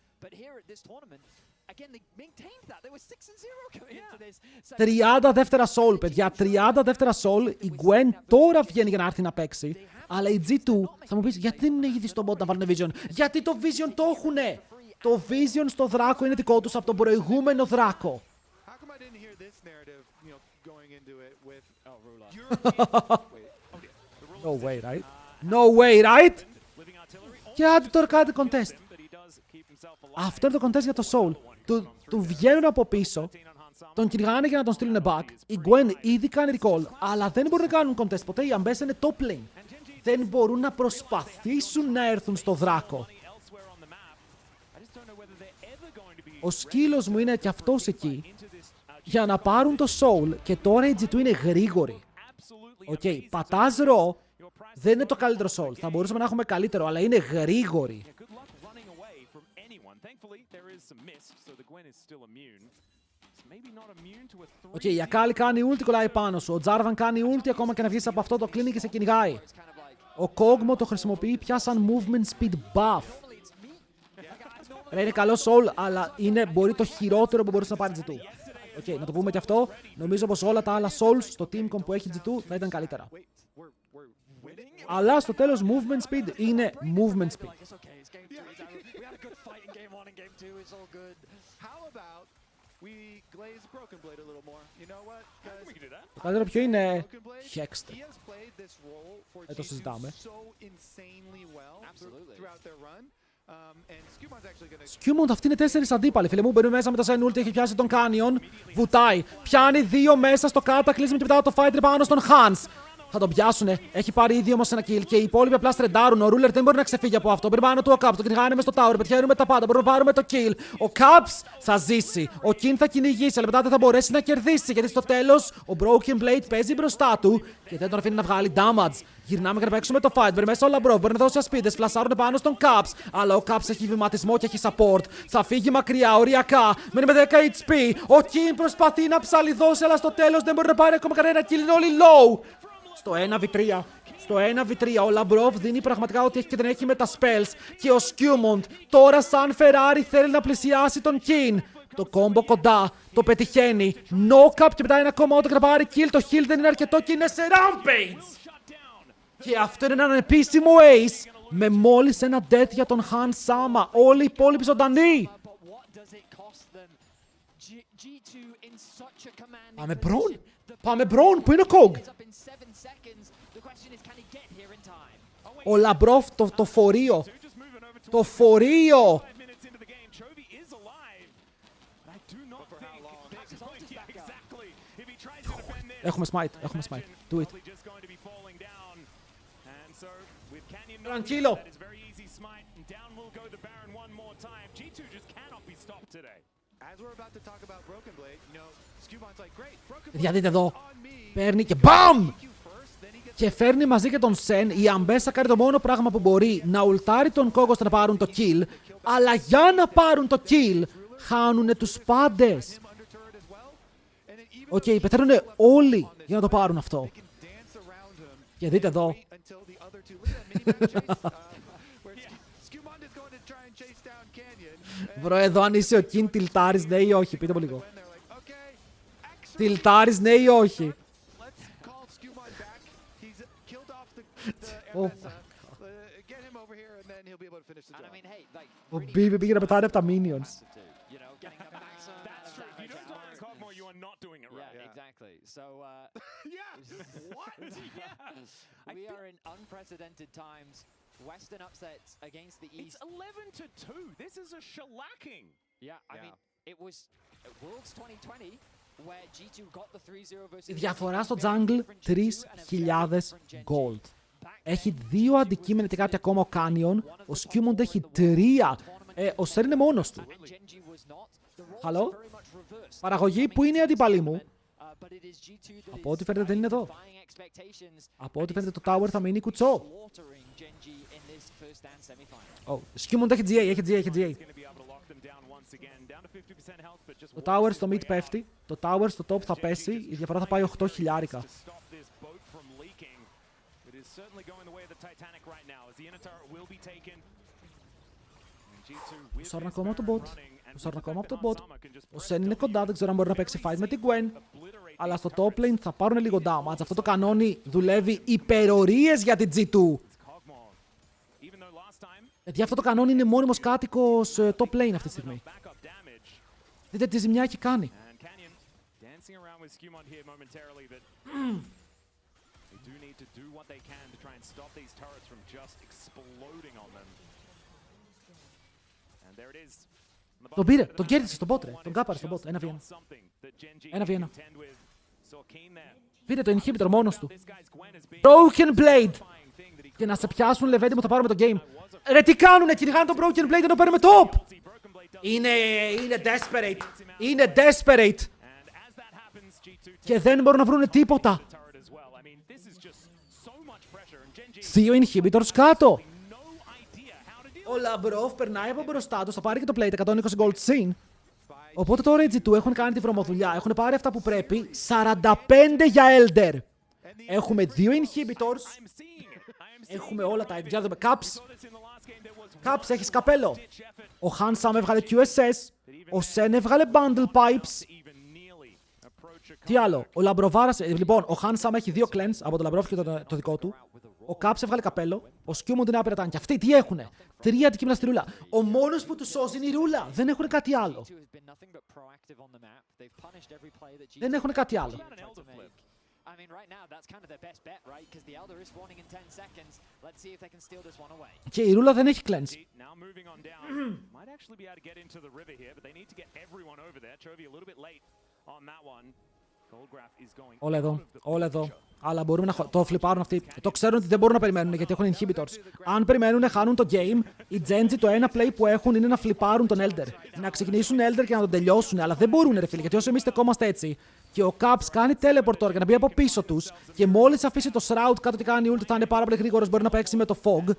S1: 30 δεύτερα soul, παιδιά. 30 δεύτερα soul. Η Gwen τώρα βγαίνει για να έρθει να παίξει. Αλλά η G2 θα μου πεις γιατί δεν είναι ήδη στο bot να βάλουν Vision. Γιατί το Vision το έχουνε. Το Vision στο δράκο είναι δικό τους από τον προηγούμενο δράκο. No way, right? No way, right? Και άντε τώρα κάνετε contest. Αυτό είναι το contest για το Soul. Του βγαίνουν από πίσω, τον κυνηγάνε για να τον στείλουν back. Η Gwen ήδη κάνει recall, αλλά δεν μπορούν να κάνουν contest ποτέ. Οι Ambessa είναι top lane. Δεν μπορούν να προσπαθήσουν να έρθουν στο δράκο. Ο σκύλος μου είναι και αυτός εκεί για να πάρουν το Soul και τώρα η G2 είναι γρήγορη. Οκ, πατάς ρο, δεν είναι το καλύτερο Soul. Θα μπορούσαμε να έχουμε καλύτερο, αλλά είναι γρήγορη. Οκ, η Akali κάνει ulti, κολλάει πάνω σου. Ο Jarvan κάνει ulti, ακόμα και να βγεις από αυτό το κλείνει και σε κυνηγάει. Ο Kog'Maw το χρησιμοποιεί πια σαν movement speed buff. Ρε, είναι καλό soul, αλλά μπορεί το χειρότερο που μπορούσε να πάρει G2. Okay, να το πούμε και αυτό. Νομίζω πως όλα τα άλλα souls στο team comp που έχει G2 θα ήταν καλύτερα. Αλλά στο τέλος movement speed είναι movement speed. Το καλύτερο ποιο είναι Hexed. Δεν το συζητάμε. Σκιούμοντ, αυτοί είναι 4 αντίπαλοι. Φίλε μου, μπαίνει μέσα με το Zen Ulti, έχει πιάσει τον Canyon. Βουτάει. Πιάνει 2 μέσα στο Cataclysm και μετά το fight πάνω στον Hans. Θα τον πιάσουνε. Έχει πάρει ήδη όμως ένα kill και οι υπόλοιποι απλά στρεντάρουν. Ο Ruler δεν μπορεί να ξεφύγει από αυτό. Πρέπει πάνω του ο Caps. Το κυνηγάνε μες στο tower. Πετυχαίνουμε τα πάντα. Μπορούμε να πάρουμε το kill. Ο Caps θα ζήσει. Ο King θα κυνηγήσει. Αλλά μετά δεν θα μπορέσει να κερδίσει. Γιατί στο τέλος ο Broken Blade παίζει μπροστά του και δεν τον αφήνει να βγάλει damage. Γυρνάμε και να παίξουμε το fight. Μπορεί μέσα ο Labrov. Μπορεί να δώσει ασπίδες. Φλασάρουν πάνω στον Caps. Αλλά ο Caps έχει βηματισμό και έχει support. Θα φύγει μακριά, οριακά. Μένει με 10 HP. Ο King προσπαθεί να ψαλιδώσει. Αλλά στο τέλος δεν μπορεί να πάρει ακόμα κανένα kill. Είναι όλοι low. Στο 1v3. Στο 1v3 ο Labrov δίνει πραγματικά ό,τι έχει και δεν έχει με τα spells. Και ο Skewmont τώρα σαν Ferrari θέλει να πλησιάσει τον King. Το κόμπο κοντά, το πετυχαίνει. Knock-up και μετά ένα ακόμα όταν να πάρει kill. Το heal δεν είναι αρκετό και είναι σε rampage. Και αυτό είναι ένα επίσημο ace. Με μόλις ένα death για τον Han Sama. Όλοι οι υπόλοιποι ζωντανοί. Πάμε Braun. Πάμε Braun. Πού είναι ο Kog? Ο Labrov, το φορείο. Το φορείο. Έχουμε smite, έχουμε smite. Do it. Tranquilo. Για δείτε εδώ. Παίρνει και BAM! Και φέρνει μαζί και τον Sen. Η Αμπέσα κάνει το μόνο πράγμα που μπορεί. Να ουλτάρει τον Kog ώστε να πάρουν το kill. Αλλά για να πάρουν το kill, χάνουνε τους πάντες. Οκ, πεθαίνουνε όλοι για να το πάρουν αυτό. Και δείτε εδώ. Βρω εδώ αν είσαι ο King, τιλτάρεις ναι ή όχι. Πείτε μου λίγο. Τιλτάρεις ναι ή όχι. Ο Μπίμπι πήγε να πετάρει από τα minions.
S2: We are in unprecedented times. Western upsets against the East.
S4: It's 11-2. This is a shellacking.
S2: Yeah, I mean, it was Worlds 2020 where G2 got the 3-0 versus.
S1: Η διαφορά στο jungle 3.000 gold. Έχει 2 αντικείμενα και κάτι ακόμα ο Canyon. Ο Skewmont έχει 3. Ο Ser είναι μόνος του. Χαλό. Παραγωγή, πού είναι η αντίπαλή μου? Από ό,τι φαίνεται δεν είναι εδώ. Από ό,τι φαίνεται το tower θα μείνει κουτσό. Skewmont έχει GA, έχει GA, έχει GA. Το tower στο mid πέφτει. Το tower στο top θα πέσει. Η διαφορά θα πάει 8 χιλιάρικα. Σάρουν ακόμα από τον bot. Σάρουν ακόμα από τον bot. Ο Sen είναι κοντά, δεν ξέρω αν μπορεί να παίξει fight με την Gwen. Αλλά στο top lane θα πάρουν λίγο damage. Αυτό το κανόνι δουλεύει υπερορίες για την G2. Γιατί αυτό το κανόνι είναι μόνιμος κάτοικος top lane αυτή τη στιγμή. Δείτε τι ζημιά έχει κάνει. Τον πήρε, τον κέρδισε στον bot ρε. Τον κάπαρε στον bot, 1v1. 1v1. Πήρε το inhibitor μόνος του. Broken Blade. Και να σε πιάσουν Levendi μου θα πάρουμε το game. Ρε τι κάνουνε, κυνηγάνε τον Broken Blade ενώ παίρνουμε top. Είναι desperate. Είναι desperate. Και δεν μπορούν να βρουν τίποτα. 2 inhibitors κάτω. Ο Labrov περνάει από μπροστά του, θα πάρει και το plate 120 gold συν. Οπότε τώρα οι G2 έχουν κάνει τη βρωμοδουλειά. Έχουν πάρει αυτά που πρέπει. 45 για Elder. Έχουμε 2 inhibitors. Έχουμε όλα τα για δούμε caps. Caps, έχεις καπέλο. Ο Handsome έβγαλε QSS. Ο Sen έβγαλε Bundle Pipes. Τι άλλο, ο Λαμπροβάρας. Λοιπόν, ο Handsome έχει 2 cleanse από το Λαμπρόφ και το δικό του. Ο Caps έβγαλε καπέλο. Ο Skewmon την άπειρα ήταν. Και αυτοί τι έχουνε? 3 αντικείμενα στη ρούλα. Ο μόνος που του σώζει είναι η ρούλα. Δεν έχουν κάτι άλλο. Δεν έχουν κάτι άλλο.
S2: I mean, right now, that's kind of their best bet, right? Because the Elder is spawning in 10 seconds. Let's see if they can steal this one away.
S1: Και η ρούλα δεν έχει cleanse.
S4: Now moving on down. Might actually be able to get into the river here, but they need to get everyone over there. Chovy a little bit late on that one. Goldgraph is going.
S1: Όλα εδώ, όλα εδώ. Αλλά μπορούμε να το φλιπάρουν αυτοί. Το ξέρουν ότι δεν μπορούν να περιμένουν γιατί έχουν inhibitors. Αν περιμένουν, χάνουν το game. Οι Genji το ένα play που έχουν είναι να φλιπάρουν τον Elder. Να ξεκινήσουν Elder και να τον τελειώσουν. Αλλά δεν μπορούν, ρε φίλε, γιατί όσο εμείς στεκόμαστε έτσι. Και ο Caps κάνει teleport τώρα για να μπει από πίσω τους. Και μόλις αφήσει το Shroud κάτω τι κάνει ult, θα είναι πάρα πολύ γρήγορος. Μπορεί να παίξει με το Fog.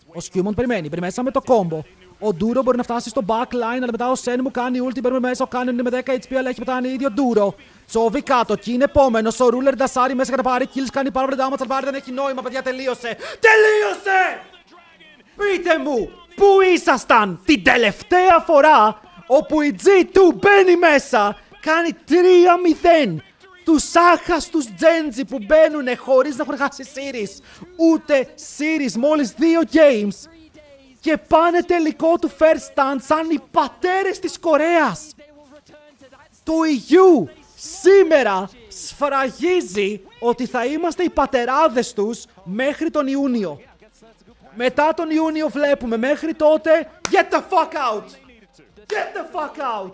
S1: Ο Skewmon περιμένει. Μέσα το combo. Ο Duro μπορεί να φτάσει στο backline, αλλά μετά ο Sen μου κάνει ulti, παίρνουμε μέσα, ο Cannon είναι με 10 HP, αλλά έχει πετάνει ίδιο Duro. Τσόβι κάτω, και είναι επόμενος, ο Ruler ντασάρει μέσα για να πάρει kills, κάνει πάρα πολύ damage, αλλά πάρει δεν έχει νόημα, παιδιά, τελείωσε! Τελείωσε! Πείτε μου, πού ήσασταν την τελευταία φορά όπου η G2 μπαίνει μέσα, κάνει 3-0. Τους άχαστους Genji που μπαίνουνε χωρίς να έχουν χάσει series. Ούτε series, μόλις 2 games. Και πάνε τελικό του first stand σαν οι πατέρες της Κορέας. Το EU σήμερα σφραγίζει ότι θα είμαστε οι πατεράδες τους μέχρι τον Ιούνιο. Μετά τον Ιούνιο βλέπουμε, μέχρι τότε get the fuck out! Get the fuck out!